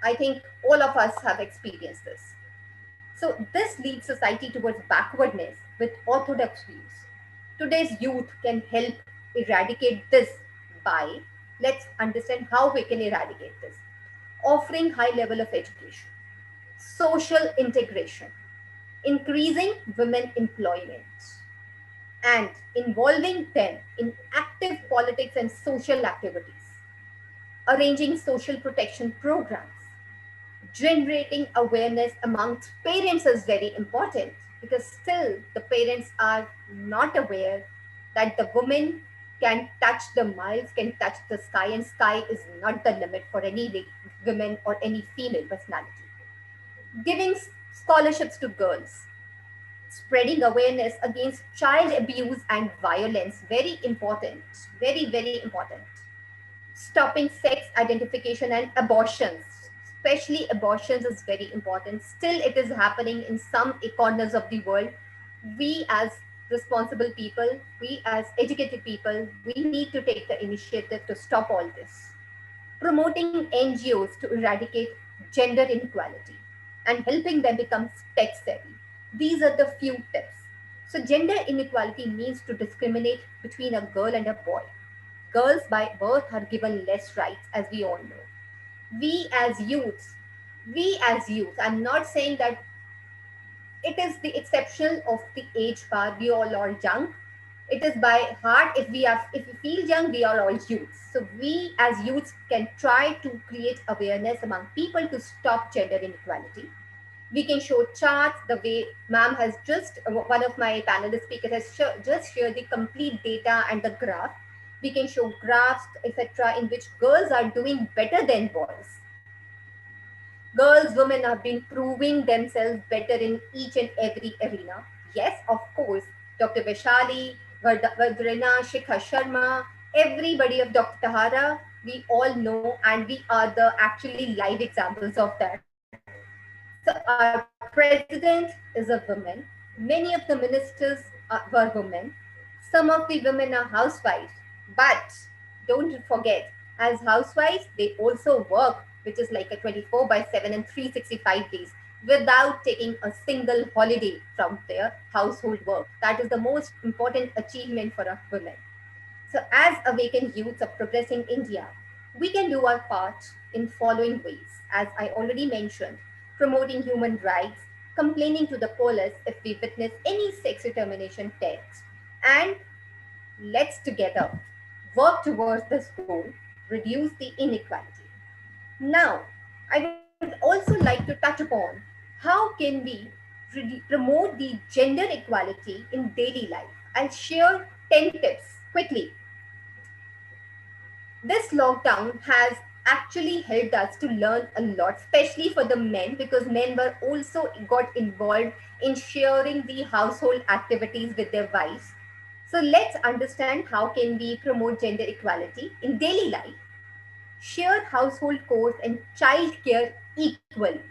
I think all of us have experienced this. So, this leads society towards backwardness with orthodox views. Today's youth can help eradicate this by, let's understand how we can eradicate this. Offering high level of education, social integration, increasing women employment, and involving them in active politics and social activities, arranging social protection programs, generating awareness amongst parents is very important, because still the parents are not aware that the woman can touch the miles, can touch the sky, and sky is not the limit for any women or any female personality. Giving scholarships to girls, spreading awareness against child abuse and violence, very important, very, very important. Stopping sex identification and abortions, especially abortions, is very important. Still, it is happening in some corners of the world. We, as responsible people, we, as educated people, we need to take the initiative to stop all this. Promoting NGOs to eradicate gender inequality and helping them become tech savvy. These are the few tips. So, gender inequality means to discriminate between a girl and a boy. Girls by birth are given less rights, as we all know. We as youths, I'm not saying that it is the exception of the age bar, we all are young. It is by heart, if we feel young, we are all youths. So we as youths can try to create awareness among people to stop gender inequality. We can show charts the way ma'am has just, one of my panelist speakers has just shared the complete data and the graph. We can show graphs, etc., in which girls are doing better than boys. Girls, women have been proving themselves better in each and every arena. Yes, of course, Dr. Vaishali, Vadrina, Shikha Sharma, everybody of Dr. Tahara, we all know, and we are the actually live examples of that. So our president is a woman. Many of the ministers were women. Some of the women are housewives. But don't forget, as housewives, they also work, which is like a 24 by 7 and 365 days without taking a single holiday from their household work. That is the most important achievement for a woman. So, as awakened youths of progressing India, we can do our part in following ways, as I already mentioned: promoting human rights, complaining to the police if we witness any sex determination text, and let's together work towards this goal, reduce the inequality. Now, I would also like to touch upon how can we promote the gender equality in daily life. I'll share 10 tips quickly. This lockdown has actually helped us to learn a lot, especially for the men, because men were also got involved in sharing the household activities with their wives. So let's understand how can we promote gender equality in daily life. share household chores and child care equally.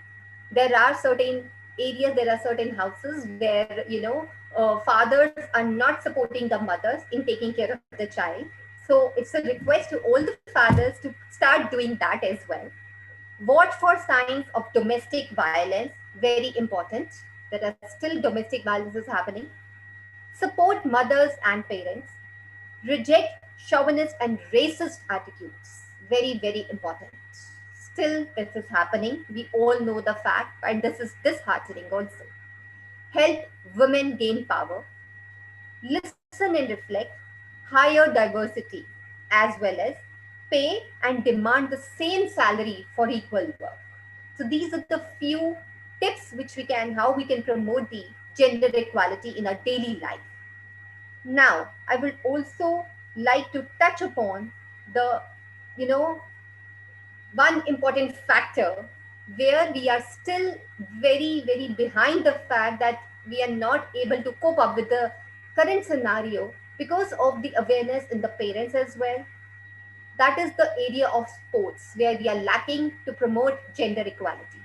There are certain areas, there are certain houses where, fathers are not supporting the mothers in taking care of the child. So it's a request to all the fathers to start doing that as well. Watch for signs of domestic violence, very important. There are still domestic violences happening. Support mothers and parents. Reject chauvinist and racist attitudes, very, very important. Still, this is happening. We all know the fact, and this is disheartening also. Help women gain power. Listen and reflect. Hire diversity, as well as pay and demand the same salary for equal work. So these are the few tips which how we can promote the gender equality in our daily life. Now, I will also like to touch upon the, you know, one important factor where we are still very, very behind the fact that we are not able to cope up with the current scenario because of the awareness in the parents as well. That is the area of sports where we are lacking to promote gender equality.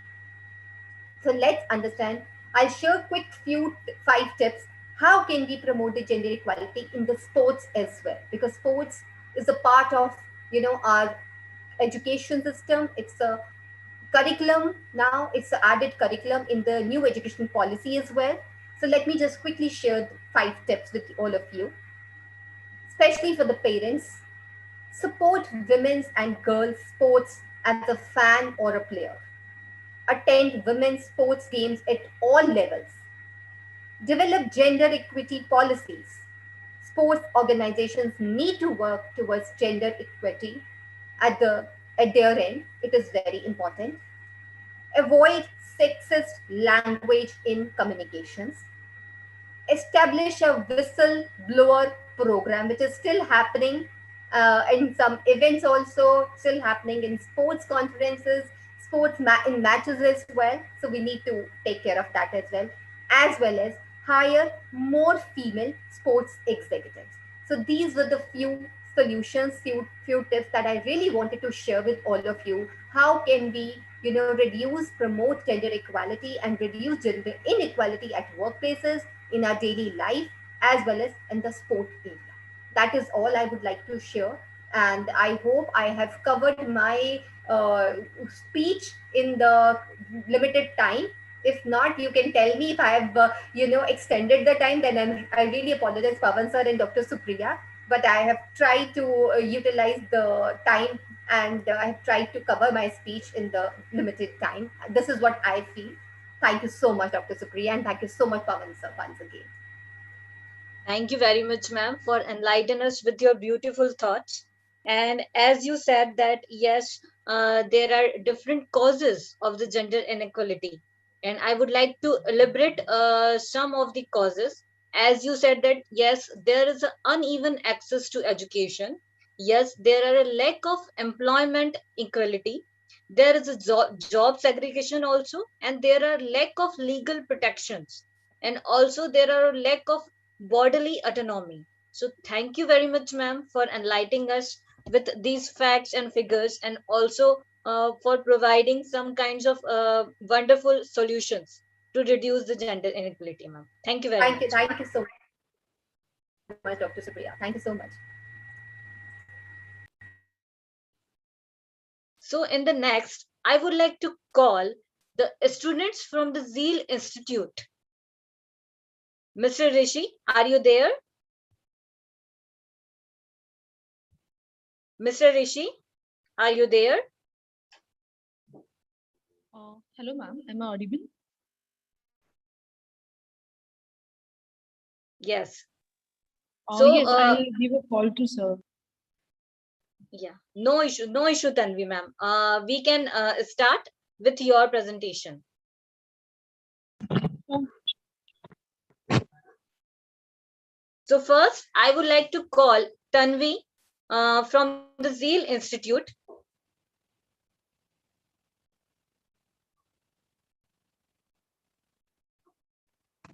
So let's understand. I'll share quick few 5 tips. How can we promote the gender equality in the sports as well? Because sports is a part of our education system. It's a curriculum now. It's an added curriculum in the new education policy as well. So let me just quickly share 5 tips with all of you, especially for the parents. Support women's and girls sports as a fan or a player. Attend women's sports games at all levels. Develop gender equity policies. Sports organizations need to work towards gender equity at their end. It is very important. Avoid sexist language in communications. Establish a whistleblower program, which is still happening in some events, also still happening in sports conferences, in matches as well. So we need to take care of that as well as hire more female sports executives. So these were the few solutions, few tips that I really wanted to share with all of you. How can we, reduce, promote gender equality and reduce gender inequality at workplaces, in our daily life, as well as in the sport area. That is all I would like to share. And I hope I have covered my speech in the limited time. If not, you can tell me if I have, extended the time. Then I really apologize, Pavan sir and Dr. Supriya. But I have tried to utilize the time, and I have tried to cover my speech in the limited time. This is what I feel. Thank you so much, Dr. Supriya, and thank you so much, Pavan sir, once again. Thank you very much, ma'am, for enlightening us with your beautiful thoughts. And as you said that, yes, there are different causes of the gender inequality. And I would like to elaborate some of the causes. As you said that, yes, there is an uneven access to education. Yes, there are a lack of employment equality. There is a job segregation also, and there are lack of legal protections. And also there are a lack of bodily autonomy. So thank you very much, ma'am, for enlightening us with these facts and figures, and also for providing some kinds of wonderful solutions to reduce the gender inequality, ma'am. Thank you very much. Thank you so much, Dr. Supriya. Thank you so much. So in the next, I would like to call the students from the Zeal Institute. Mr. Rishi, are you there? Mr. Rishi, are you there? Hello, ma'am. Am I audible? Yes. Yes, I'll give a call to sir. Yeah, no issue, Tanvi, ma'am. We can start with your presentation. So first, I would like to call Tanvi from the Zeal Institute.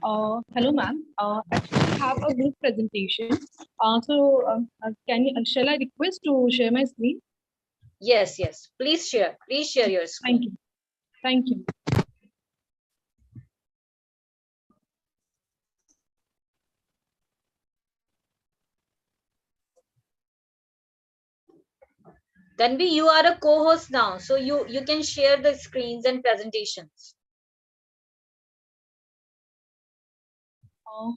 Hello, ma'am. Actually, I have a group presentation. Shall I request to share my screen? Yes, yes. Please share. Please share your screen. Thank you. Thank you. Tanvi, you are a co-host now, so you can share the screens and presentations.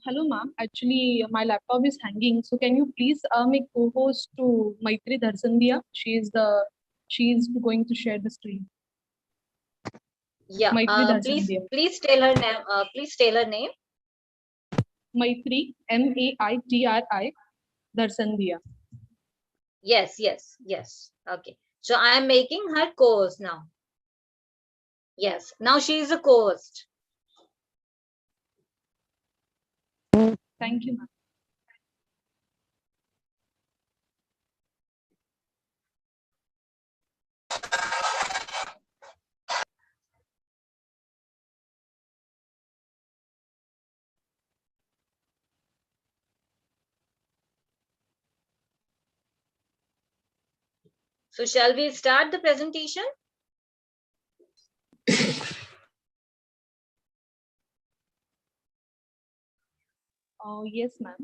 Hello, ma'am. Actually, my laptop is hanging. So can you please make co-host to Maitri Dharsandia? She is going to share the screen. Yeah. Maitri Please Dharsandia. tell her name. Please tell her name. Maitri, Maitri Dharsandia. Yes, yes, yes. Okay. So I am making her co-host now. Yes. Now she is a co-host. Thank you, ma'am. So shall we start the presentation? Yes, ma'am.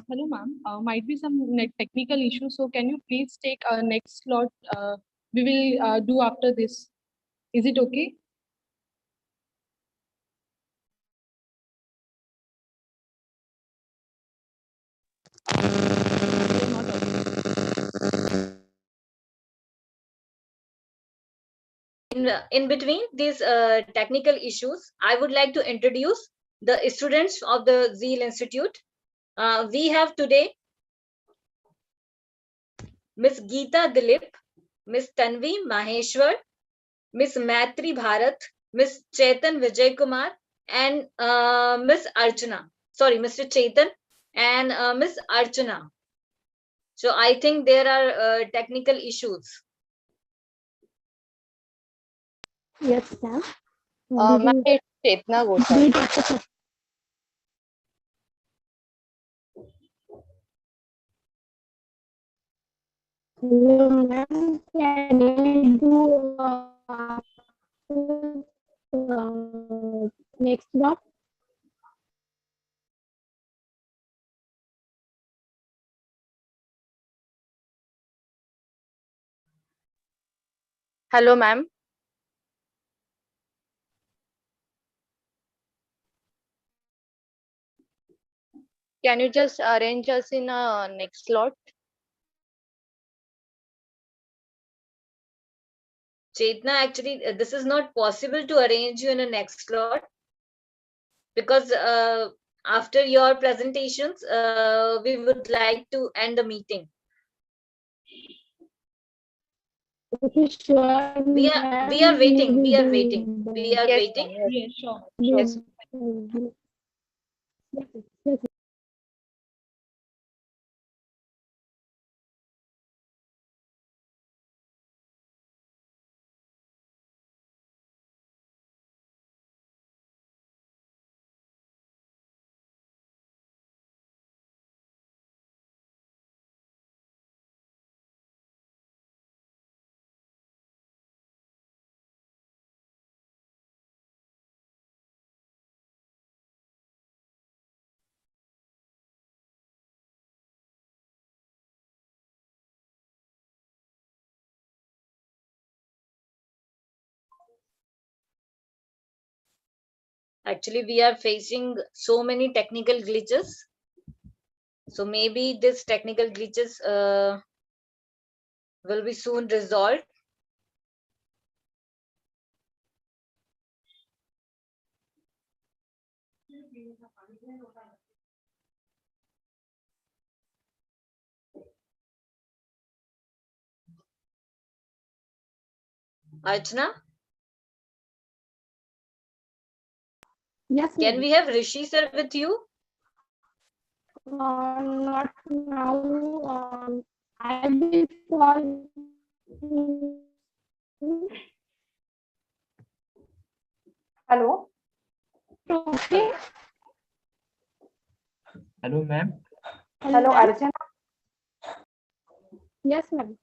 Hello, ma'am. Might be some technical issue. So can you please take a next slot? We will do after this. Is it okay? In between these technical issues, I would like to introduce the students of the Zeal Institute. We have today Miss Geeta Dilip, Miss Tanvi Maheshwar, Miss Maitri Bharat, Miss Chetan Vijay Kumar, and Miss Archana. Sorry, Mr. Chetan and Miss Archana. So I think there are technical issues. Yes, ma'am. Ma'am, it's Chetna Gosar. Hello, ma'am. Can you do next slot? Hello, ma'am. Can you just arrange us in a next slot? Chetna, actually, this is not possible to arrange you in a next slot because after your presentations, we would like to end the meeting. Okay, sure. We are waiting. We are waiting. We are Yes, waiting. ma'am. Yes, sure. Yes. Yes. Actually, we are facing so many technical glitches. So maybe this technical glitches will be soon resolved. Archana? Yes, Can ma'am. we have Rishi sir with you? Not now. I will call. Hello. Okay. Hello, ma'am. Hello, ma'am. Archana. Yes, ma'am.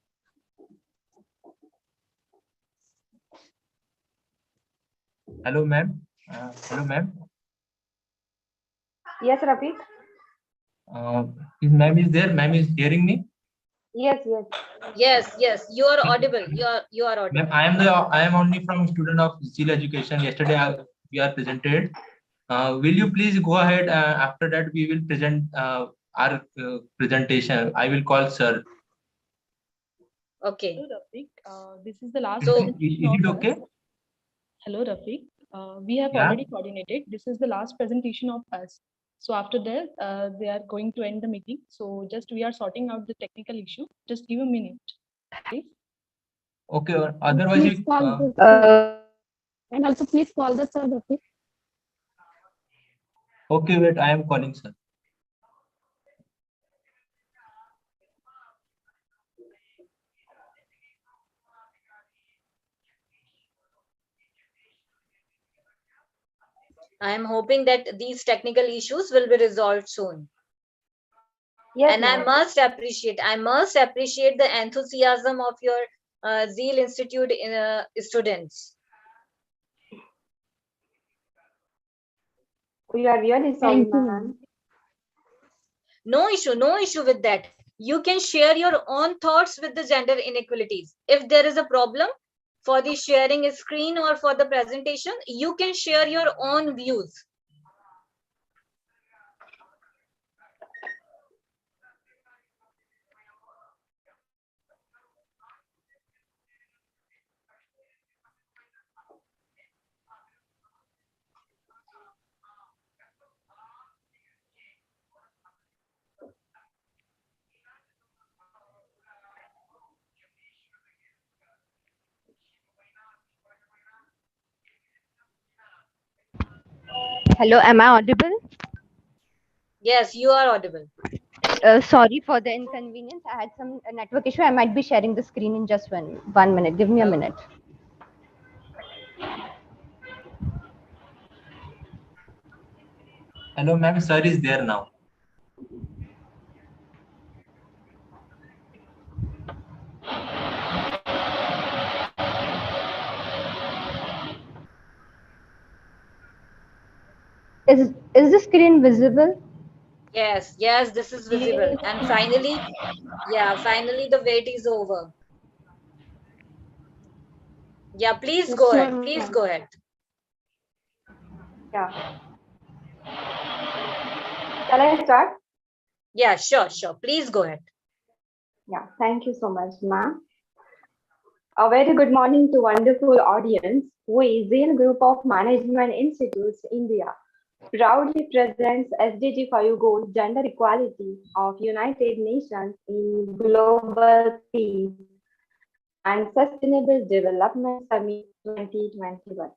Hello, ma'am. Hello, ma'am. Yes, Rafiq. Is ma'am is there? Ma'am is hearing me? Yes, yes. Yes, you are audible. You are audible. Ma'am, I am only from student of Seal Education. Yesterday we are presented. Will you please go ahead? After that, we will present our presentation. I will call sir. Okay. Hello, Rafiq. This is the last So, presentation Is of it us. okay? Hello, Rafiq. We have Yeah. already coordinated. This is the last presentation of us. So after that, they are going to end the meeting. So just we are sorting out the technical issue. Just give a minute, please. Okay. Otherwise, Please we, call the sir. And also please call the sir, okay? okay. Wait, I am calling sir. I am hoping that these technical issues will be resolved soon. Yes, And I ma'am. must appreciate the enthusiasm of your Zeal Institute students. We are really sorry, Thank you, ma'am. No issue with that. You can share your own thoughts with the gender inequalities. If there is a problem for the sharing a screen or for the presentation, you can share your own views. Hello, am I audible? Yes, you are audible. Sorry for the inconvenience. I had some network issue. I might be sharing the screen in just one minute. Give me a minute. Hello, ma'am. Sir is there now. Is the screen visible? Yes, this is visible. And finally, the wait is over. Yeah, please Yes, go sure, ahead. Please ma'am. go ahead. Yeah. Shall I start? Yeah, sure. Please go ahead. Yeah, thank you so much, ma'am. A very good morning to wonderful audience. We, Zeal Group of Management Institutes, India, proudly presents SDG 5 goals, gender equality of United Nations in Global Peace and Sustainable Development Summit 2021.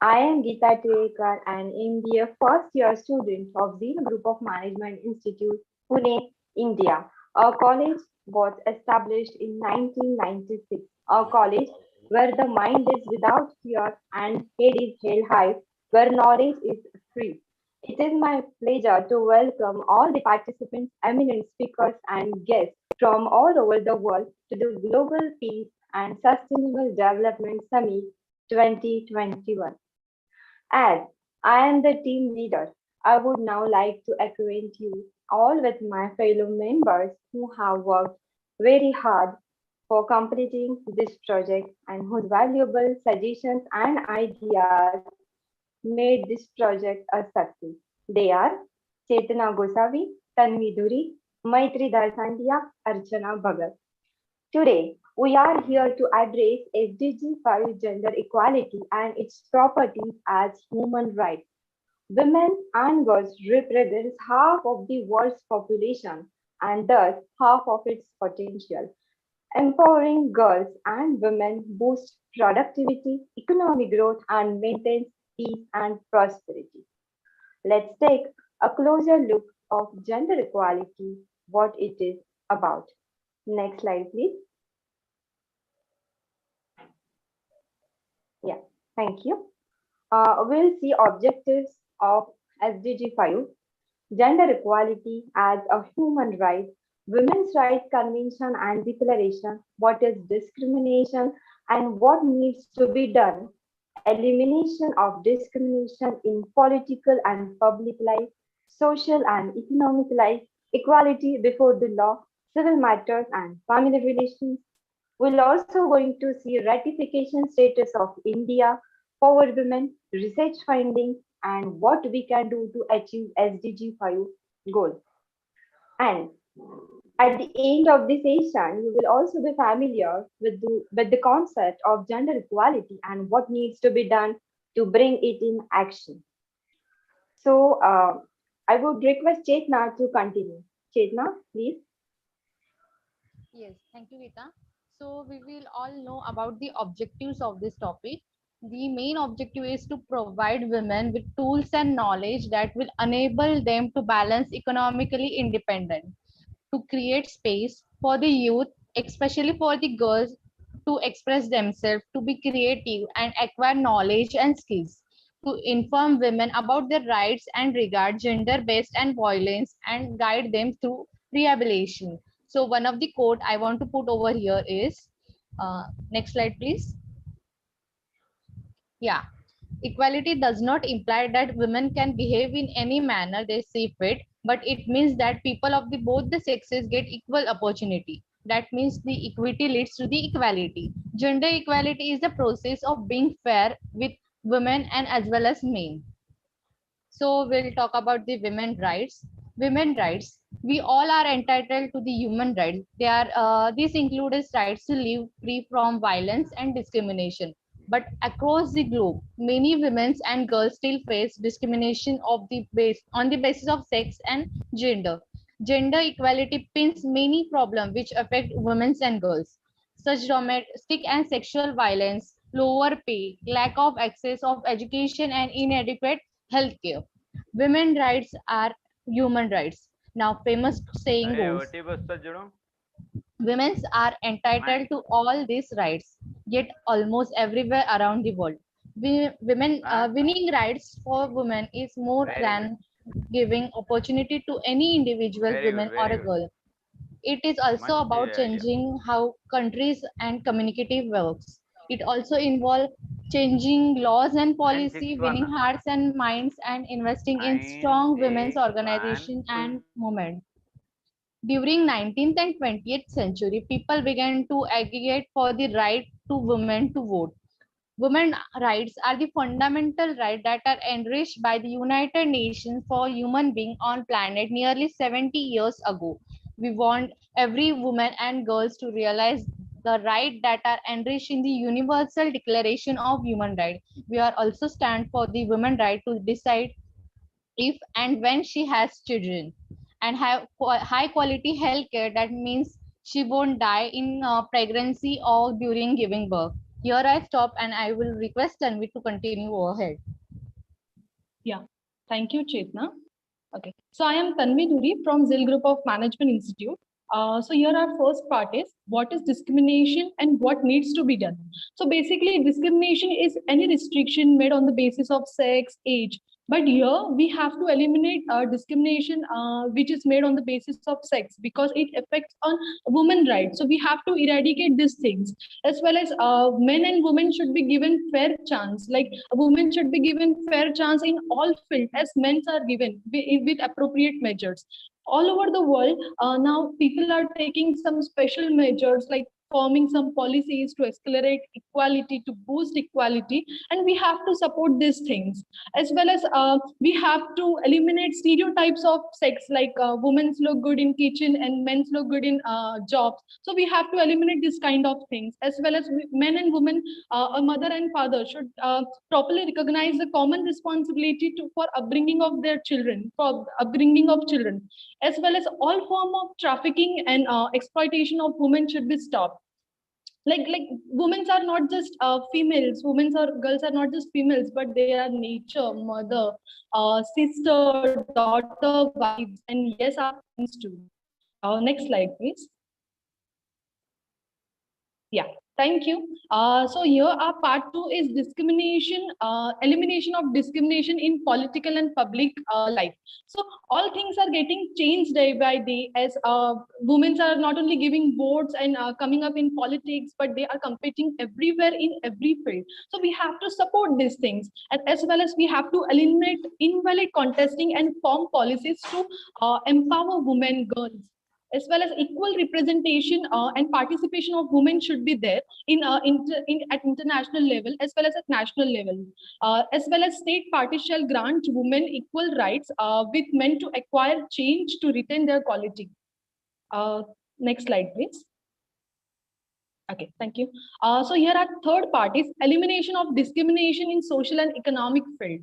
I am Geeta Tuekar, an MBA first year student of Zeal Group of Management Institute, Pune, India. Our college was established in 1996. Our college where the mind is without fear and head is held high, where knowledge is free. It is my pleasure to welcome all the participants, eminent speakers, and guests from all over the world to the Global Peace and Sustainable Development Summit 2021. As I am the team leader, I would now like to acquaint you all with my fellow members who have worked very hard for completing this project and whose valuable suggestions and ideas made this project a success. They are Chetana Gosavi, Tanvi Duri, Maitri Dalsandia, Archana Bhagat. Today, we are here to address SDG 5 gender equality and its properties as human rights. Women and girls represent half of the world's population and thus half of its potential. Empowering girls and women boosts productivity, economic growth, and maintains peace and prosperity. Let's take a closer look of gender equality, what it is about. Next slide, please. Yeah, thank you. We'll see objectives of SDG 5, gender equality as a human right, Women's Rights Convention and Declaration, what is discrimination and what needs to be done, elimination of discrimination in political and public life, social and economic life, equality before the law, civil matters and family relations. We're also going to see ratification status of India, power women, research findings, and what we can do to achieve SDG 5 goal. And at the end of this session, you will also be familiar with the concept of gender equality and what needs to be done to bring it in action. So I would request Chetna to continue. Chetna, please. Yes, thank you, Rita. So we will all know about the objectives of this topic. The main objective is to provide women with tools and knowledge that will enable them to balance economically independent, to create space for the youth, especially for the girls, to express themselves, to be creative and acquire knowledge and skills, to inform women about their rights and regard gender-based and violence and guide them through rehabilitation. So one of the quote I want to put over here is, next slide, please. Yeah. Equality does not imply that women can behave in any manner they see fit, but it means that people of the both the sexes get equal opportunity. That means the equity leads to the equality. Gender equality is the process of being fair with women and as well as men. So we'll talk about the women rights. Women rights. We all are entitled to the human rights. These include rights to live free from violence and discrimination. But across the globe, many women and girls still face discrimination on the basis of sex and gender. Gender equality pins many problems which affect women and girls, such domestic and sexual violence, lower pay, lack of access of education, and inadequate healthcare. Women rights are human rights. Now, famous saying goes, women are entitled to all these rights, yet almost everywhere around the world. Winning rights for women is more than giving opportunity to any individual woman or a girl. It is also about changing how countries and communicative works. It also involves changing laws and policy, winning hearts and minds, and investing in strong women's organization and movement. During 19th and 20th century, people began to aggregate for the right to women to vote. Women rights are the fundamental rights that are enriched by the United Nations for human beings on planet nearly 70 years ago. We want every woman and girls to realize the right that are enriched in the Universal Declaration of Human Rights. We are also stand for the women right to decide if and when she has children and have high quality health care. That means she won't die in pregnancy or during giving birth. Here I stop and I will request Tanvi to continue ahead. Yeah, thank you, Chetna. Okay, so I am Tanvi Duri from ZIL Group of Management Institute. So here our first part is what is discrimination and what needs to be done. So basically discrimination is any restriction made on the basis of sex, age. But here we have to eliminate discrimination which is made on the basis of sex because it affects on women rights. So we have to eradicate these things as well as men and women should be given fair chance. Like women should be given fair chance in all fields as men are given with appropriate measures all over the world. Now people are taking some special measures like forming some policies to accelerate equality, to boost equality, and we have to support these things as well as we have to eliminate stereotypes of sex like women look good in kitchen and men look good in jobs. So we have to eliminate this kind of things as well as men and women, a mother and father should properly recognize the common responsibility for upbringing of their children, for upbringing of children, as well as all form of trafficking and exploitation of women should be stopped. Like women are not just females, women or girls are not just females, but they are nature, mother, sister, daughter, wives, and yes, our friends too. Next slide, please. Yeah, thank you. So here our part two is discrimination, elimination of discrimination in political and public life. So all things are getting changed day by day as women are not only giving votes and coming up in politics, but they are competing everywhere in every field. So we have to support these things, and as well as we have to eliminate invalid contesting and form policies to empower women, girls, as well as equal representation and participation of women should be there in at international level as well as at national level, as well as state parties shall grant women equal rights with men to acquire change to retain their quality. Next slide, please. Okay, thank you. So here our third part is elimination of discrimination in social and economic field.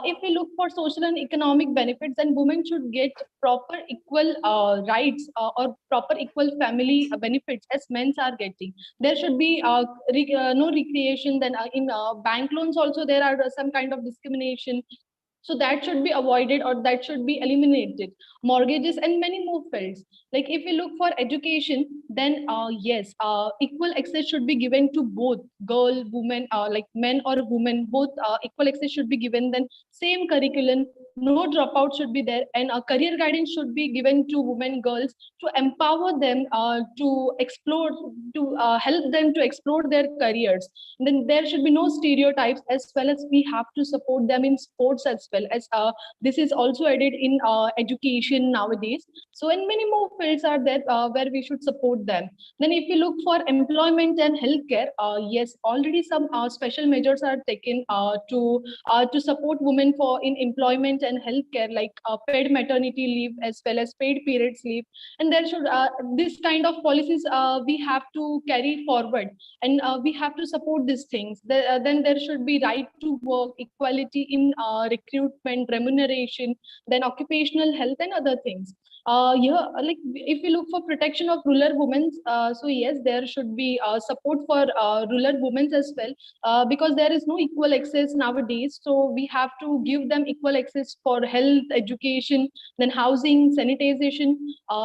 If we look for social and economic benefits, then women should get proper equal rights or proper equal family benefits as men are getting. There should be no recreation. Then in bank loans also there are some kind of discrimination. So that should be avoided or that should be eliminated. Mortgages and many more fields. Like if we look for education, then yes, equal access should be given to both girl, women, like men or women, both equal access should be given. Then same curriculum, no dropout should be there, and career guidance should be given to women, girls to empower them to explore, to help them to explore their careers. Then there should be no stereotypes, as well as we have to support them in sports as well as this is also added in education nowadays. So in many more fields are there where we should support them. Then if you look for employment and healthcare, yes, already some special measures are taken to support women for in employment and healthcare, like paid maternity leave as well as paid periods leave. And there should this kind of policies we have to carry forward, and we have to support these things. Then there should be right to work, equality in recruitment, remuneration, then occupational health and other things. Yeah, like if we look for protection of rural women, so yes, there should be support for rural women as well, because there is no equal access nowadays. So we have to give them equal access for health, education, then housing, sanitization,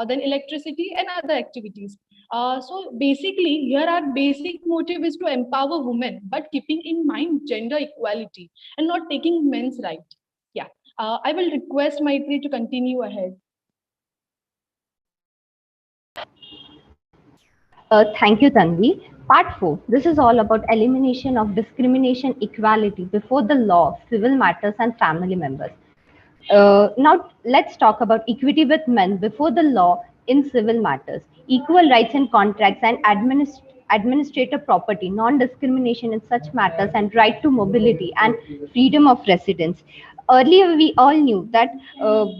then electricity and other activities. So basically, here our basic motive is to empower women, but keeping in mind gender equality and not taking men's right. Yeah, I will request Maitri to continue ahead. Thank you, Tanvi. Part 4. This is all about elimination of discrimination, equality before the law, civil matters, and family members. Now, let's talk about equity with men before the law in civil matters, equal rights in contracts and administrative property, non-discrimination in such matters, and right to mobility and freedom of residence. Earlier, we all knew that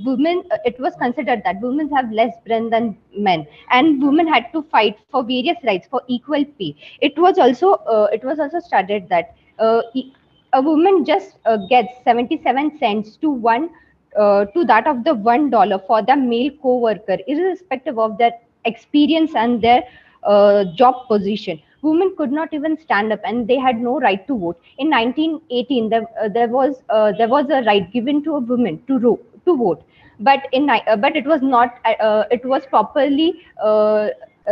women, it was considered that women have less brain than men, and women had to fight for various rights for equal pay. It was also studied that a woman just gets 77 cents to that of the $1 for the male co-worker, irrespective of their experience and their job position. Women could not even stand up, and they had no right to vote. In 1918, there was a right given to a woman to vote, but it was not it was properly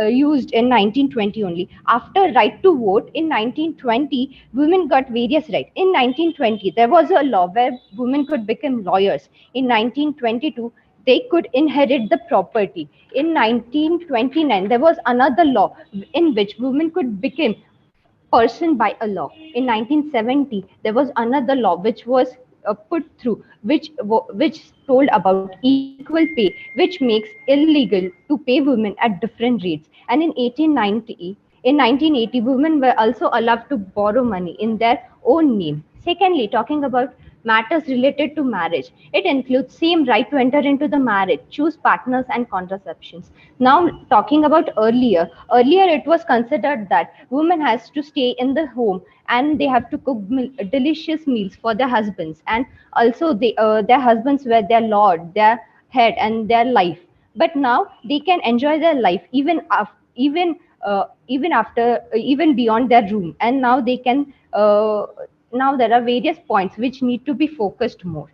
used in 1920 only. After right to vote in 1920, women got various rights. In 1920, there was a law where women could become lawyers. In 1922, they could inherit the property. In 1929, there was another law in which women could become person by a law. In 1970, there was another law which was put through, which told about equal pay, which makes illegal to pay women at different rates. And in 1980, women were also allowed to borrow money in their own name. Secondly, talking about matters related to marriage, it includes same right to enter into the marriage, choose partners, and contraceptions. Now, talking about earlier it was considered that women has to stay in the home and they have to cook delicious meals for their husbands, and also their husbands were their lord, their head, and their life. But now they can enjoy their life even even beyond their room. And now they can now there are various points which need to be focused more.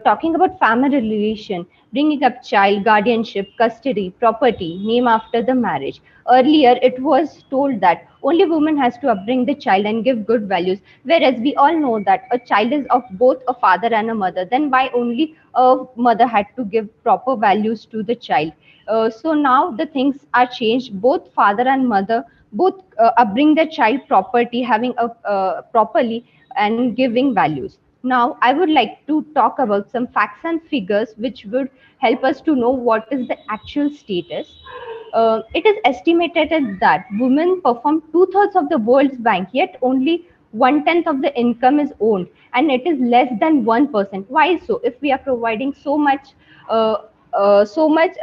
Talking about family relation, bringing up child, guardianship, custody, property, name after the marriage. Earlier, it was told that only woman has to upbring the child and give good values, whereas we all know that a child is of both a father and a mother. Then why only a mother had to give proper values to the child? So now the things are changed. Both father and mother both upbring their child property, having a properly and giving values. Now, I would like to talk about some facts and figures which would help us to know what is the actual status. It is estimated that women perform two-thirds of the world's bank, yet only one-tenth of the income is owned, and it is less than 1%. Why so? If we are providing uh, so much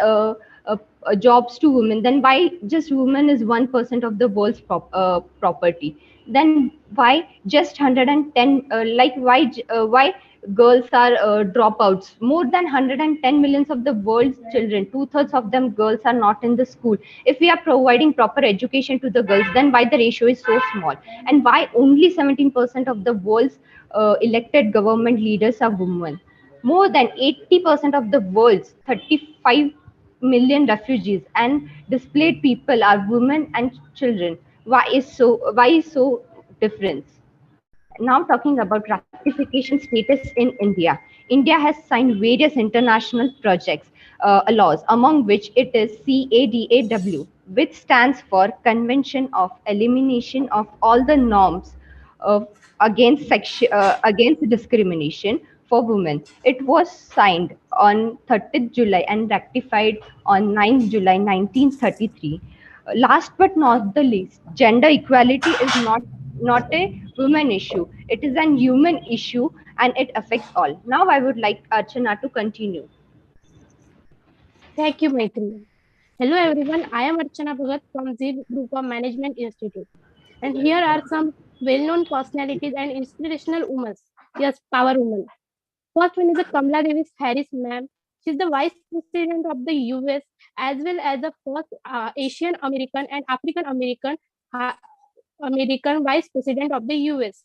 jobs to women, then why just women is 1% of the world's property? Then why just 110, why girls are dropouts? More than 110 millions of the world's children, two-thirds of them girls, are not in the school. If we are providing proper education to the girls, then why the ratio is so small? And why only 17% of the world's elected government leaders are women? More than 80% of the world's 35 million refugees and displaced people are women and children. Why is so difference? Now talking about ratification status in India. India has signed various international projects, laws, among which it is CADAW, which stands for Convention of Elimination of All the Norms of against discrimination for women. It was signed on 30th July and ratified on 9th July 1933. Last but not the least, gender equality is not a women issue. It is an human issue and it affects all. Now I would like Archana to continue. Thank you, Maitri. Hello, everyone. I am Archana Bhagat from Z Group of Management Institute. And here are some well-known personalities and inspirational women. Yes, power women. First one is the Kamala Davis Harris, ma'am. She's the Vice President of the US as well as the first Asian American and African American Vice President of the US,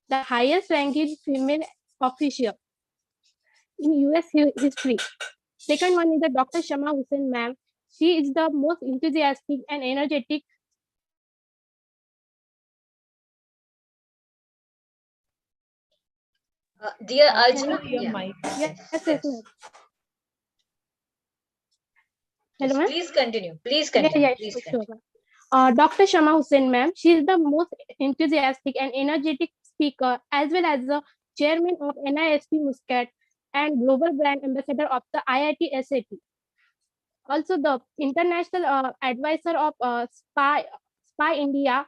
the highest ranking female official in US history. Second one is the Dr. Shama Hussain, ma'am. She is the most enthusiastic and energetic. Dear Hello, Arjuna, your yeah. mic. Yes, ma'am. Yes, Hello, ma'am. please continue. Please Yeah, continue. yeah, Please sure, continue. sure. Dr. Shama Hussain, ma'am. She is the most enthusiastic and energetic speaker, as well as the chairman of NIST Muscat and global brand ambassador of the IIT SAT. Also, the international advisor of SPY India,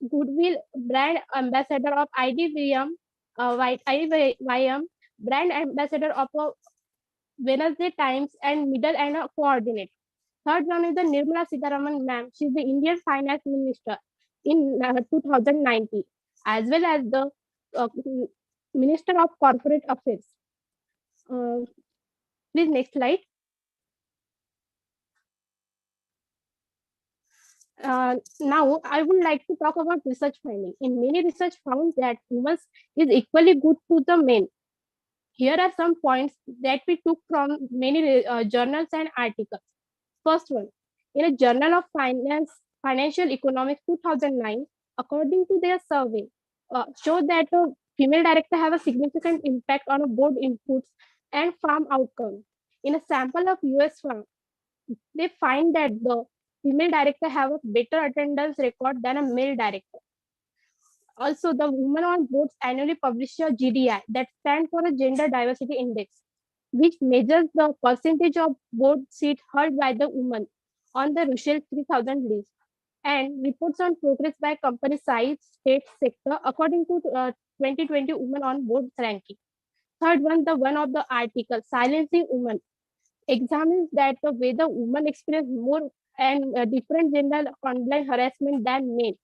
goodwill brand ambassador of IDVM, IDVM, brand ambassador of Wednesday Times, and middle and coordinate. Third one is the Nirmala Sitharaman, ma'am. She's the Indian Finance Minister in 2019, as well as the Minister of Corporate Affairs. Please, next slide. Now, I would like to talk about research finding. In many research found that women is equally good to the men. Here are some points that we took from many journals and articles. First one, in a Journal of Financial Economics 2009, according to their survey, showed that a female director have a significant impact on a board inputs and farm outcome. In a sample of US farm, they find that the female director have a better attendance record than a male director. Also, the Women on Boards annually publish a GDI, that stands for a Gender Diversity Index, which measures the percentage of board seats held by the women on the Russell 3000 list and reports on progress by company size, state, sector according to 2020 Women on Boards ranking. Third one, the one of the article, Silencing Women, examines that the way the women experience more and different gender online harassment than men.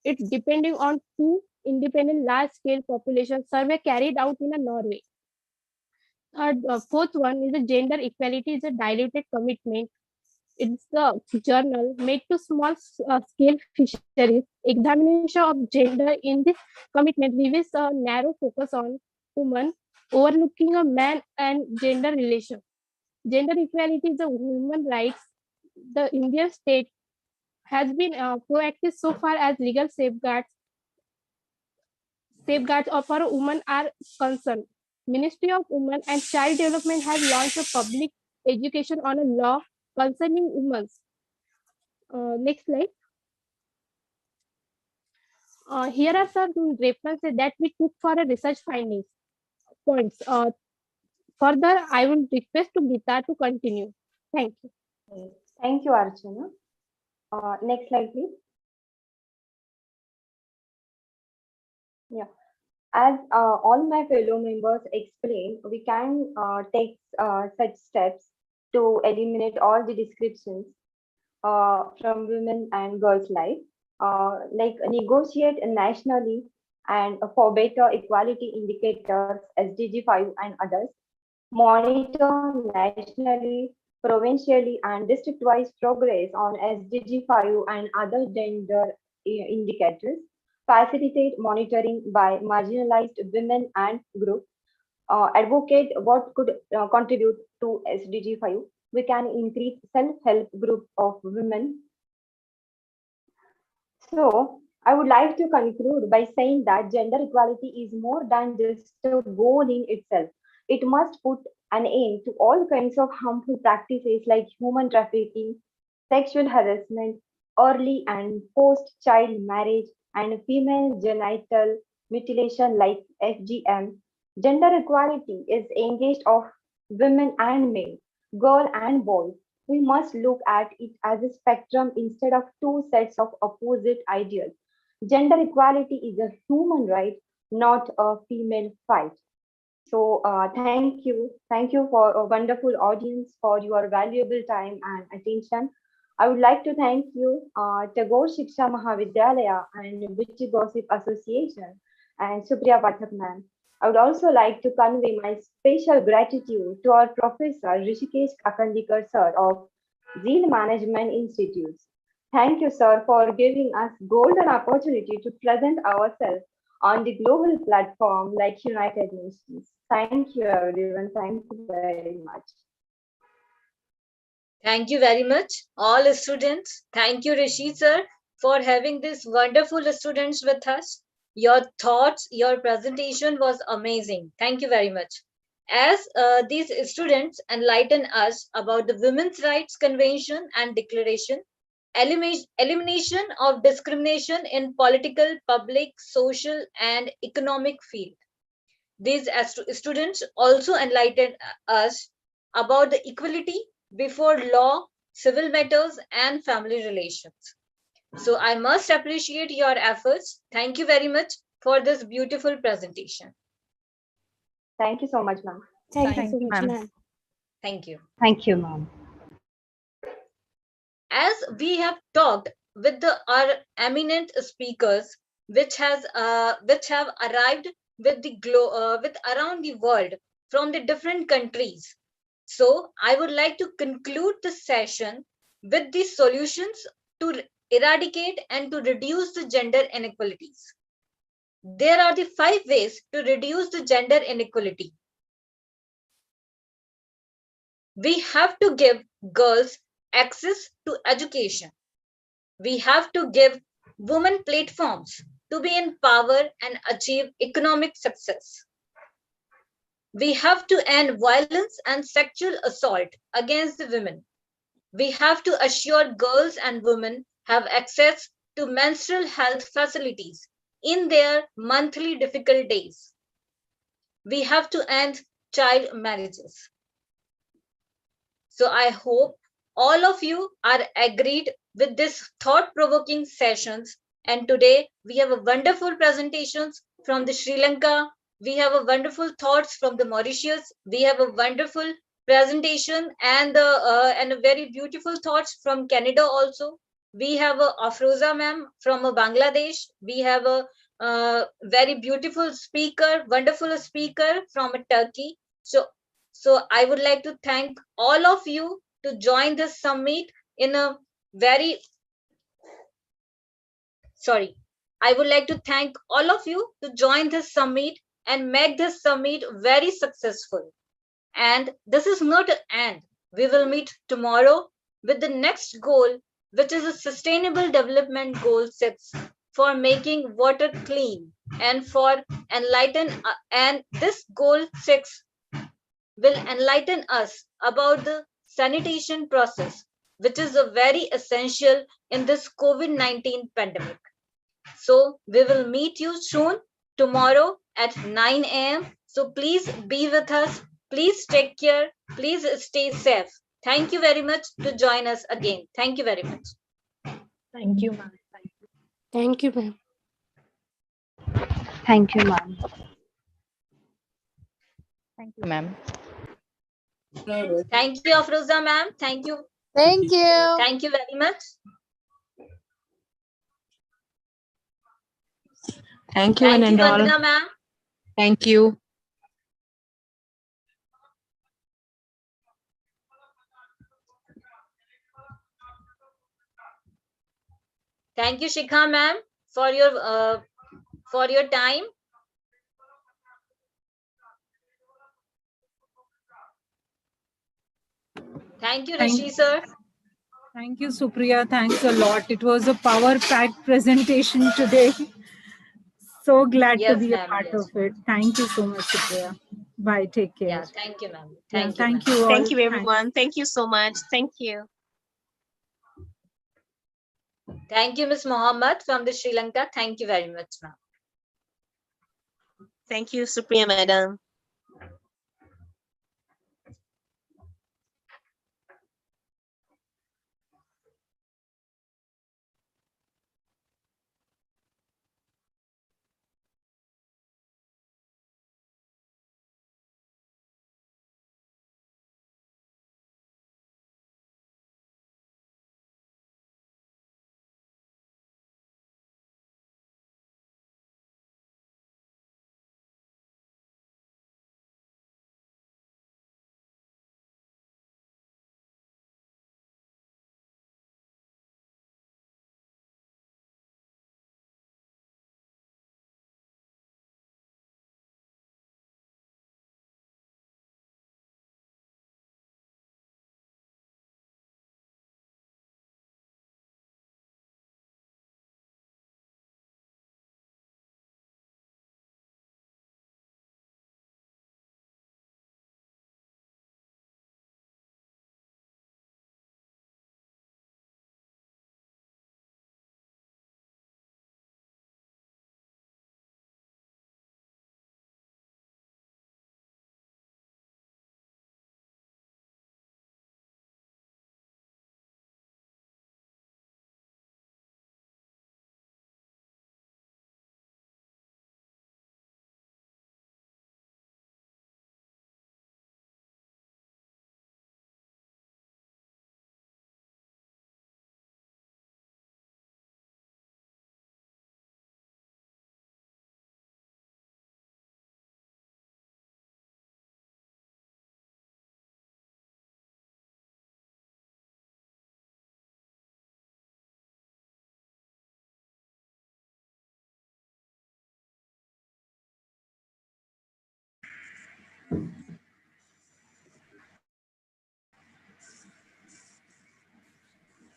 It's depending on two independent large-scale population survey carried out in Norway. Fourth one is the gender equality is a diluted commitment. It's the journal made to small scale fisheries. Examination of gender in this commitment reveals a narrow focus on women, overlooking a man and gender relation. Gender equality is a human rights. The Indian state has been proactive so far as legal safeguards for women are concerned. Ministry of Women and Child Development has launched a public education on a law concerning women. Next slide. Here are some references that we took for a research findings points. Further, I will request to Gita to continue. Thank you. Thank you, Archana. Next slide, please. Yeah. As all my fellow members explained, we can take such steps to eliminate all the descriptions from women and girls' life, like negotiate nationally and for better equality indicators, SDG 5 and others, monitor nationally, provincially, and district-wise progress on SDG 5 and other gender indicators, facilitate monitoring by marginalized women and groups, advocate what could contribute to SDG 5. We can increase self-help group of women. So I would like to conclude by saying that gender equality is more than just a goal in itself. It must put an end to all kinds of harmful practices like human trafficking, sexual harassment, early and post-child marriage, and female genital mutilation like FGM. Gender equality is engaged of women and men, girl and boy. We must look at it as a spectrum instead of two sets of opposite ideals. Gender equality is a human right, not a female fight. So thank you for a wonderful audience for your valuable time and attention. I would like to thank you, Tagore Shiksha Mahavidyalaya and Witchy Gossip Association and Supriya Pathak ma'am. I would also like to convey my special gratitude to our Professor Rishikesh Kakandikar sir of Zeal Management Institutes. Thank you, sir, for giving us golden opportunity to present ourselves on the global platform like United Nations. Thank you, everyone. Thank you very much. Thank you very much, all students. Thank you, Rishi sir, for having these wonderful students with us. Your thoughts, your presentation was amazing. Thank you very much. As these students enlighten us about the Women's Rights Convention and Declaration, elimination of discrimination in political, public, social, and economic field. These students also enlightened us about the equality before law, civil matters, and family relations. So I must appreciate your efforts. Thank you very much for this beautiful presentation. Thank you so much, ma'am. Thank you so much, ma'am. Thank you. Thank you, ma'am. As we have talked with our eminent speakers, which have arrived with with around the world from the different countries. So I would like to conclude the session with the solutions to eradicate and to reduce the gender inequalities. There are the 5 ways to reduce the gender inequality. We have to give girls access to education. We have to give women platforms to be in power and achieve economic success. We have to end violence and sexual assault against the women. We have to assure girls and women have access to menstrual health facilities in their monthly difficult days. We have to end child marriages. So I hope all of you are agreed with this thought-provoking sessions. And today we have a wonderful presentations from the Sri Lanka. We have a wonderful thoughts from the Mauritius. We have a wonderful presentation and a very beautiful thoughts from Canada also. We have a Afroza ma'am from Bangladesh. We have a very beautiful speaker, wonderful speaker from Turkey. So I would like to thank all of you to join this summit in a very sorry. I would like to thank all of you to join this summit and make this summit very successful. And this is not an end. We will meet tomorrow with the next goal, which is a Sustainable Development Goal 6 for making water clean and for enlighten. And this goal 6 will enlighten us about the sanitation process, which is a very essential in this COVID-19 pandemic. So we will meet you soon tomorrow at 9 a.m. So please be with us. Please take care. Please stay safe. Thank you very much to join us again. Thank you very much. Thank you, ma'am. Thank you, ma'am. Thank you, ma'am. Thank you, ma'am. Thank you, Afroza ma'am. Thank you. Thank you. Thank you very much. Thank you, Thank you, Vandana. Vandana ma'am. Thank you. Thank you, Shikha ma'am, for your time. Thank you, Rishi sir. Thank you, Supriya. Thanks a lot. It was a power-packed presentation today. So glad to Yes, be a ma'am. part Yes. of it. Thank you so much, Supriya. Bye. Take care. Yeah, thank you, ma'am. Yeah, Thank you. thank ma'am. you all. Thank you, everyone. Thank you so much. Thank you. Thank you, Ms. Mohammed from the Sri Lanka. Thank you very much, ma'am. Thank you, Supriya Madam.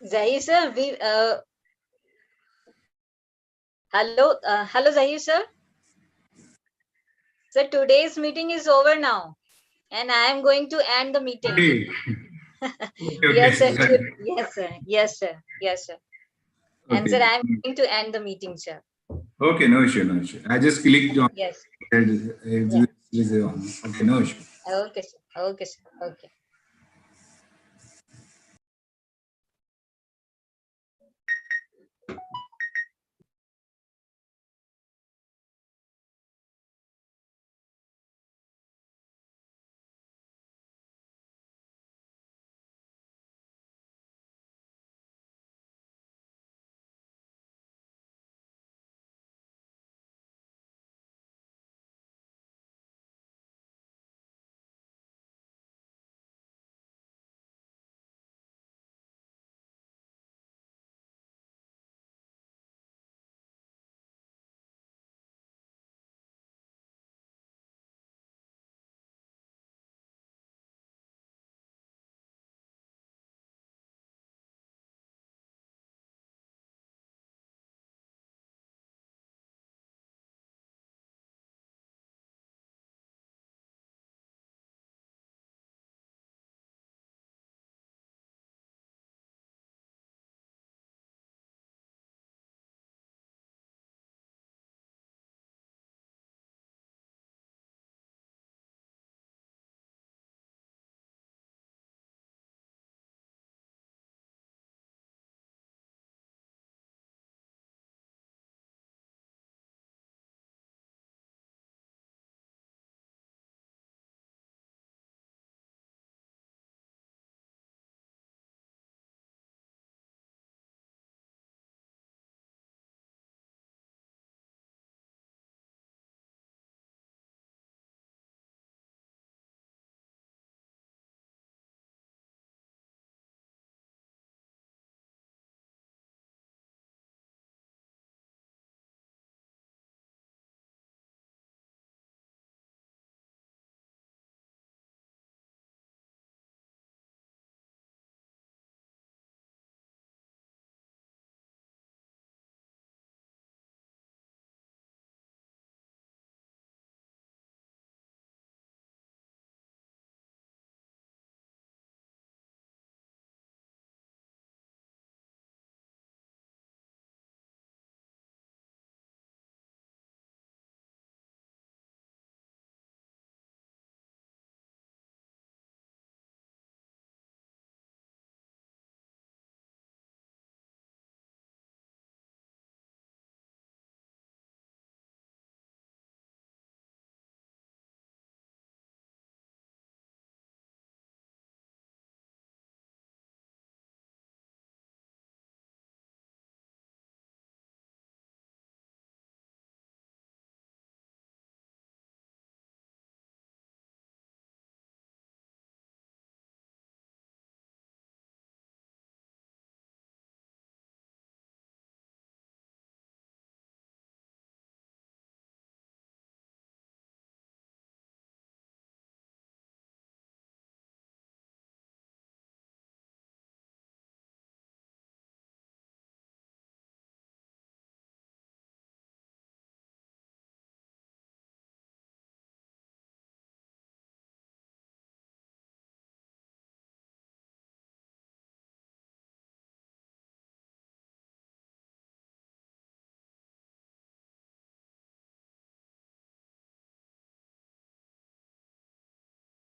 Zahir sir, hello Zahir sir. Sir, today's meeting is over now, and I am going to end the meeting. Okay. Yes, sir. Okay. Yes, sir. Yes, sir. Yes, sir. And sir, Okay. I am going to end the meeting, sir. Okay, no issue, no issue. I just clicked on Yes. it. Okay, no issue. Okay, sir. Okay, sir. Okay.